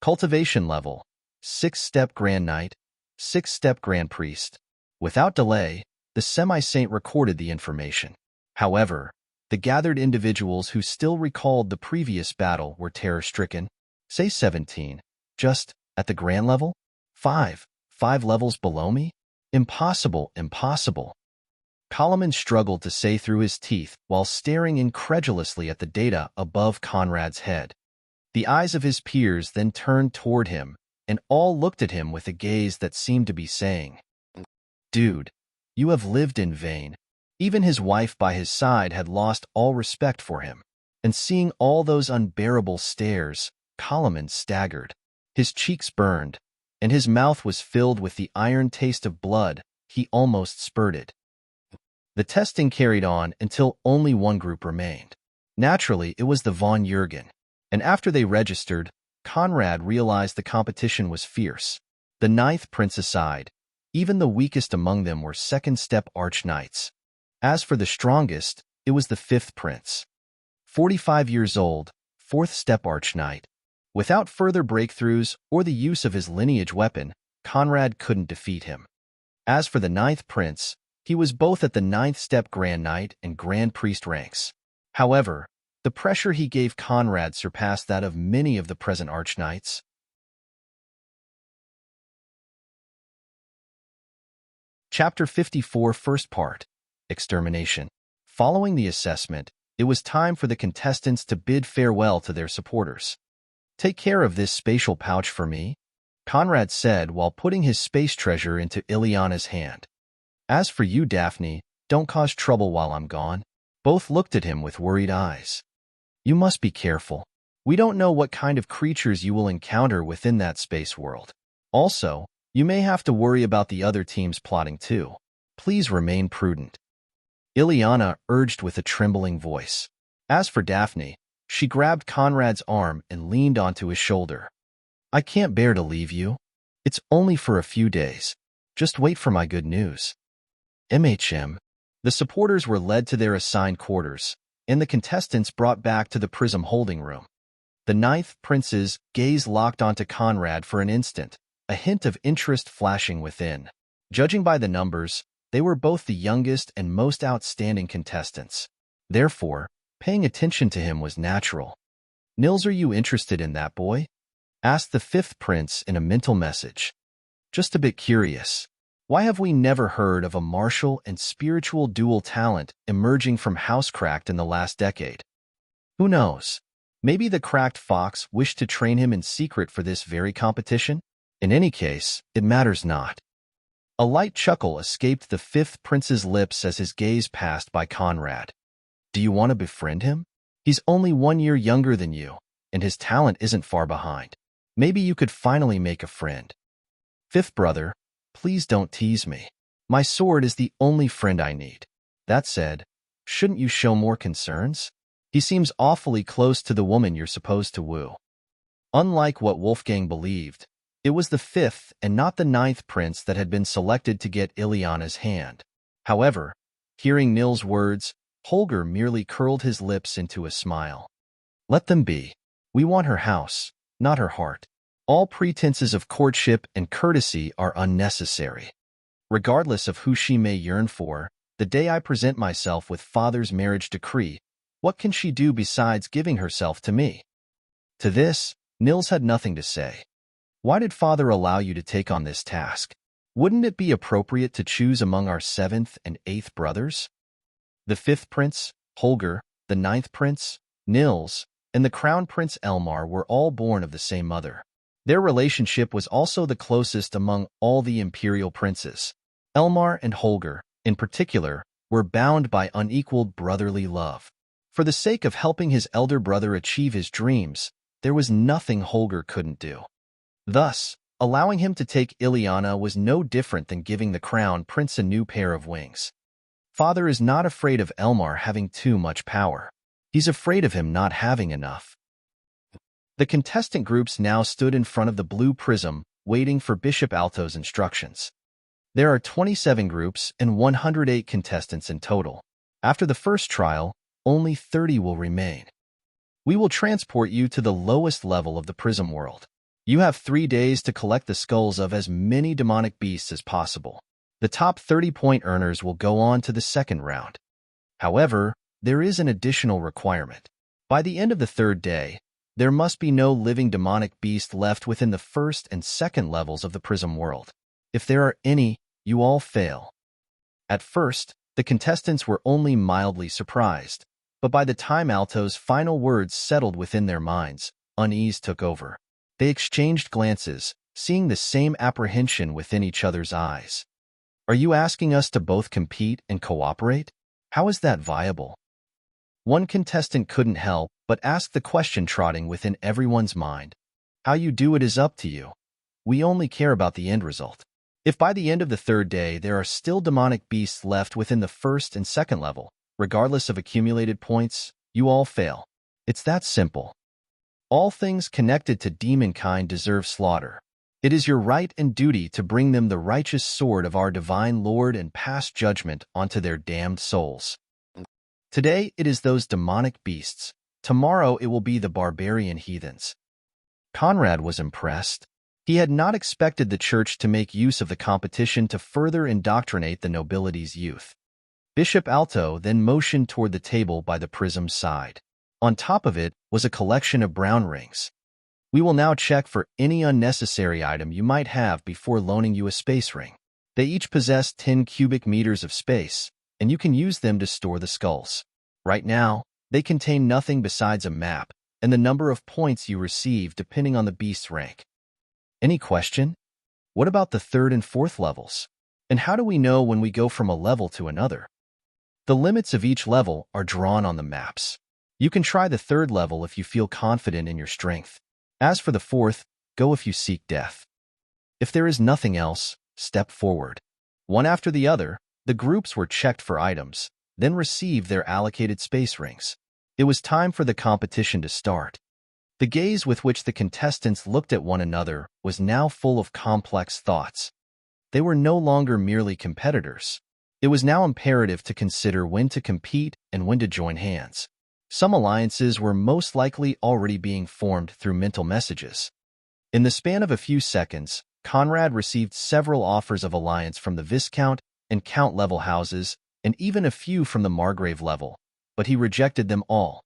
Cultivation level, 6-step Grand Knight, 6-step Grand Priest. Without delay, the semi-saint recorded the information. However, the gathered individuals who still recalled the previous battle were terror-stricken. Say 17. Just, at the Grand level? 5 levels below me? Impossible, impossible. Kalaman struggled to say through his teeth while staring incredulously at the data above Conrad's head. The eyes of his peers then turned toward him, and all looked at him with a gaze that seemed to be saying, Dude, you have lived in vain. Even his wife by his side had lost all respect for him. And seeing all those unbearable stares, Kalaman staggered. His cheeks burned, and his mouth was filled with the iron taste of blood. He almost spurted. The testing carried on until only one group remained. Naturally, it was the von Jürgen. And after they registered, Conrad realized the competition was fierce. The 9th prince aside, even the weakest among them were 2nd-step arch-knights. As for the strongest, it was the 5th prince. 45 years old, 4th-step arch-knight. Without further breakthroughs or the use of his lineage weapon, Conrad couldn't defeat him. As for the 9th prince, he was both at the 9th-step Grand Knight and Grand Priest ranks. However, the pressure he gave Conrad surpassed that of many of the present arch-knights. Chapter 54, First Part, Extermination. Following the assessment, it was time for the contestants to bid farewell to their supporters. Take care of this spatial pouch for me, Conrad said while putting his space treasure into Ileana's hand. As for you, Daphne, don't cause trouble while I'm gone. Both looked at him with worried eyes. You must be careful. We don't know what kind of creatures you will encounter within that space world. Also, you may have to worry about the other teams plotting too. Please remain prudent. Ileana urged with a trembling voice. As for Daphne, she grabbed Conrad's arm and leaned onto his shoulder. I can't bear to leave you. It's only for a few days. Just wait for my good news. MHM. The supporters were led to their assigned quarters, and the contestants brought back to the Prism holding room. The 9th prince's gaze locked onto Conrad for an instant, a hint of interest flashing within. Judging by the numbers, they were both the youngest and most outstanding contestants. Therefore, paying attention to him was natural. Nils, are you interested in that boy? Asked the 5th prince in a mental message. Just a bit curious. Why have we never heard of a martial and spiritual dual talent emerging from Housecracked in the last decade? Who knows? Maybe the cracked fox wished to train him in secret for this very competition? In any case, it matters not. A light chuckle escaped the fifth prince's lips as his gaze passed by Conrad. Do you want to befriend him? He's only 1 year younger than you, and his talent isn't far behind. Maybe you could finally make a friend. Fifth brother, please don't tease me. My sword is the only friend I need. That said, shouldn't you show more concerns? He seems awfully close to the woman you're supposed to woo. Unlike what Wolfgang believed, it was the fifth and not the ninth prince that had been selected to get Ileana's hand. However, hearing Nil's words, Holger merely curled his lips into a smile. Let them be. We want her house, not her heart. All pretenses of courtship and courtesy are unnecessary. Regardless of who she may yearn for, the day I present myself with father's marriage decree, what can she do besides giving herself to me? To this, Nils had nothing to say. Why did father allow you to take on this task? Wouldn't it be appropriate to choose among our seventh and eighth brothers? The fifth prince, Holger, the ninth prince, Nils, and the crown prince Elmar were all born of the same mother. Their relationship was also the closest among all the imperial princes. Elmar and Holger, in particular, were bound by unequaled brotherly love. For the sake of helping his elder brother achieve his dreams, there was nothing Holger couldn't do. Thus, allowing him to take Ileana was no different than giving the crown prince a new pair of wings. Father is not afraid of Elmar having too much power. He's afraid of him not having enough. The contestant groups now stood in front of the blue prism, waiting for Bishop Alto's instructions. There are 27 groups and 108 contestants in total. After the first trial, only 30 will remain. We will transport you to the lowest level of the prism world. You have 3 days to collect the skulls of as many demonic beasts as possible. The top 30-point earners will go on to the second round. However, there is an additional requirement. By the end of the third day, there must be no living demonic beast left within the first and second levels of the prism world. If there are any, you all fail. At first, the contestants were only mildly surprised, but by the time Alto's final words settled within their minds, unease took over. They exchanged glances, seeing the same apprehension within each other's eyes. Are you asking us to both compete and cooperate? How is that viable? One contestant couldn't help but ask the question trotting within everyone's mind. How you do it is up to you. We only care about the end result. If by the end of the third day there are still demonic beasts left within the first and second level, regardless of accumulated points, you all fail. It's that simple. All things connected to demonkind deserve slaughter. It is your right and duty to bring them the righteous sword of our divine Lord and pass judgment onto their damned souls. Today it is those demonic beasts. Tomorrow it will be the barbarian heathens. Conrad was impressed. He had not expected the church to make use of the competition to further indoctrinate the nobility's youth. Bishop Alto then motioned toward the table by the prism's side. On top of it was a collection of brown rings. We will now check for any unnecessary item you might have before loaning you a space ring. They each possess 10 cubic meters of space, and you can use them to store the skulls. Right now, they contain nothing besides a map and the number of points you receive depending on the beast's rank. Any question? What about the third and fourth levels? And how do we know when we go from a level to another? The limits of each level are drawn on the maps. You can try the third level if you feel confident in your strength. As for the fourth, go if you seek death. If there is nothing else, step forward. One after the other, the groups were checked for items, then received their allocated space rings. It was time for the competition to start. The gaze with which the contestants looked at one another was now full of complex thoughts. They were no longer merely competitors. It was now imperative to consider when to compete and when to join hands. Some alliances were most likely already being formed through mental messages. In the span of a few seconds, Conrad received several offers of alliance from the Viscount and Count level houses, and even a few from the Margrave level, but he rejected them all.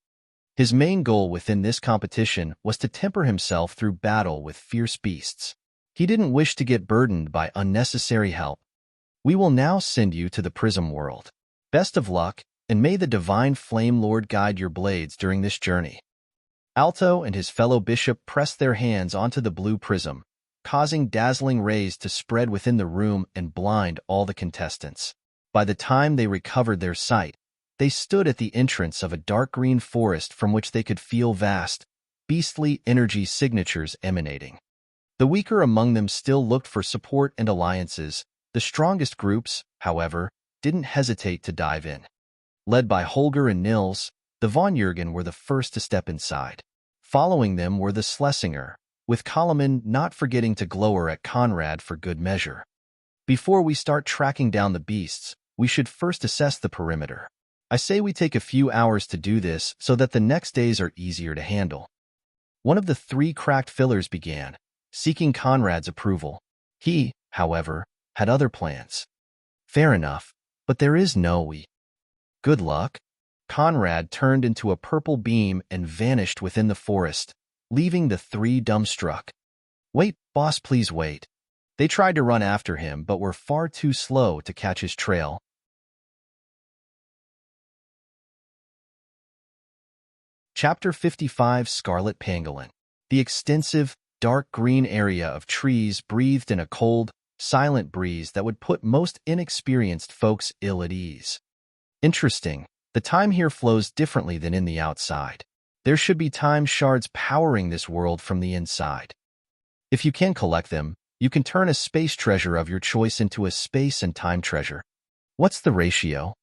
His main goal within this competition was to temper himself through battle with fierce beasts. He didn't wish to get burdened by unnecessary help, We will now send you to the Prism World. Best of luck, and may the Divine Flame Lord guide your blades during this journey." Alto and his fellow bishop pressed their hands onto the blue prism, causing dazzling rays to spread within the room and blind all the contestants. By the time they recovered their sight, they stood at the entrance of a dark green forest from which they could feel vast, beastly energy signatures emanating. The weaker among them still looked for support and alliances. The strongest groups, however, didn't hesitate to dive in. Led by Holger and Nils, the Von Jürgen were the first to step inside. Following them were the Schlesinger, with Koloman not forgetting to glower at Conrad for good measure. "Before we start tracking down the beasts, we should first assess the perimeter. I say we take a few hours to do this so that the next days are easier to handle." One of the three cracked fillers began, seeking Conrad's approval. He, however, had other plans. "Fair enough, but there is no we." "Good luck." Conrad turned into a purple beam and vanished within the forest, leaving the three dumbstruck. "Wait, boss, please wait." They tried to run after him but were far too slow to catch his trail. Chapter 55 Scarlet Pangolin. The extensive, dark green area of trees breathed in a cold, silent breeze that would put most inexperienced folks ill at ease. Interesting, the time here flows differently than in the outside. There should be time shards powering this world from the inside. If you can collect them, you can turn a space treasure of your choice into a space and time treasure. What's the ratio?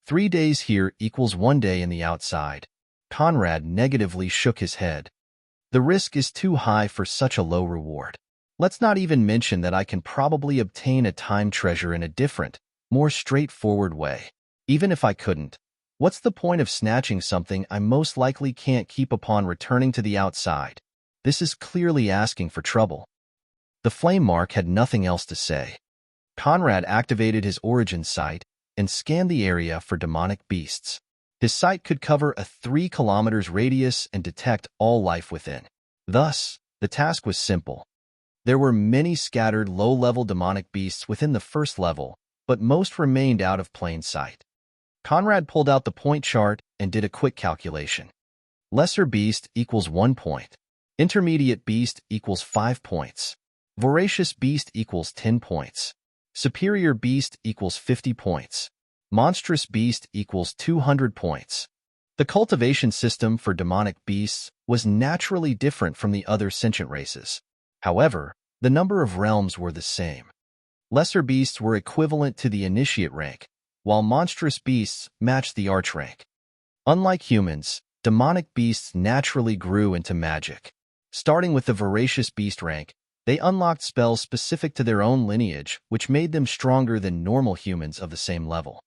3 days here equals 1 day in the outside. Conrad negatively shook his head. The risk is too high for such a low reward. Let's not even mention that I can probably obtain a time treasure in a different, more straightforward way. Even if I couldn't, what's the point of snatching something I most likely can't keep upon returning to the outside? This is clearly asking for trouble. The flame mark had nothing else to say. Conrad activated his origin sight and scanned the area for demonic beasts. His sight could cover a 3 kilometers radius and detect all life within. Thus, the task was simple. There were many scattered low-level demonic beasts within the first level, but most remained out of plain sight. Conrad pulled out the point chart and did a quick calculation. Lesser beast equals 1 point. Intermediate beast equals 5 points. Voracious beast equals 10 points. Superior beast equals 50 points. Monstrous beast equals 200 points. The cultivation system for demonic beasts was naturally different from the other sentient races. However, the number of realms were the same. Lesser beasts were equivalent to the initiate rank, while monstrous beasts matched the arch rank. Unlike humans, demonic beasts naturally grew into magic. Starting with the voracious beast rank, they unlocked spells specific to their own lineage, which made them stronger than normal humans of the same level.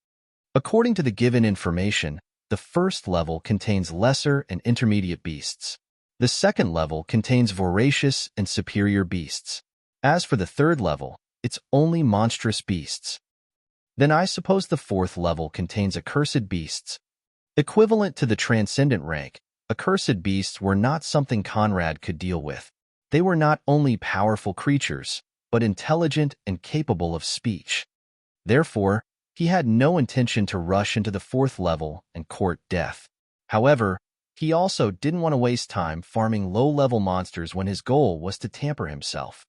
According to the given information, the first level contains lesser and intermediate beasts. The second level contains voracious and superior beasts. As for the third level, it's only monstrous beasts. Then I suppose the fourth level contains accursed beasts. Equivalent to the transcendent rank, accursed beasts were not something Conrad could deal with. They were not only powerful creatures, but intelligent and capable of speech. Therefore, he had no intention to rush into the fourth level and court death. However, he also didn't want to waste time farming low-level monsters when his goal was to tamper himself.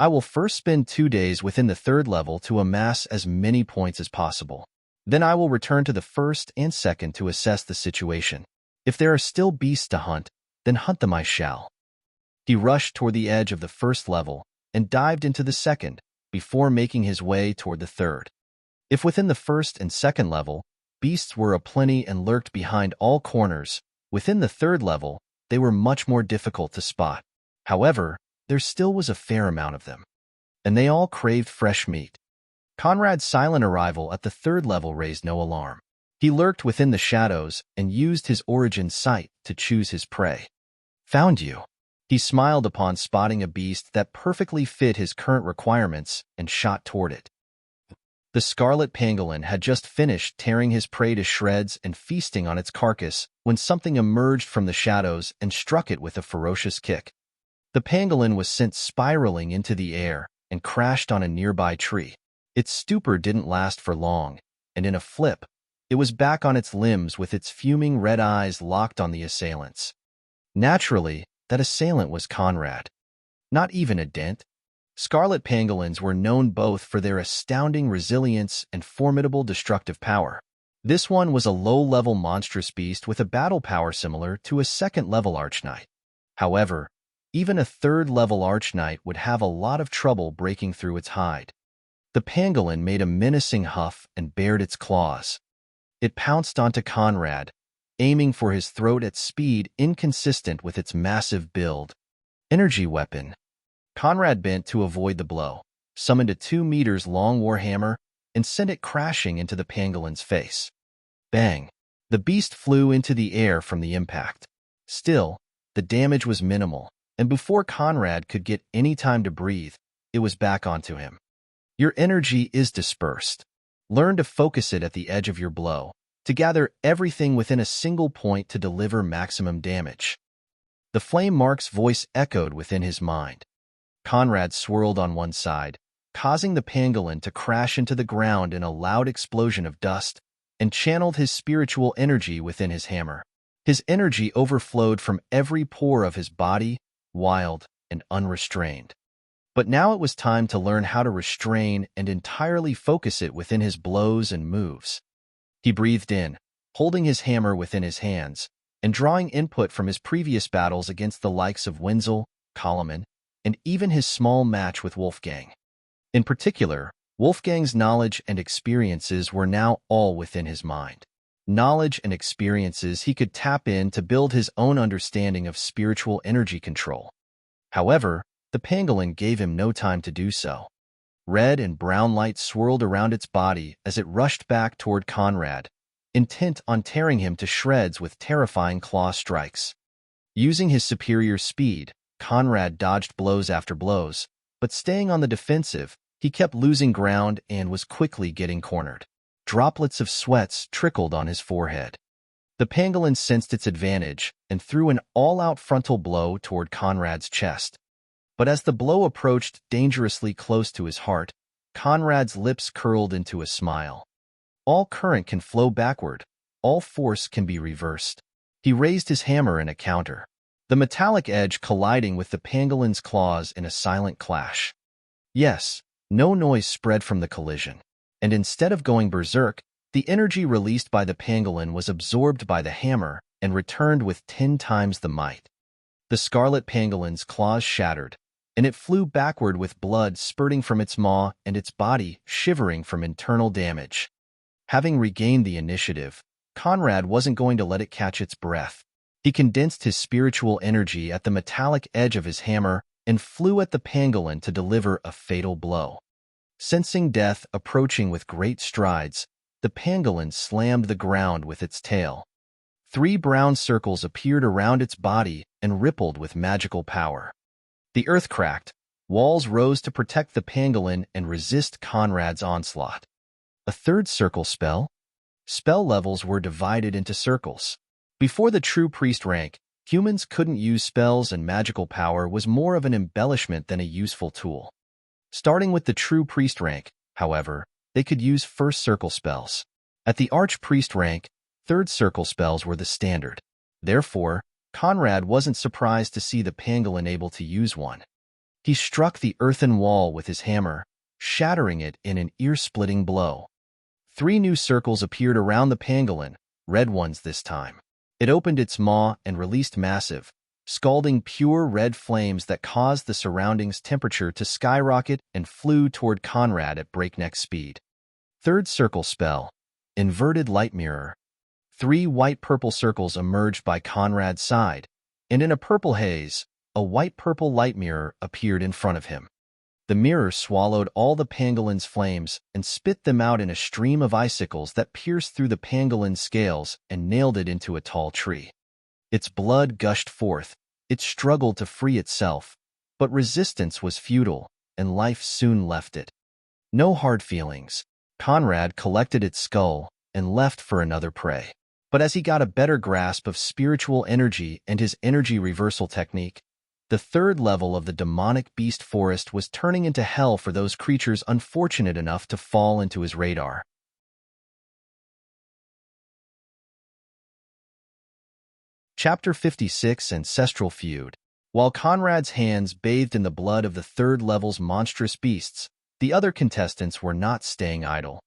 I will first spend 2 days within the third level to amass as many points as possible. Then I will return to the first and second to assess the situation. If there are still beasts to hunt, then hunt them I shall. He rushed toward the edge of the first level and dived into the second before making his way toward the third. If within the first and second level, beasts were aplenty and lurked behind all corners, within the third level, they were much more difficult to spot. However, there still was a fair amount of them, and they all craved fresh meat. Conrad's silent arrival at the third level raised no alarm. He lurked within the shadows and used his origin sight to choose his prey. "Found you." He smiled upon spotting a beast that perfectly fit his current requirements and shot toward it. The scarlet pangolin had just finished tearing his prey to shreds and feasting on its carcass when something emerged from the shadows and struck it with a ferocious kick. The pangolin was sent spiraling into the air and crashed on a nearby tree. Its stupor didn't last for long, and in a flip, it was back on its limbs with its fuming red eyes locked on the assailants. Naturally, that assailant was Conrad. Not even a dent. Scarlet pangolins were known both for their astounding resilience and formidable destructive power. This one was a low-level monstrous beast with a battle power similar to a second-level archnite. However, even a third-level archnite would have a lot of trouble breaking through its hide. The pangolin made a menacing huff and bared its claws. It pounced onto Conrad, aiming for his throat at speed inconsistent with its massive build. Energy weapon. Conrad bent to avoid the blow, summoned a 2 meters long warhammer, and sent it crashing into the pangolin's face. Bang! The beast flew into the air from the impact. Still, the damage was minimal, and before Conrad could get any time to breathe, it was back onto him. Your energy is dispersed. Learn to focus it at the edge of your blow, to gather everything within a single point to deliver maximum damage. The flame mark's voice echoed within his mind. Conrad swirled on one side, causing the pangolin to crash into the ground in a loud explosion of dust, and channeled his spiritual energy within his hammer. His energy overflowed from every pore of his body, wild and unrestrained. But now it was time to learn how to restrain and entirely focus it within his blows and moves. He breathed in, holding his hammer within his hands, and drawing input from his previous battles against the likes of Wenzel, Koloman, and even his small match with Wolfgang. In particular, Wolfgang's knowledge and experiences were now all within his mind. Knowledge and experiences he could tap in to build his own understanding of spiritual energy control. However, the pangolin gave him no time to do so. Red and brown light swirled around its body as it rushed back toward Conrad, intent on tearing him to shreds with terrifying claw strikes. Using his superior speed, Conrad dodged blows after blows, but staying on the defensive, he kept losing ground and was quickly getting cornered. Droplets of sweats trickled on his forehead. The pangolin sensed its advantage and threw an all-out frontal blow toward Conrad's chest. But as the blow approached dangerously close to his heart, Conrad's lips curled into a smile. All current can flow backward. All force can be reversed. He raised his hammer in a counter, the metallic edge colliding with the pangolin's claws in a silent clash. Yes, no noise spread from the collision, and instead of going berserk, the energy released by the pangolin was absorbed by the hammer and returned with 10 times the might. The scarlet pangolin's claws shattered, and it flew backward with blood spurting from its maw and its body shivering from internal damage. Having regained the initiative, Conrad wasn't going to let it catch its breath. He condensed his spiritual energy at the metallic edge of his hammer and flew at the pangolin to deliver a fatal blow. Sensing death approaching with great strides, the pangolin slammed the ground with its tail. 3 brown circles appeared around its body and rippled with magical power. The earth cracked, walls rose to protect the pangolin and resist Conrad's onslaught. A third circle spell? Spell levels were divided into circles. Before the true priest rank, humans couldn't use spells, and magical power was more of an embellishment than a useful tool. Starting with the true priest rank, however, they could use first circle spells. At the archpriest rank, third circle spells were the standard. Therefore, Conrad wasn't surprised to see the pangolin able to use one. He struck the earthen wall with his hammer, shattering it in an ear-splitting blow. 3 new circles appeared around the pangolin, red ones this time. It opened its maw and released massive, scalding pure red flames that caused the surroundings' temperature to skyrocket and flew toward Conrad at breakneck speed. Third circle spell, inverted light mirror. 3 white-purple circles emerged by Conrad's side, and in a purple haze, a white-purple light mirror appeared in front of him. The mirror swallowed all the pangolin's flames and spit them out in a stream of icicles that pierced through the pangolin's scales and nailed it into a tall tree. Its blood gushed forth. It struggled to free itself, but resistance was futile, and life soon left it. No hard feelings. Conrad collected its skull and left for another prey. But as he got a better grasp of spiritual energy and his energy reversal technique, the The third level of the demonic beast forest was turning into hell for those creatures unfortunate enough to fall into his radar. Chapter 56: Ancestral Feud. While Conrad's hands bathed in the blood of the third level's monstrous beasts, the other contestants were not staying idle.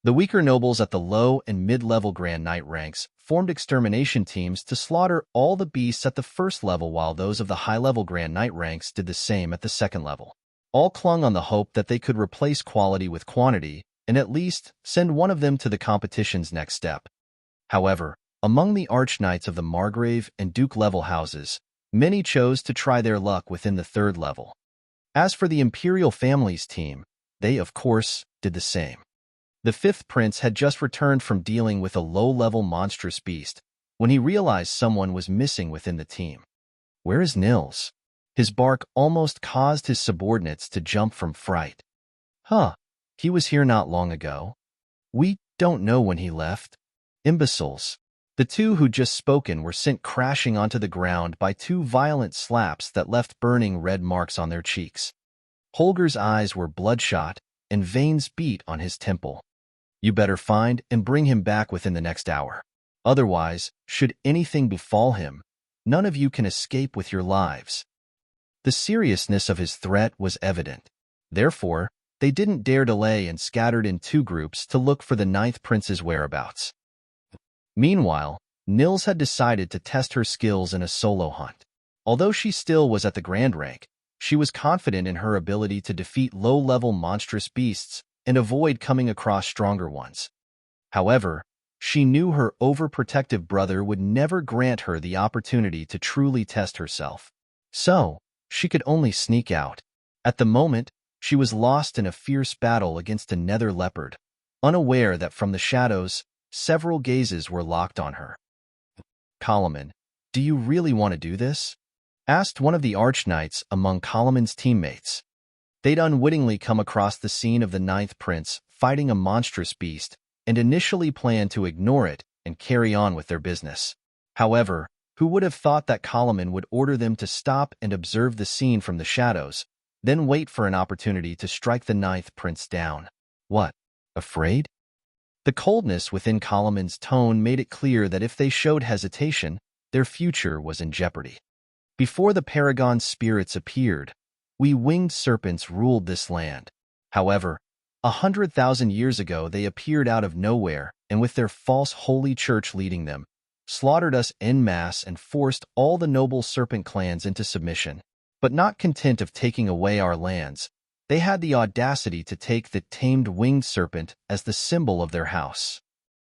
The weaker nobles at the low and mid-level Grand Knight ranks formed extermination teams to slaughter all the beasts at the first level, while those of the high-level Grand Knight ranks did the same at the second level. All clung on the hope that they could replace quality with quantity and at least send one of them to the competition's next step. However, among the Archknights of the Margrave and Duke level houses, many chose to try their luck within the third level. As for the Imperial family's team, they, of course, did the same. The fifth prince had just returned from dealing with a low-level monstrous beast when he realized someone was missing within the team. "Where is Nils?" His bark almost caused his subordinates to jump from fright. "Huh, he was here not long ago. We don't know when he left." Imbeciles. The two who'd just spoken were sent crashing onto the ground by two violent slaps that left burning red marks on their cheeks. Holger's eyes were bloodshot and veins beat on his temple. "You better find and bring him back within the next hour. Otherwise, should anything befall him, none of you can escape with your lives." The seriousness of his threat was evident. Therefore, they didn't dare delay and scattered in two groups to look for the ninth prince's whereabouts. Meanwhile, Nils had decided to test her skills in a solo hunt. Although she still was at the grand rank, she was confident in her ability to defeat low-level monstrous beasts and avoid coming across stronger ones. However, she knew her overprotective brother would never grant her the opportunity to truly test herself. So, she could only sneak out. At the moment, she was lost in a fierce battle against a nether leopard, unaware that from the shadows, several gazes were locked on her. "Kalaman, do you really want to do this?" asked one of the Archknights among Kalaman's teammates. They'd unwittingly come across the scene of the ninth prince fighting a monstrous beast and initially planned to ignore it and carry on with their business. However, who would have thought that Kalaman would order them to stop and observe the scene from the shadows, then wait for an opportunity to strike the ninth prince down? "What? Afraid?" The coldness within Kalaman's tone made it clear that if they showed hesitation, their future was in jeopardy. "Before the Paragon spirits appeared, we winged serpents ruled this land. However, 100,000 years ago they appeared out of nowhere and with their false holy church leading them, slaughtered us en masse and forced all the noble serpent clans into submission. But not content of taking away our lands, they had the audacity to take the tamed winged serpent as the symbol of their house."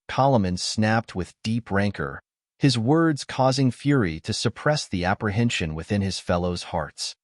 Kalaman snapped with deep rancor, his words causing fury to suppress the apprehension within his fellows' hearts.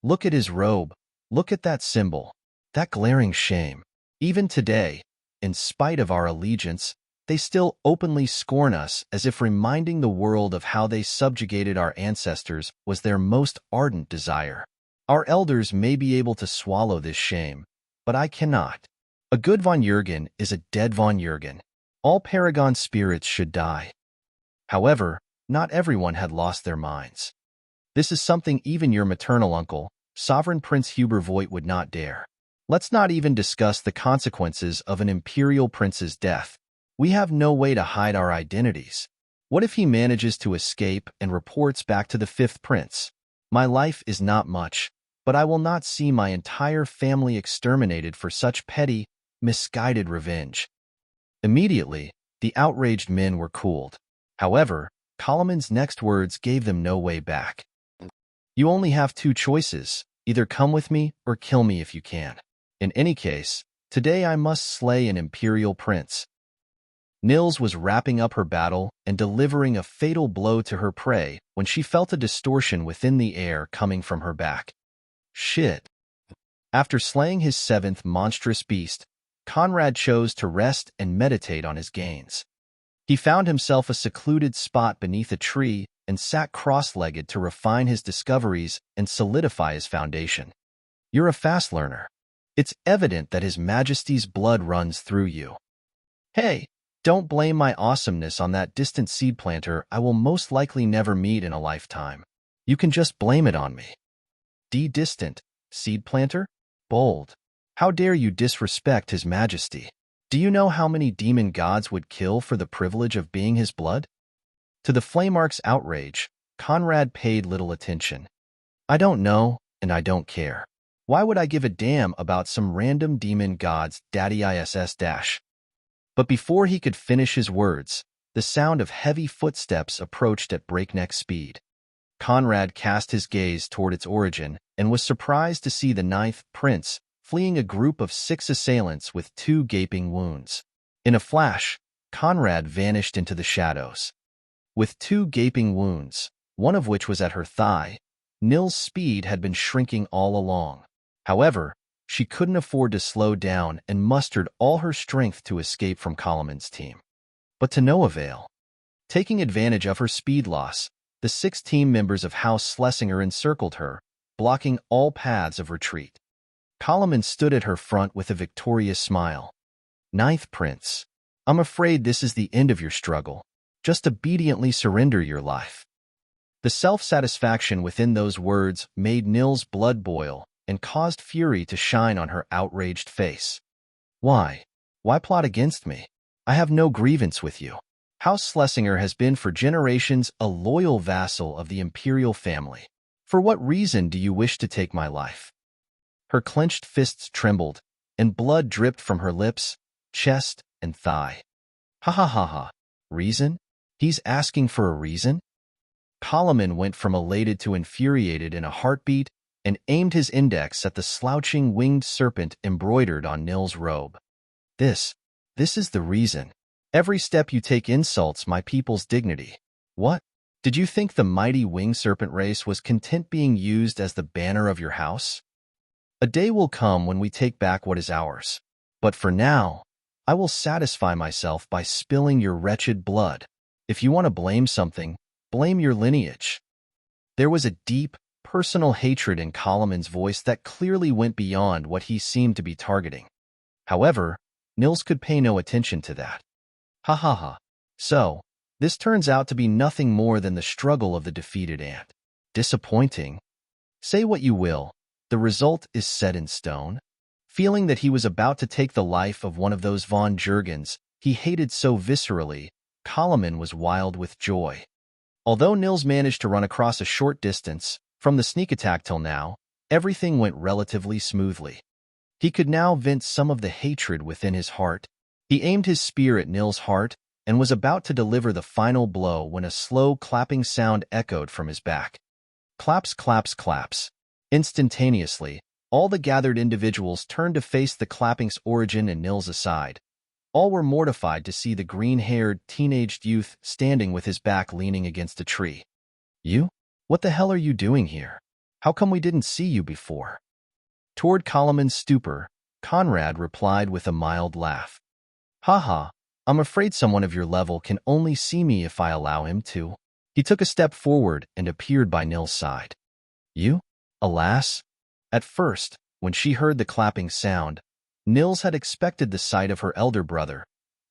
Look at his robe. Look at that symbol. That glaring shame. Even today, in spite of our allegiance, they still openly scorn us as if reminding the world of how they subjugated our ancestors was their most ardent desire. Our elders may be able to swallow this shame, but I cannot. A good von Jürgen is a dead von Jürgen. All Paragon spirits should die. However, not everyone had lost their minds. This is something even your maternal uncle, Sovereign Prince Huber Voigt, would not dare. Let's not even discuss the consequences of an imperial prince's death. We have no way to hide our identities. What if he manages to escape and reports back to the fifth prince? My life is not much, but I will not see my entire family exterminated for such petty, misguided revenge." Immediately, the outraged men were cooled. However, Kalaman's next words gave them no way back. "You only have two choices. Either come with me or kill me if you can. In any case, today I must slay an imperial prince." Nils was wrapping up her battle and delivering a fatal blow to her prey when she felt a distortion within the air coming from her back. Shit. After slaying his seventh monstrous beast, Conrad chose to rest and meditate on his gains. He found himself a secluded spot beneath a tree and sat cross-legged to refine his discoveries and solidify his foundation. "You're a fast learner. It's evident that His Majesty's blood runs through you. Hey, don't blame my awesomeness on that distant seed planter I will most likely never meet in a lifetime. You can just blame it on me. Distant, seed planter? Bold. How dare you disrespect his majesty? Do you know how many demon gods would kill for the privilege of being his blood? To the Flameark's outrage, Conrad paid little attention. I don't know, and I don't care. Why would I give a damn about some random demon god's daddy ISS dash? But before he could finish his words, the sound of heavy footsteps approached at breakneck speed. Conrad cast his gaze toward its origin and was surprised to see the ninth prince fleeing a group of 6 assailants with 2 gaping wounds. In a flash, Conrad vanished into the shadows. With 2 gaping wounds, one of which was at her thigh, Nil's speed had been shrinking all along. However, she couldn't afford to slow down and mustered all her strength to escape from Colomon's team. But to no avail. Taking advantage of her speed loss, the 6 team members of House Schlesinger encircled her, blocking all paths of retreat. Colomon stood at her front with a victorious smile. Ninth Prince, I'm afraid this is the end of your struggle. Just obediently surrender your life. The self-satisfaction within those words made Nil's blood boil and caused fury to shine on her outraged face. Why? Why plot against me? I have no grievance with you. House Schlesinger has been for generations a loyal vassal of the imperial family. For what reason do you wish to take my life? Her clenched fists trembled, and blood dripped from her lips, chest, and thigh. Ha ha ha ha. Reason? He's asking for a reason? Colomon went from elated to infuriated in a heartbeat and aimed his index at the slouching winged serpent embroidered on Nil's robe. This is the reason. Every step you take insults my people's dignity. What? Did you think the mighty winged serpent race was content being used as the banner of your house? A day will come when we take back what is ours. But for now, I will satisfy myself by spilling your wretched blood. If you want to blame something, blame your lineage. There was a deep, personal hatred in Colomon's voice that clearly went beyond what he seemed to be targeting. However, Nils could pay no attention to that. Ha ha ha. So, this turns out to be nothing more than the struggle of the defeated ant. Disappointing. Say what you will, the result is set in stone. Feeling that he was about to take the life of one of those von Jurgens he hated so viscerally, Colomon was wild with joy. Although Nils managed to run across a short distance, from the sneak attack till now, everything went relatively smoothly. He could now vent some of the hatred within his heart. He aimed his spear at Nil's heart and was about to deliver the final blow when a slow clapping sound echoed from his back. Claps, claps, claps. Instantaneously, all the gathered individuals turned to face the clapping's origin and Nil's aside. All were mortified to see the green-haired, teenaged youth standing with his back leaning against a tree. You? What the hell are you doing here? How come we didn't see you before? Toward Colomon's stupor, Conrad replied with a mild laugh. Ha, I'm afraid someone of your level can only see me if I allow him to. He took a step forward and appeared by Nil's side. You? Alas? At first, when she heard the clapping sound, Nils had expected the sight of her elder brother,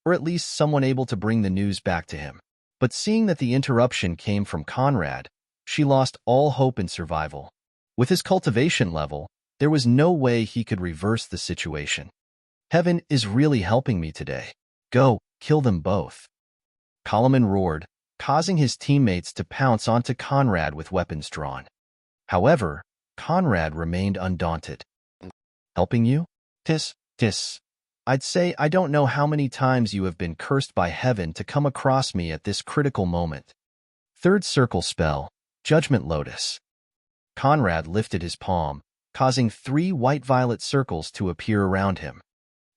or at least someone able to bring the news back to him. But seeing that the interruption came from Conrad, she lost all hope in survival. With his cultivation level, there was no way he could reverse the situation. Heaven is really helping me today. Go, kill them both. Colomon roared, causing his teammates to pounce onto Conrad with weapons drawn. However, Conrad remained undaunted. Helping you? Tis. I'd say I don't know how many times you have been cursed by heaven to come across me at this critical moment. Third circle spell, Judgment Lotus. Conrad lifted his palm, causing 3 white-violet circles to appear around him.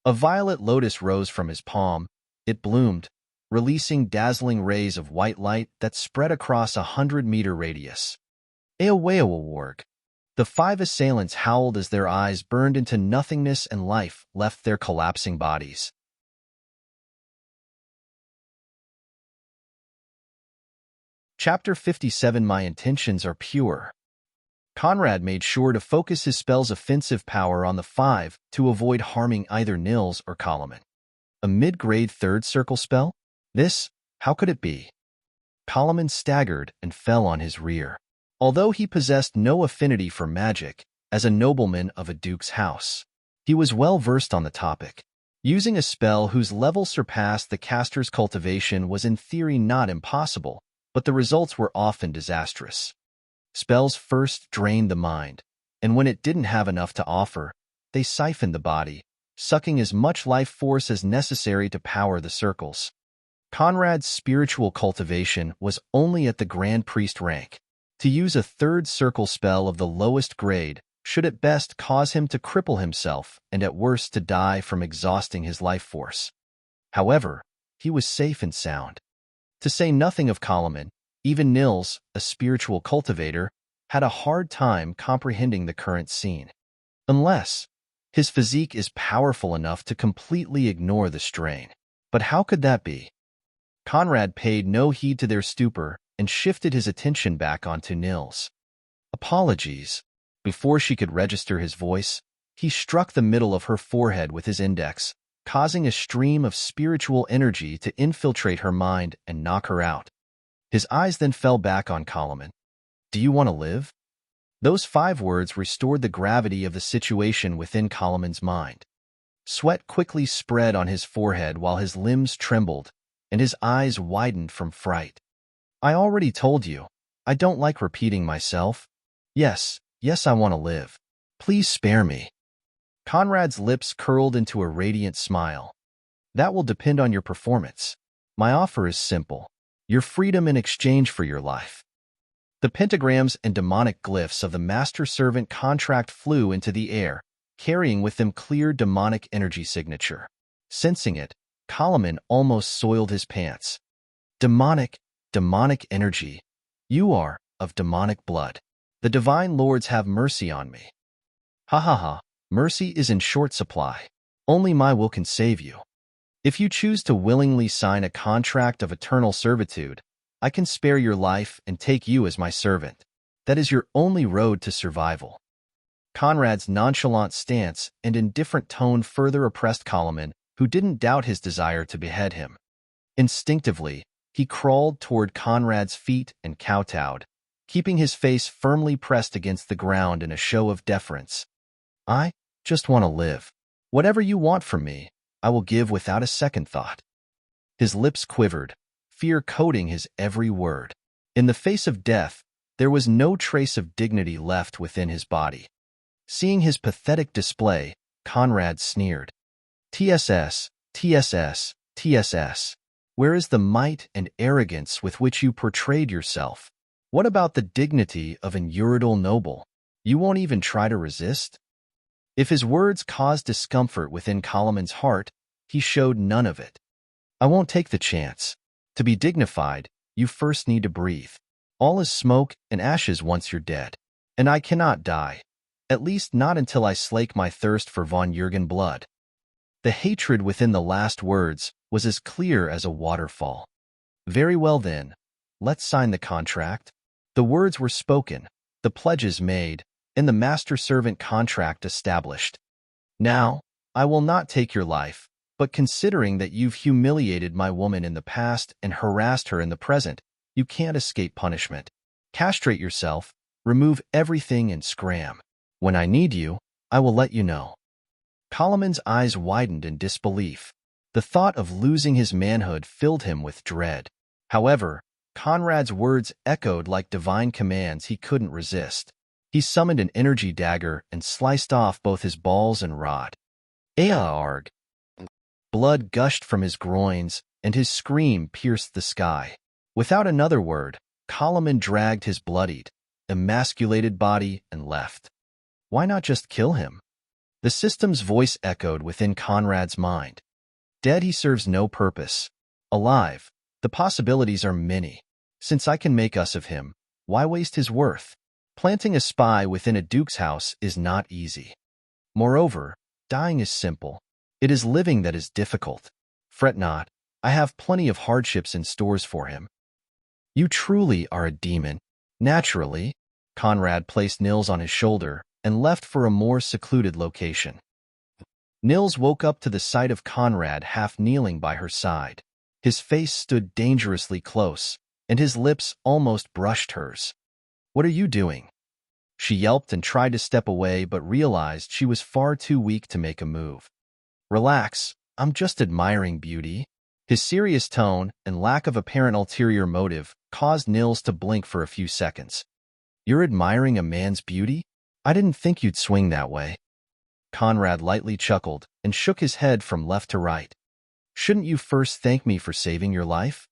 A violet lotus rose from his palm. It bloomed, releasing dazzling rays of white light that spread across a 100-meter radius. Eoweowarg. The 5 assailants howled as their eyes burned into nothingness and life left their collapsing bodies. Chapter 57. My intentions are pure. Conrad made sure to focus his spell's offensive power on the 5 to avoid harming either Nils or Colomon. A mid-grade third circle spell? This? How could it be? Colomon staggered and fell on his rear. Although he possessed no affinity for magic, as a nobleman of a duke's house, he was well versed on the topic. Using a spell whose level surpassed the caster's cultivation was in theory not impossible, but the results were often disastrous. Spells first drained the mind, and when it didn't have enough to offer, they siphoned the body, sucking as much life force as necessary to power the circles. Conrad's spiritual cultivation was only at the Grand Priest rank. To use a third circle spell of the lowest grade should at best cause him to cripple himself and at worst to die from exhausting his life force. However, he was safe and sound. To say nothing of Kalaman, even Nils, a spiritual cultivator, had a hard time comprehending the current scene. Unless his physique is powerful enough to completely ignore the strain. But how could that be? Conrad paid no heed to their stupor and shifted his attention back onto Nils. Apologies. Before she could register his voice, he struck the middle of her forehead with his index, causing a stream of spiritual energy to infiltrate her mind and knock her out. His eyes then fell back on Kalaman. Do you want to live? Those 5 words restored the gravity of the situation within Kalaman's mind. Sweat quickly spread on his forehead while his limbs trembled, and his eyes widened from fright. I already told you. I don't like repeating myself. Yes, I want to live. Please spare me. Conrad's lips curled into a radiant smile. That will depend on your performance. My offer is simple. Your freedom in exchange for your life. The pentagrams and demonic glyphs of the master-servant contract flew into the air, carrying with them clear demonic energy signature. Sensing it, Kalaman almost soiled his pants. Demonic energy. You are of demonic blood. The divine lords have mercy on me. Ha ha ha, mercy is in short supply. Only my will can save you. If you choose to willingly sign a contract of eternal servitude, I can spare your life and take you as my servant. That is your only road to survival. Conrad's nonchalant stance and indifferent tone further oppressed Kalaman, who didn't doubt his desire to behead him. Instinctively, he crawled toward Conrad's feet and kowtowed, keeping his face firmly pressed against the ground in a show of deference. I just want to live. Whatever you want from me, I will give without a second thought. His lips quivered, fear coating his every word. In the face of death, there was no trace of dignity left within his body. Seeing his pathetic display, Conrad sneered. TSS, TSS, TSS. Where is the might and arrogance with which you portrayed yourself? What about the dignity of an Uridal noble? You won't even try to resist? If his words caused discomfort within Kalaman's heart, he showed none of it. I won't take the chance. To be dignified, you first need to breathe. All is smoke and ashes once you're dead. And I cannot die. At least not until I slake my thirst for von Jürgen blood. The hatred within the last words was as clear as a waterfall. Very well then, let's sign the contract. The words were spoken, the pledges made, and the master-servant contract established. Now, I will not take your life, but considering that you've humiliated my woman in the past and harassed her in the present, you can't escape punishment. Castrate yourself, remove everything and scram. When I need you, I will let you know. Kalaman's eyes widened in disbelief. The thought of losing his manhood filled him with dread. However, Conrad's words echoed like divine commands he couldn't resist. He summoned an energy dagger and sliced off both his balls and rod. Aarg! Blood gushed from his groins, and his scream pierced the sky. Without another word, Kalaman dragged his bloodied, emasculated body and left. Why not just kill him? The system's voice echoed within Conrad's mind. Dead, he serves no purpose. Alive, the possibilities are many. Since I can make us of him, why waste his worth? Planting a spy within a duke's house is not easy. Moreover, dying is simple. It is living that is difficult. Fret not, I have plenty of hardships in stores for him. You truly are a demon. Naturally, Conrad placed Nils on his shoulder and left for a more secluded location. Nils woke up to the sight of Conrad half kneeling by her side. His face stood dangerously close, and his lips almost brushed hers. What are you doing? She yelped and tried to step away but realized she was far too weak to make a move. Relax, I'm just admiring beauty. His serious tone and lack of apparent ulterior motive caused Nils to blink for a few seconds. You're admiring a man's beauty? I didn't think you'd swing that way. Conrad lightly chuckled and shook his head from left to right. Shouldn't you first thank me for saving your life?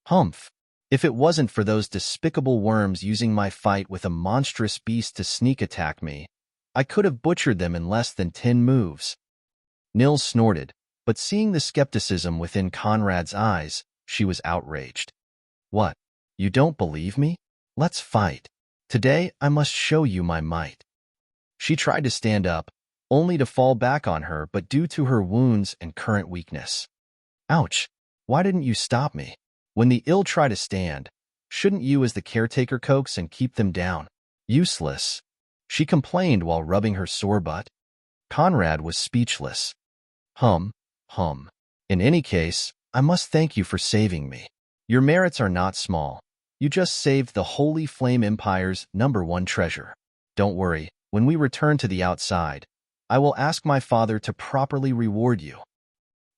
Humph. If it wasn't for those despicable worms using my fight with a monstrous beast to sneak attack me, I could have butchered them in less than 10 moves. Nils snorted, but seeing the skepticism within Conrad's eyes, she was outraged. What? You don't believe me? Let's fight. Today I must show you my might. She tried to stand up, only to fall back on her but due to her wounds and current weakness. Ouch! Why didn't you stop me? When the ill try to stand, shouldn't you as the caretaker coax and keep them down? Useless. She complained while rubbing her sore butt. Conrad was speechless. Hum. In any case, I must thank you for saving me. Your merits are not small. You just saved the Holy Flame Empire's #1 treasure. Don't worry, when we return to the outside, I will ask my father to properly reward you.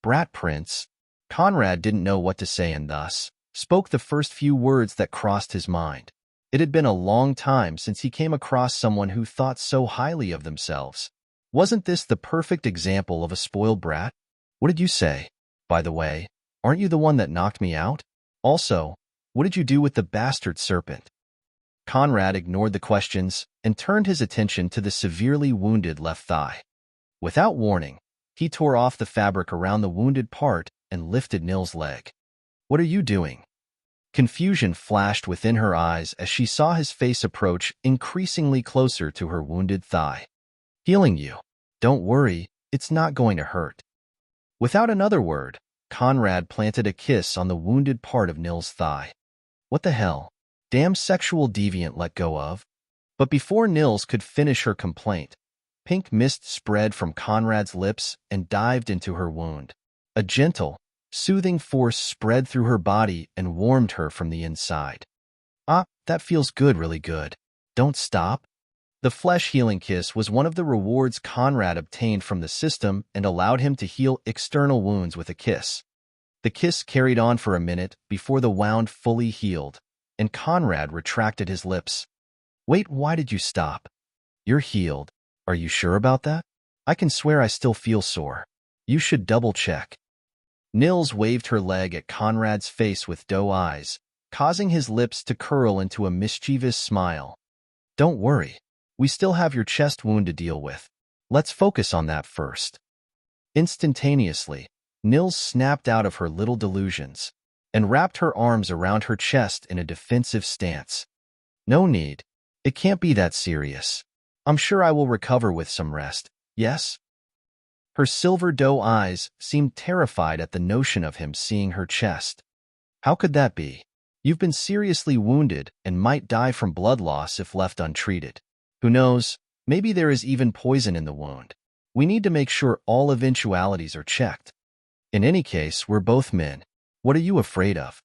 Brat Prince. Conrad didn't know what to say and thus spoke the first few words that crossed his mind. It had been a long time since he came across someone who thought so highly of themselves. Wasn't this the perfect example of a spoiled brat? What did you say? By the way, aren't you the one that knocked me out? Also, what did you do with the bastard serpent? Conrad ignored the questions and turned his attention to the severely wounded left thigh. Without warning, he tore off the fabric around the wounded part and lifted Nils' leg. What are you doing? Confusion flashed within her eyes as she saw his face approach increasingly closer to her wounded thigh. Healing you. Don't worry, it's not going to hurt. Without another word, Conrad planted a kiss on the wounded part of Nils' thigh. What the hell? Damn sexual deviant let go of. But before Nils could finish her complaint, pink mist spread from Conrad's lips and dived into her wound. A gentle, soothing force spread through her body and warmed her from the inside. Ah, that feels good, really good. Don't stop. The flesh-healing kiss was one of the rewards Conrad obtained from the system and allowed him to heal external wounds with a kiss. The kiss carried on for a minute before the wound fully healed, and Conrad retracted his lips. Wait, why did you stop? You're healed. Are you sure about that? I can swear I still feel sore. You should double-check. Nils waved her leg at Conrad's face with doe eyes, causing his lips to curl into a mischievous smile. Don't worry. We still have your chest wound to deal with. Let's focus on that first. Instantaneously, Nils snapped out of her little delusions and wrapped her arms around her chest in a defensive stance. No need. It can't be that serious. I'm sure I will recover with some rest, yes? Her silver doe eyes seemed terrified at the notion of him seeing her chest. How could that be? You've been seriously wounded and might die from blood loss if left untreated. Who knows, maybe there is even poison in the wound. We need to make sure all eventualities are checked. In any case, we're both men. What are you afraid of?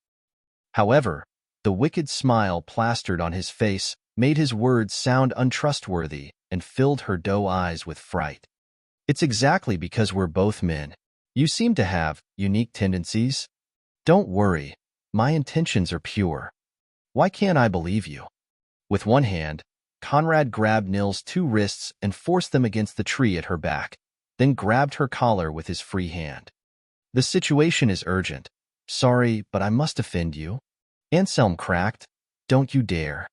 However, the wicked smile plastered on his face made his words sound untrustworthy and filled her doe eyes with fright. It's exactly because we're both men. You seem to have unique tendencies. Don't worry, my intentions are pure. Why can't I believe you? With one hand, Conrad grabbed Nils' 2 wrists and forced them against the tree at her back, then grabbed her collar with his free hand. The situation is urgent. Sorry, but I must offend you. Anselm cracked. Don't you dare.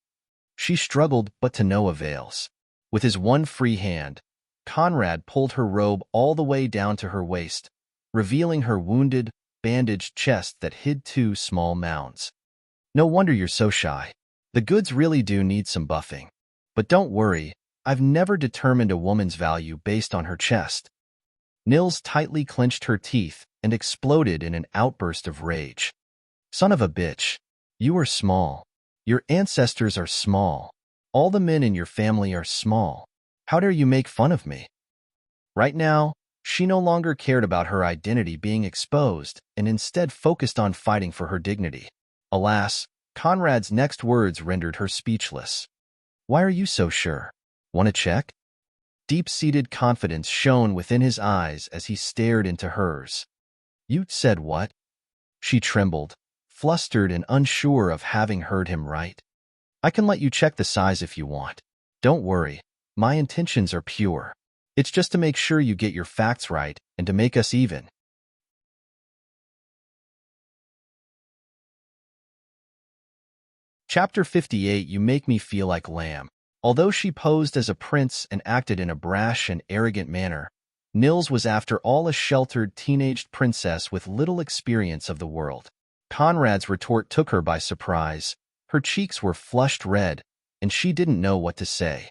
She struggled, but to no avails. With his one free hand, Conrad pulled her robe all the way down to her waist, revealing her wounded, bandaged chest that hid 2 small mounds. No wonder you're so shy. The goods really do need some buffing. But don't worry, I've never determined a woman's value based on her chest. Nils tightly clenched her teeth and exploded in an outburst of rage. Son of a bitch. You are small. Your ancestors are small. All the men in your family are small. How dare you make fun of me? Right now, she no longer cared about her identity being exposed and instead focused on fighting for her dignity. Alas, Conrad's next words rendered her speechless. Why are you so sure? Want to check? Deep-seated confidence shone within his eyes as he stared into hers. You said what? She trembled, flustered and unsure of having heard him right. I can let you check the size if you want. Don't worry, my intentions are pure. It's just to make sure you get your facts right and to make us even. Chapter 58. You make me feel like lamb. Although she posed as a prince and acted in a brash and arrogant manner, Nils was after all a sheltered, teenaged princess with little experience of the world. Conrad's retort took her by surprise. Her cheeks were flushed red, and she didn't know what to say.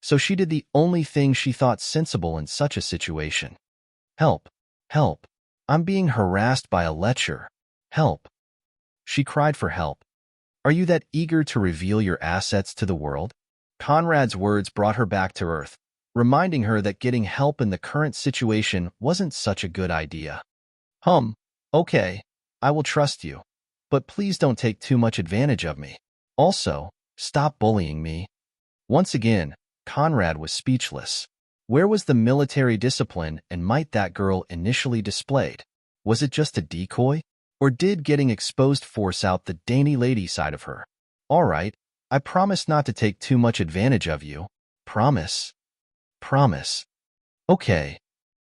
So she did the only thing she thought sensible in such a situation. Help! Help! I'm being harassed by a lecher. Help! She cried for help. Are you that eager to reveal your assets to the world? Conrad's words brought her back to earth, reminding her that getting help in the current situation wasn't such a good idea. Okay, I will trust you, but please don't take too much advantage of me. Also, stop bullying me. Once again, Conrad was speechless. Where was the military discipline and might that girl initially displayed? Was it just a decoy? Or did getting exposed force out the dainty lady side of her? All right, I promise not to take too much advantage of you. Promise. Promise. Okay.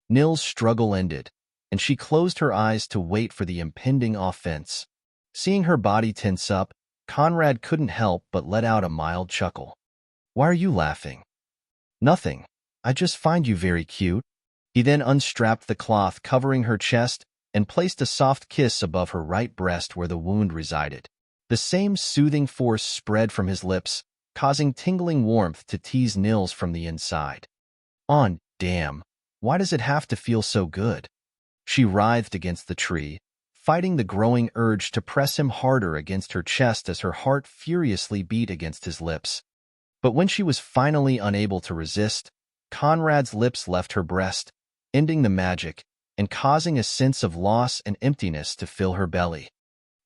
Nils' struggle ended, and she closed her eyes to wait for the impending offense. Seeing her body tense up, Conrad couldn't help but let out a mild chuckle. Why are you laughing? Nothing. I just find you very cute. He then unstrapped the cloth covering her chest and placed a soft kiss above her right breast where the wound resided. The same soothing force spread from his lips, causing tingling warmth to tease Nils from the inside. Damn, why does it have to feel so good? She writhed against the tree, fighting the growing urge to press him harder against her chest as her heart furiously beat against his lips. But when she was finally unable to resist, Conrad's lips left her breast, ending the magic and causing a sense of loss and emptiness to fill her belly.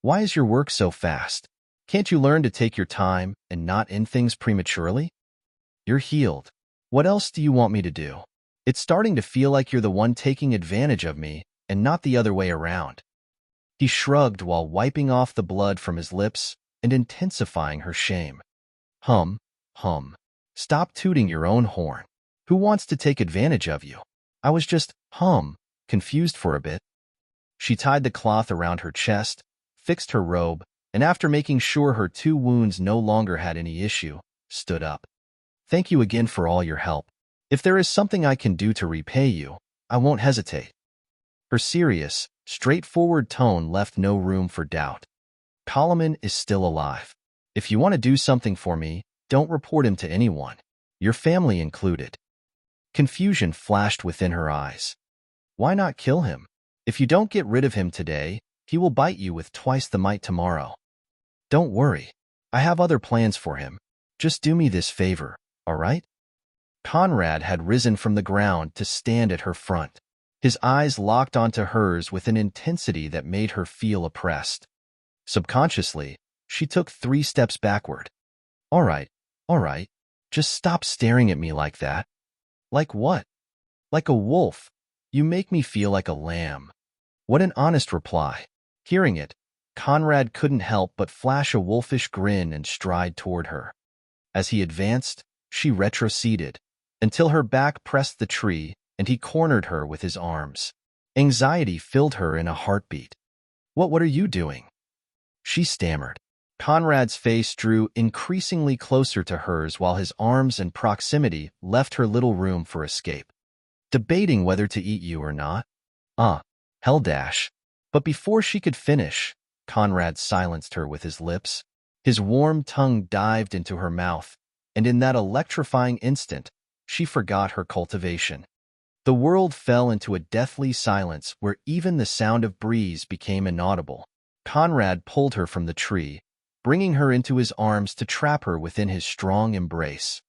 Why is your work so fast? Can't you learn to take your time and not end things prematurely? You're healed. What else do you want me to do? It's starting to feel like you're the one taking advantage of me and not the other way around. He shrugged while wiping off the blood from his lips and intensifying her shame. Hum. Stop tooting your own horn. Who wants to take advantage of you? I was just, confused for a bit. She tied the cloth around her chest, fixed her robe, and after making sure her 2 wounds no longer had any issue, stood up. Thank you again for all your help. If there is something I can do to repay you, I won't hesitate. Her serious, straightforward tone left no room for doubt. Kalaman is still alive. If you want to do something for me, don't report him to anyone, your family included. Confusion flashed within her eyes. Why not kill him? If you don't get rid of him today, he will bite you with twice the might tomorrow. Don't worry. I have other plans for him. Just do me this favor, all right? Conrad had risen from the ground to stand at her front. His eyes locked onto hers with an intensity that made her feel oppressed. Subconsciously, she took 3 steps backward. All right. Just stop staring at me like that. Like what? Like a wolf. You make me feel like a lamb. What an honest reply. Hearing it, Conrad couldn't help but flash a wolfish grin and stride toward her. As he advanced, she retroceded, until her back pressed the tree and he cornered her with his arms. Anxiety filled her in a heartbeat. What are you doing? She stammered. Conrad's face drew increasingly closer to hers while his arms and proximity left her little room for escape. Debating whether to eat you or not? Hell dash. But before she could finish, Conrad silenced her with his lips. His warm tongue dived into her mouth, and in that electrifying instant, she forgot her cultivation. The world fell into a deathly silence where even the sound of breeze became inaudible. Conrad pulled her from the tree, bringing her into his arms to trap her within his strong embrace.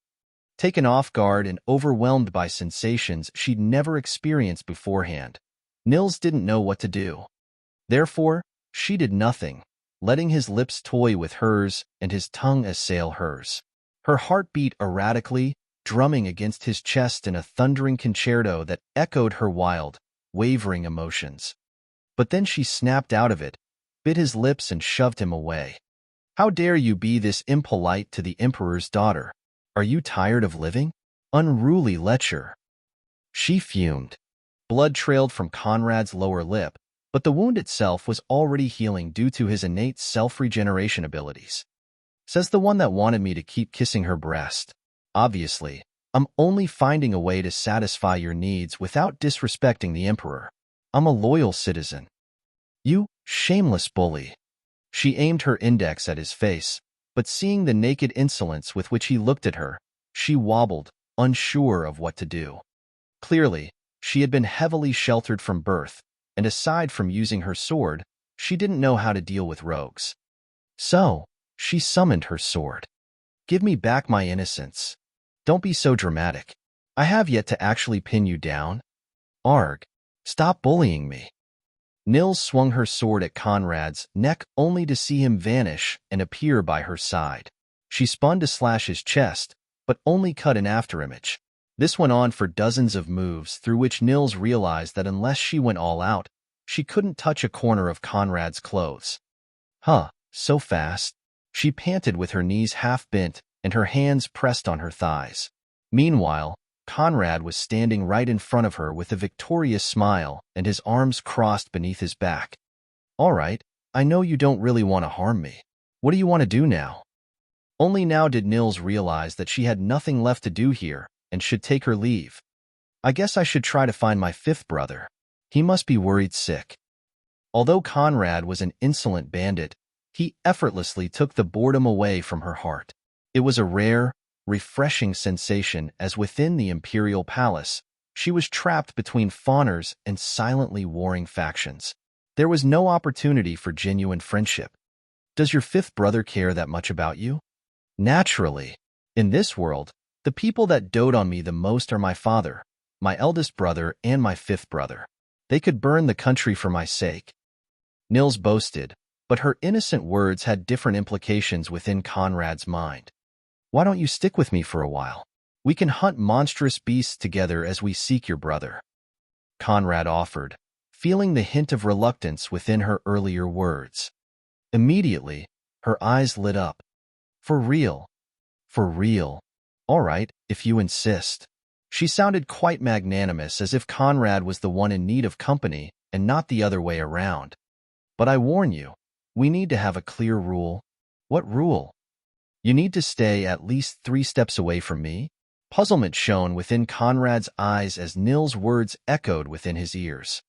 Taken off guard and overwhelmed by sensations she'd never experienced beforehand, Nils didn't know what to do. Therefore, she did nothing, letting his lips toy with hers and his tongue assail hers. Her heart beat erratically, drumming against his chest in a thundering concerto that echoed her wild, wavering emotions. But then she snapped out of it, bit his lips and shoved him away. How dare you be this impolite to the Emperor's daughter? Are you tired of living? Unruly lecher. She fumed. Blood trailed from Conrad's lower lip, but the wound itself was already healing due to his innate self-regeneration abilities. Says the one that wanted me to keep kissing her breast. Obviously, I'm only finding a way to satisfy your needs without disrespecting the Emperor. I'm a loyal citizen. You shameless bully. She aimed her index at his face, but seeing the naked insolence with which he looked at her, she wobbled, unsure of what to do. Clearly, she had been heavily sheltered from birth, and aside from using her sword, she didn't know how to deal with rogues. So, she summoned her sword. Give me back my innocence. Don't be so dramatic. I have yet to actually pin you down. Arg, stop bullying me. Nils swung her sword at Conrad's neck only to see him vanish and appear by her side. She spun to slash his chest, but only cut an afterimage. This went on for dozens of moves through which Nils realized that unless she went all out, she couldn't touch a corner of Conrad's clothes. Huh, so fast? She panted with her knees half bent and her hands pressed on her thighs. Meanwhile, Conrad was standing right in front of her with a victorious smile and his arms crossed beneath his back. All right, I know you don't really want to harm me. What do you want to do now? Only now did Nils realize that she had nothing left to do here and should take her leave. I guess I should try to find my fifth brother. He must be worried sick. Although Conrad was an insolent bandit, he effortlessly took the boredom away from her heart. It was a rare, refreshing sensation as within the imperial palace, she was trapped between fawners and silently warring factions. There was no opportunity for genuine friendship. Does your fifth brother care that much about you? Naturally. In this world, the people that dote on me the most are my father, my eldest brother, and my fifth brother. They could burn the country for my sake. Nils boasted, but her innocent words had different implications within Conrad's mind. Why don't you stick with me for a while? We can hunt monstrous beasts together as we seek your brother. Conrad offered, feeling the hint of reluctance within her earlier words. Immediately, her eyes lit up. For real. For real. All right, if you insist. She sounded quite magnanimous, as if Conrad was the one in need of company and not the other way around. But I warn you, we need to have a clear rule. What rule? You need to stay at least 3 steps away from me? Puzzlement shone within Conrad's eyes as Nils' words echoed within his ears.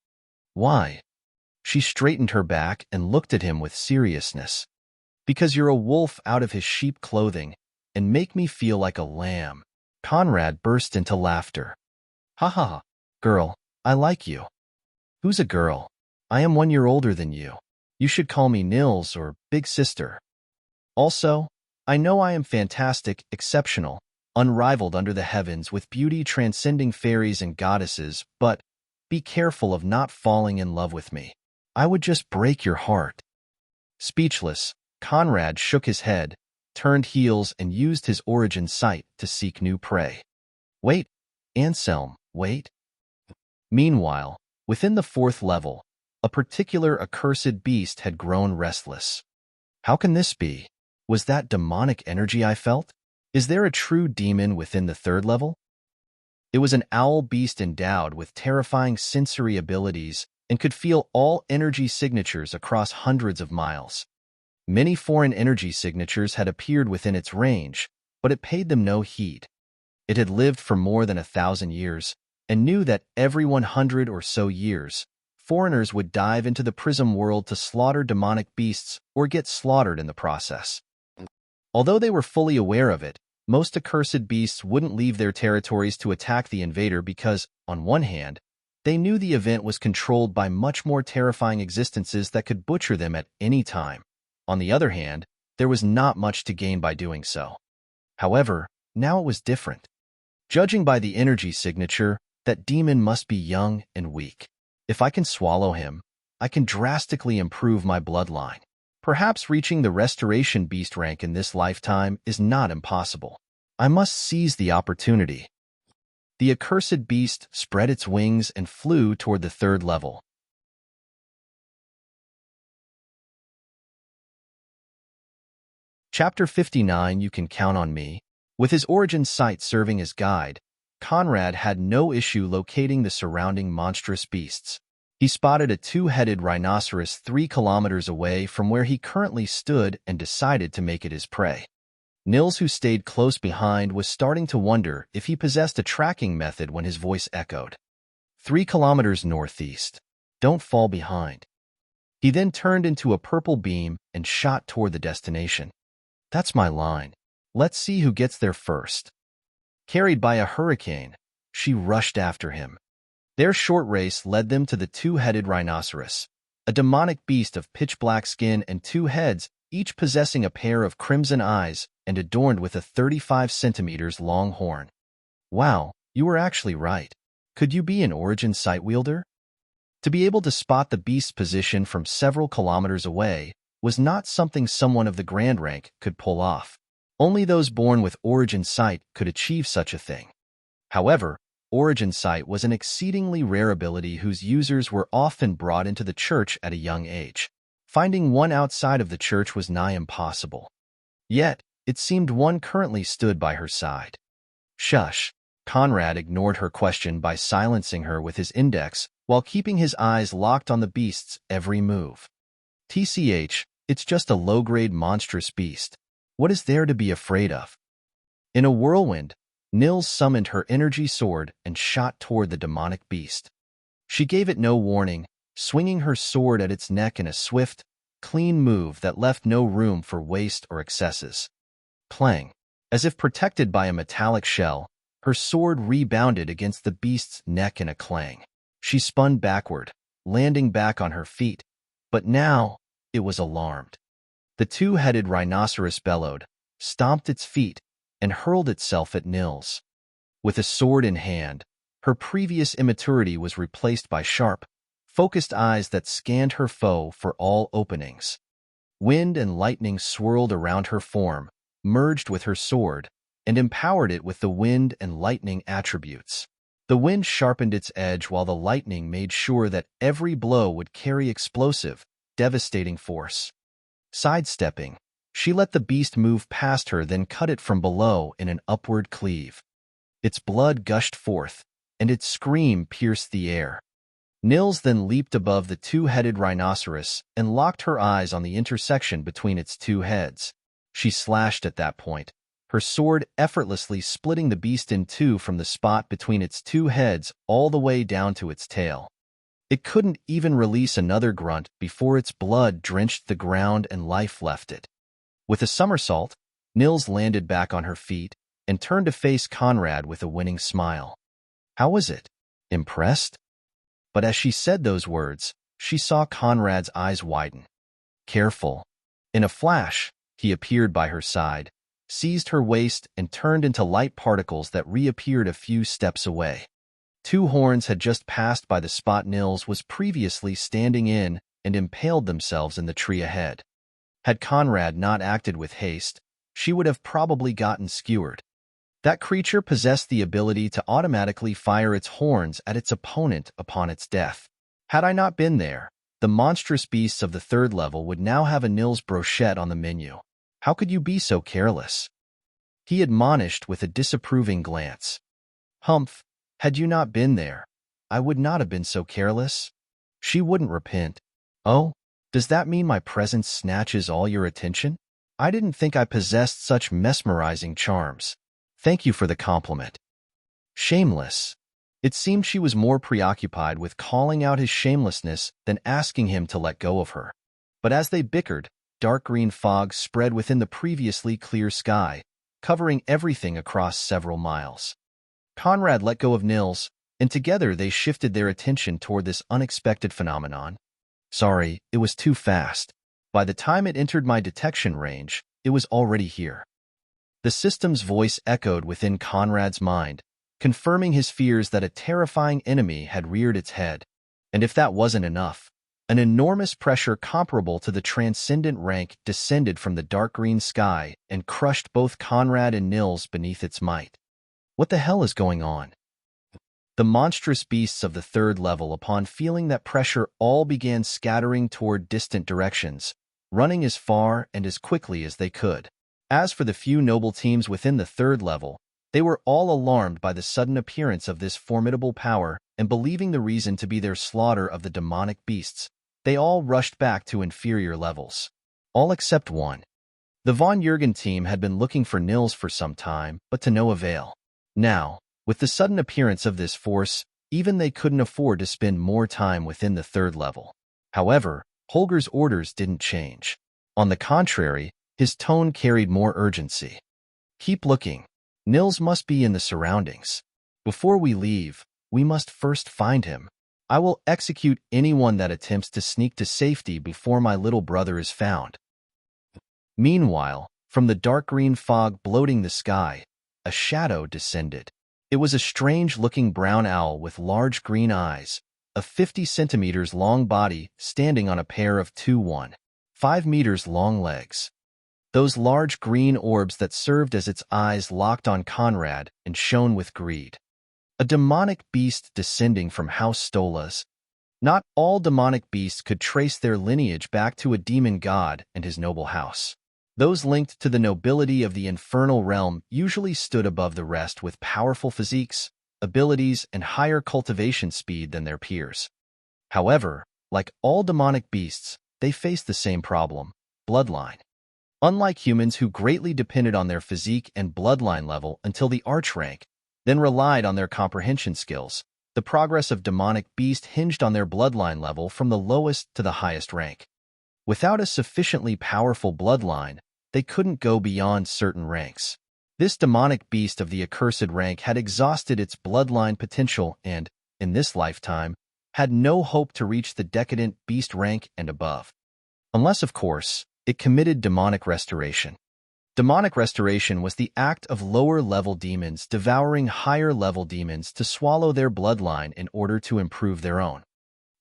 Why? She straightened her back and looked at him with seriousness. Because you're a wolf out of his sheep clothing and make me feel like a lamb. Conrad burst into laughter. Ha ha ha, girl, I like you. Who's a girl? I am 1 year older than you. You should call me Nils or Big Sister. Also, I know I am fantastic, exceptional, unrivaled under the heavens with beauty transcending fairies and goddesses, but be careful of not falling in love with me. I would just break your heart. Speechless, Conrad shook his head, turned heels and used his origin sight to seek new prey. Wait, Anselm, wait. Meanwhile, within the 4th level, a particular accursed beast had grown restless. How can this be? Was that demonic energy I felt? Is there a true demon within the 3rd level? It was an owl beast endowed with terrifying sensory abilities and could feel all energy signatures across hundreds of miles. Many foreign energy signatures had appeared within its range, but it paid them no heed. It had lived for more than 1,000 years and knew that every 100 or so years, foreigners would dive into the prism world to slaughter demonic beasts or get slaughtered in the process. Although they were fully aware of it, most accursed beasts wouldn't leave their territories to attack the invader because, on one hand, they knew the event was controlled by much more terrifying existences that could butcher them at any time. On the other hand, there was not much to gain by doing so. However, now it was different. Judging by the energy signature, that demon must be young and weak. If I can swallow him, I can drastically improve my bloodline. Perhaps reaching the Restoration Beast rank in this lifetime is not impossible. I must seize the opportunity. The accursed beast spread its wings and flew toward the third level. Chapter 59, You Can Count on Me. With his origin site serving as guide, Conrad had no issue locating the surrounding monstrous beasts. He spotted a two-headed rhinoceros 3 kilometers away from where he currently stood and decided to make it his prey. Nils, who stayed close behind, was starting to wonder if he possessed a tracking method when his voice echoed. 3 kilometers northeast. Don't fall behind. He then turned into a purple beam and shot toward the destination. That's my line. Let's see who gets there first. Carried by a hurricane, she rushed after him. Their short race led them to the two-headed rhinoceros, a demonic beast of pitch-black skin and 2 heads, each possessing a pair of crimson eyes and adorned with a 35 centimeters long horn. Wow, you were actually right. Could you be an origin site wielder? To be able to spot the beast's position from several kilometers away was not something someone of the grand rank could pull off. Only those born with origin sight could achieve such a thing. However, origin sight was an exceedingly rare ability whose users were often brought into the church at a young age. Finding one outside of the church was nigh impossible. Yet, it seemed one currently stood by her side. Shush. Conrad ignored her question by silencing her with his index while keeping his eyes locked on the beast's every move. TCH, it's just a low-grade monstrous beast. What is there to be afraid of? In a whirlwind, Nils summoned her energy sword and shot toward the demonic beast. She gave it no warning, swinging her sword at its neck in a swift, clean move that left no room for waste or excesses. Clang. As if protected by a metallic shell, her sword rebounded against the beast's neck in a clang. She spun backward, landing back on her feet, but now it was alarmed. The two-headed rhinoceros bellowed, stomped its feet, and hurled itself at Nils. With a sword in hand, her previous immaturity was replaced by sharp, focused eyes that scanned her foe for all openings. Wind and lightning swirled around her form, merged with her sword, and empowered it with the wind and lightning attributes. The wind sharpened its edge while the lightning made sure that every blow would carry explosive, devastating force. Sidestepping, she let the beast move past her, then cut it from below in an upward cleave. Its blood gushed forth, and its scream pierced the air. Nils then leaped above the two-headed rhinoceros and locked her eyes on the intersection between its 2 heads. She slashed at that point, her sword effortlessly splitting the beast in 2 from the spot between its 2 heads all the way down to its tail. It couldn't even release another grunt before its blood drenched the ground and life left it. With a somersault, Nils landed back on her feet and turned to face Conrad with a winning smile. How was it? Impressed? But as she said those words, she saw Conrad's eyes widen. Careful. In a flash, he appeared by her side, seized her waist, and turned into light particles that reappeared a few steps away. 2 horns had just passed by the spot Nils was previously standing in and impaled themselves in the tree ahead. Had Conrad not acted with haste, she would have probably gotten skewered. That creature possessed the ability to automatically fire its horns at its opponent upon its death. Had I not been there, the monstrous beasts of the 3rd level would now have a Nils brochette on the menu. How could you be so careless? He admonished with a disapproving glance. Humph. Had you not been there, I would not have been so careless. She wouldn't repent. Oh, does that mean my presence snatches all your attention? I didn't think I possessed such mesmerizing charms. Thank you for the compliment. Shameless. It seemed she was more preoccupied with calling out his shamelessness than asking him to let go of her. But as they bickered, dark green fog spread within the previously clear sky, covering everything across several miles. Conrad let go of Nils, and together they shifted their attention toward this unexpected phenomenon. Sorry, it was too fast. By the time it entered my detection range, it was already here. The system's voice echoed within Conrad's mind, confirming his fears that a terrifying enemy had reared its head. And if that wasn't enough, An enormous pressure comparable to the transcendent rank descended from the dark green sky and crushed both Conrad and Nils beneath its might. What the hell is going on? The monstrous beasts of the third level, upon feeling that pressure, all began scattering toward distant directions, running as far and as quickly as they could. As for the few noble teams within the third level, they were all alarmed by the sudden appearance of this formidable power, and believing the reason to be their slaughter of the demonic beasts, they all rushed back to inferior levels. All except one. The von Jürgen team had been looking for Nils for some time, but to no avail. Now, with the sudden appearance of this force, even they couldn't afford to spend more time within the third level. However, Holger's orders didn't change. On the contrary, his tone carried more urgency. Keep looking. Nils must be in the surroundings. Before we leave, we must first find him. I will execute anyone that attempts to sneak to safety before my little brother is found. Meanwhile, from the dark green fog bloating the sky, a shadow descended. It was a strange-looking brown owl with large green eyes, a 50 centimeters long body standing on a pair of 5 meters long legs. Those large green orbs that served as its eyes locked on Conrad and shone with greed. A demonic beast descending from House Stolas. Not all demonic beasts could trace their lineage back to a demon god and his noble house. Those linked to the nobility of the infernal realm usually stood above the rest with powerful physiques, abilities, and higher cultivation speed than their peers. However, like all demonic beasts, they faced the same problem: bloodline. Unlike humans who greatly depended on their physique and bloodline level until the arch rank, then relied on their comprehension skills, the progress of demonic beast hinged on their bloodline level from the lowest to the highest rank. Without a sufficiently powerful bloodline, they couldn't go beyond certain ranks. This demonic beast of the accursed rank had exhausted its bloodline potential and, in this lifetime, had no hope to reach the decadent beast rank and above. Unless, of course, it committed demonic restoration. Demonic restoration was the act of lower-level demons devouring higher-level demons to swallow their bloodline in order to improve their own.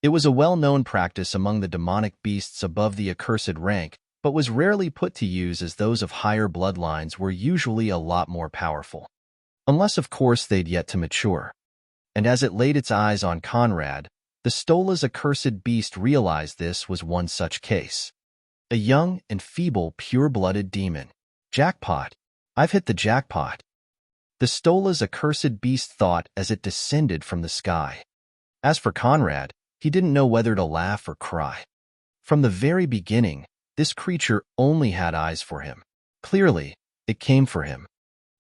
It was a well-known practice among the demonic beasts above the accursed rank, but was rarely put to use as those of higher bloodlines were usually a lot more powerful. Unless, of course, they'd yet to mature. And as it laid its eyes on Conrad, the Stola's accursed beast realized this was one such case. A young and feeble pure-blooded demon. Jackpot. I've hit the jackpot. The Stola's accursed beast thought as it descended from the sky. As for Conrad, he didn't know whether to laugh or cry. From the very beginning, this creature only had eyes for him. Clearly, it came for him.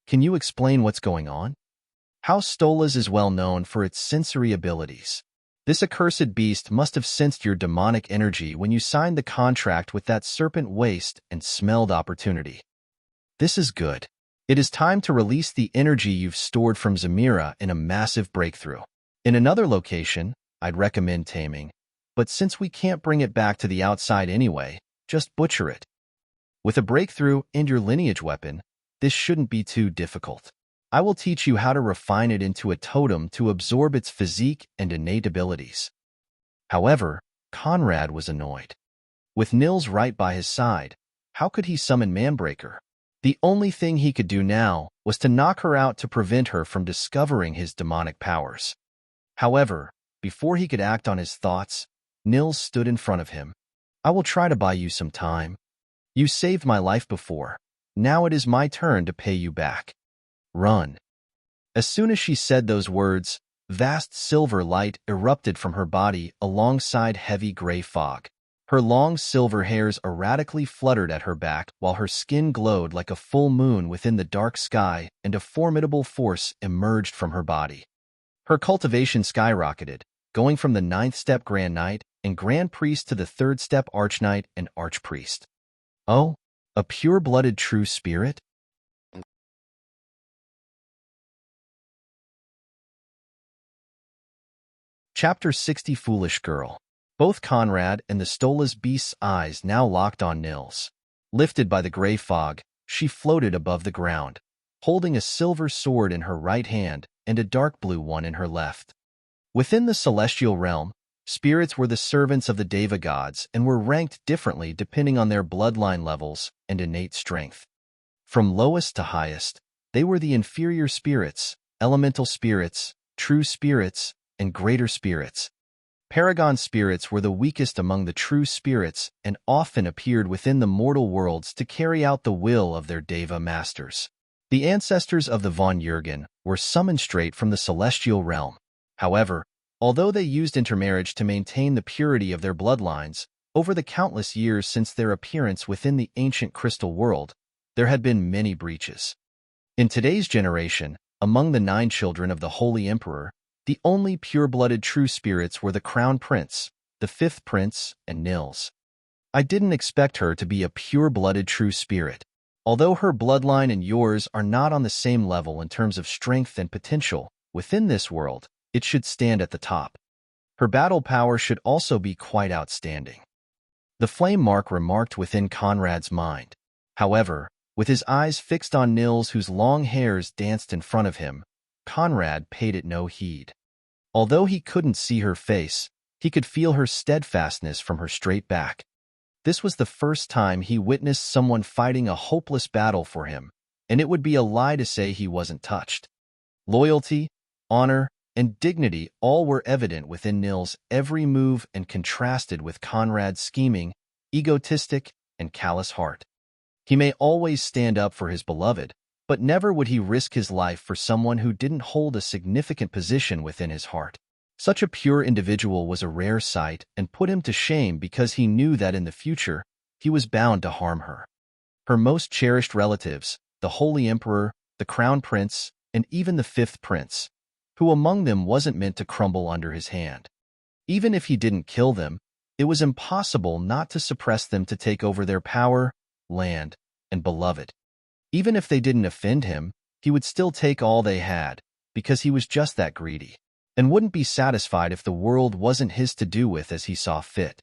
Can you explain what's going on? House Stolas is well known for its sensory abilities. This accursed beast must have sensed your demonic energy when you signed the contract with that serpent waste and smelled opportunity. This is good. It is time to release the energy you've stored from Zamira in a massive breakthrough. In another location, I'd recommend taming, but since we can't bring it back to the outside anyway, just butcher it. With a breakthrough and your lineage weapon, this shouldn't be too difficult. I will teach you how to refine it into a totem to absorb its physique and innate abilities. However, Conrad was annoyed. With Nils right by his side, how could he summon Manbreaker? The only thing he could do now was to knock her out to prevent her from discovering his demonic powers. However, before he could act on his thoughts, Nils stood in front of him. I will try to buy you some time. You saved my life before. Now it is my turn to pay you back. Run. As soon as she said those words, vast silver light erupted from her body alongside heavy gray fog. Her long silver hairs erratically fluttered at her back while her skin glowed like a full moon within the dark sky, and a formidable force emerged from her body. Her cultivation skyrocketed, going from the 9th step Grand Knight and Grand Priest to the 3rd step Archknight and Archpriest. Oh, a pure-blooded true spirit? Chapter 60 Foolish Girl. Both Conrad and the Stola's beast's eyes now locked on Nils. Lifted by the gray fog, she floated above the ground, holding a silver sword in her right hand and a dark blue one in her left. Within the celestial realm, Spirits were the servants of the Deva gods and were ranked differently depending on their bloodline levels and innate strength. From lowest to highest, they were the inferior spirits, elemental spirits, true spirits, and greater spirits. Paragon spirits were the weakest among the true spirits and often appeared within the mortal worlds to carry out the will of their Deva masters. The ancestors of the Von Jürgen were summoned straight from the celestial realm. However, although they used intermarriage to maintain the purity of their bloodlines, over the countless years since their appearance within the ancient crystal world, there had been many breaches. In today's generation, among the 9 children of the Holy Emperor, the only pure-blooded true spirits were the Crown Prince, the 5th Prince, and Nils. I didn't expect her to be a pure-blooded true spirit. Although her bloodline and yours are not on the same level in terms of strength and potential, within this world, it should stand at the top. Her battle power should also be quite outstanding. The flame mark remarked within Conrad's mind. However, with his eyes fixed on Nils, whose long hairs danced in front of him, Conrad paid it no heed. Although he couldn't see her face, he could feel her steadfastness from her straight back. This was the first time he witnessed someone fighting a hopeless battle for him, and it would be a lie to say he wasn't touched. Loyalty, honor, and dignity all were evident within Nils' every move and contrasted with Conrad's scheming, egotistic, and callous heart. He may always stand up for his beloved, but never would he risk his life for someone who didn't hold a significant position within his heart. Such a pure individual was a rare sight and put him to shame because he knew that in the future, he was bound to harm her. Her most cherished relatives, the Holy Emperor, the Crown Prince, and even the 5th Prince, who among them wasn't meant to crumble under his hand. Even if he didn't kill them, it was impossible not to suppress them to take over their power, land, and beloved. Even if they didn't offend him, he would still take all they had, because he was just that greedy, and wouldn't be satisfied if the world wasn't his to do with as he saw fit.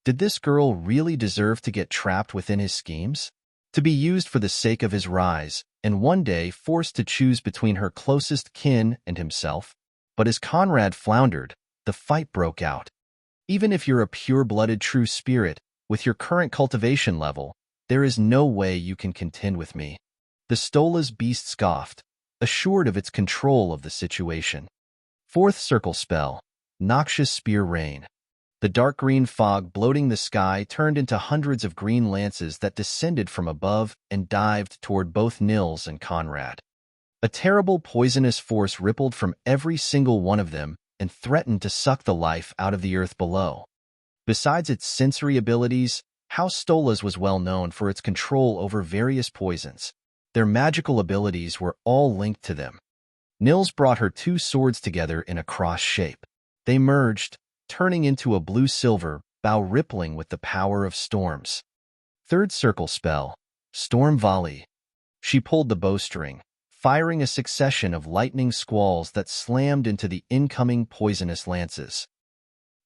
Did this girl really deserve to get trapped within his schemes? To be used for the sake of his rise, and one day forced to choose between her closest kin and himself? But as Conrad floundered, the fight broke out. Even if you're a pure-blooded true spirit, with your current cultivation level, there is no way you can contend with me. The Stola's beast scoffed, assured of its control of the situation. 4th circle spell, Noxious Spear Rain. The dark green fog bloating the sky turned into hundreds of green lances that descended from above and dived toward both Nils and Conrad. A terrible poisonous force rippled from every single one of them and threatened to suck the life out of the earth below. Besides its sensory abilities, House Stola's was well known for its control over various poisons. Their magical abilities were all linked to them. Nils brought her 2 swords together in a cross shape. They merged, turning into a blue-silver bow rippling with the power of storms. 3rd circle spell, Storm Volley. She pulled the bowstring, firing a succession of lightning squalls that slammed into the incoming poisonous lances.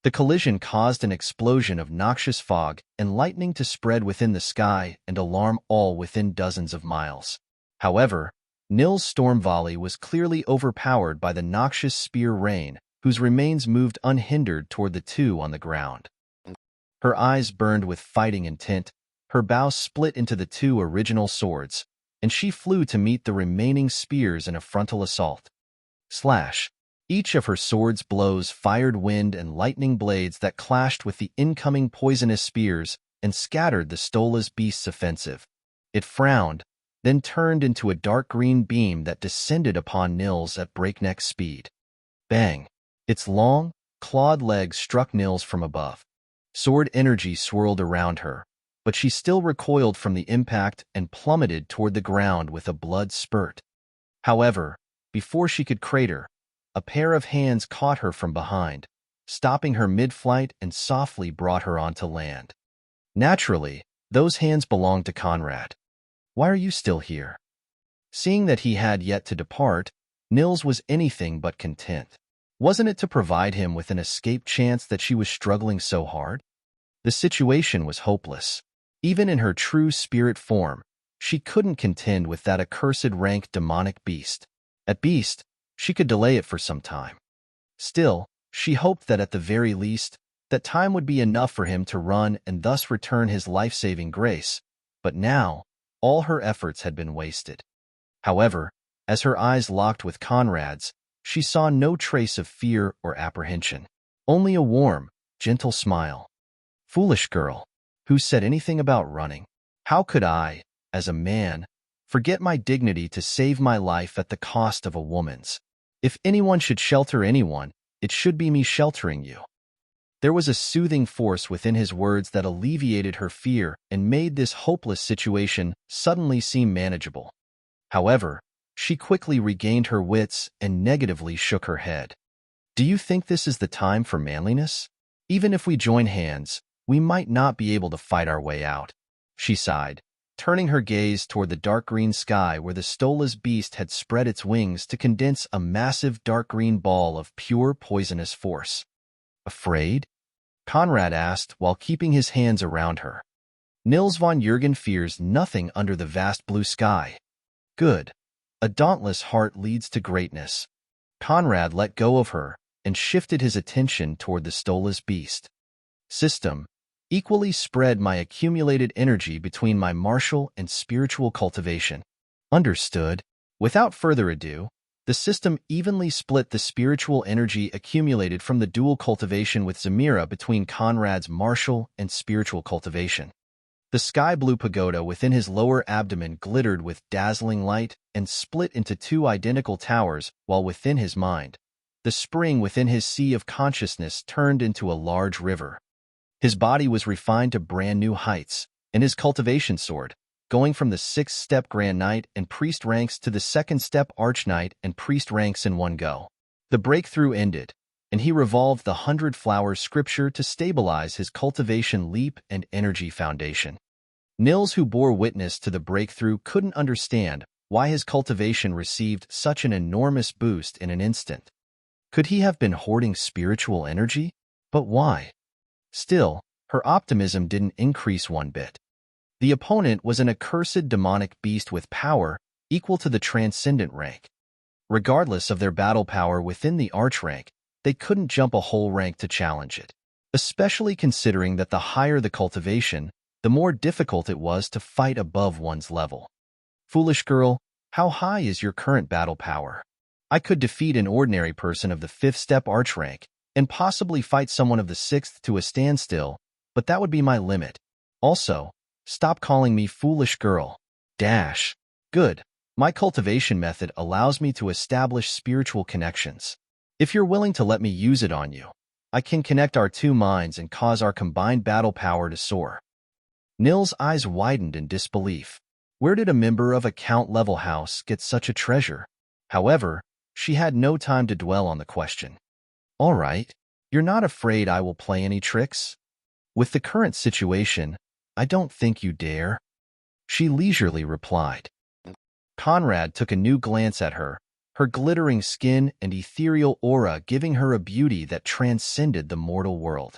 The collision caused an explosion of noxious fog and lightning to spread within the sky and alarm all within dozens of miles. However, Nils' storm volley was clearly overpowered by the noxious spear rain, whose remains moved unhindered toward the 2 on the ground. Her eyes burned with fighting intent, her bow split into the 2 original swords, and she flew to meet the remaining spears in a frontal assault. Slash! Each of her sword's blows fired wind and lightning blades that clashed with the incoming poisonous spears and scattered the Stola's beast's offensive. It frowned, then turned into a dark green beam that descended upon Nils at breakneck speed. Bang! Its long, clawed legs struck Nils from above. Sword energy swirled around her, but she still recoiled from the impact and plummeted toward the ground with a blood spurt. However, before she could crater, a pair of hands caught her from behind, stopping her mid-flight and softly brought her onto land. Naturally, those hands belonged to Conrad. Why are you still here? Seeing that he had yet to depart, Nils was anything but content. Wasn't it to provide him with an escape chance that she was struggling so hard? The situation was hopeless. Even in her true spirit form, she couldn't contend with that accursed rank demonic beast. At beast, she could delay it for some time. Still, She hoped that at the very least, that time would be enough for him to run and thus return his life-saving grace, but now, all her efforts had been wasted. However, as her eyes locked with Conrad's, she saw no trace of fear or apprehension, only a warm, gentle smile. Foolish girl, who said anything about running? How could I, as a man, forget my dignity to save my life at the cost of a woman's? If anyone should shelter anyone, it should be me sheltering you. There was a soothing force within his words that alleviated her fear and made this hopeless situation suddenly seem manageable. However, she quickly regained her wits and negatively shook her head. Do you think this is the time for manliness? Even if we join hands, we might not be able to fight our way out, she sighed, turning her gaze toward the dark green sky where the Stola's beast had spread its wings to condense a massive dark green ball of pure poisonous force. Afraid? Conrad asked while keeping his hands around her. Nils von Jürgen fears nothing under the vast blue sky. Good. A dauntless heart leads to greatness. Conrad let go of her and shifted his attention toward the Stola's beast. System. Equally spread my accumulated energy between my martial and spiritual cultivation. Understood. Without further ado, the system evenly split the spiritual energy accumulated from the dual cultivation with Zamira between Conrad's martial and spiritual cultivation. The sky-blue pagoda within his lower abdomen glittered with dazzling light and split into two identical towers, while within his mind, the spring within his sea of consciousness turned into a large river. His body was refined to brand-new heights, and his cultivation soared, going from the 6th-step Grand Knight and Priest ranks to the 2nd-step Arch Knight and Priest ranks in one go. The breakthrough ended, and he revolved the 100 Flowers scripture to stabilize his cultivation leap and energy foundation. Nils, who bore witness to the breakthrough, couldn't understand why his cultivation received such an enormous boost in an instant. Could he have been hoarding spiritual energy? But why? Still, her optimism didn't increase one bit. The opponent was an accursed demonic beast with power equal to the transcendent rank. Regardless of their battle power within the arch rank, they couldn't jump a whole rank to challenge it, especially considering that the higher the cultivation, the more difficult it was to fight above one's level. Foolish girl, how high is your current battle power? I could defeat an ordinary person of the 5th-step arch rank and possibly fight someone of the 6th to a standstill, but that would be my limit. Also, stop calling me foolish girl. Dash. Good. My cultivation method allows me to establish spiritual connections. If you're willing to let me use it on you, I can connect our two minds and cause our combined battle power to soar. Nils' eyes widened in disbelief. Where did a member of a Count-level house get such a treasure? However, she had no time to dwell on the question. All right, you're not afraid I will play any tricks? With the current situation, I don't think you dare. She leisurely replied. Conrad took a new glance at her, her glittering skin and ethereal aura giving her a beauty that transcended the mortal world.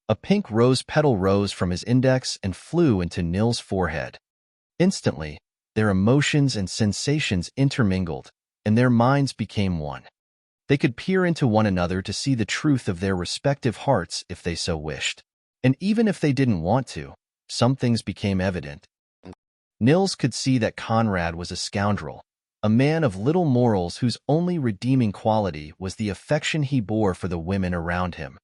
A pink rose petal rose from his index and flew into Nils' forehead. Instantly, their emotions and sensations intermingled, and their minds became one. They could peer into one another to see the truth of their respective hearts if they so wished. And even if they didn't want to, some things became evident. Nils could see that Conrad was a scoundrel, a man of little morals whose only redeeming quality was the affection he bore for the women around him.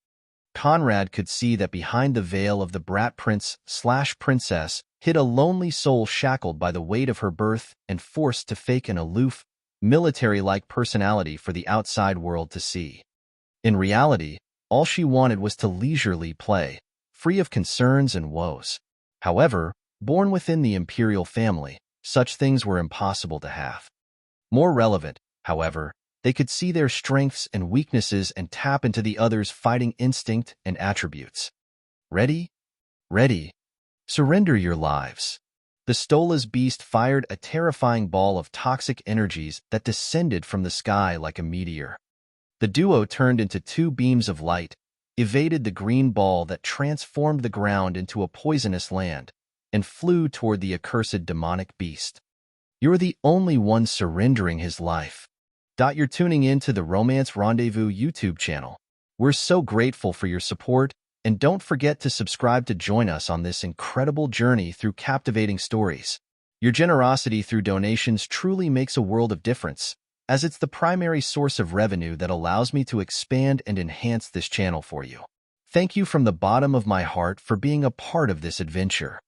Conrad could see that behind the veil of the brat prince/princess hid a lonely soul shackled by the weight of her birth and forced to fake an aloof, military-like personality for the outside world to see. In reality, all she wanted was to leisurely play, free of concerns and woes. However, born within the imperial family, such things were impossible to have. More relevant, however, they could see their strengths and weaknesses and tap into the other's fighting instinct and attributes. Ready? Ready. Surrender your lives. The Stola's beast fired a terrifying ball of toxic energies that descended from the sky like a meteor. The duo turned into two beams of light, evaded the green ball that transformed the ground into a poisonous land, and flew toward the accursed demonic beast. You're the only one surrendering his life. You're tuning in to the Romance Rendezvous YouTube channel. We're so grateful for your support, and don't forget to subscribe to join us on this incredible journey through captivating stories. Your generosity through donations truly makes a world of difference, as it's the primary source of revenue that allows me to expand and enhance this channel for you. Thank you from the bottom of my heart for being a part of this adventure.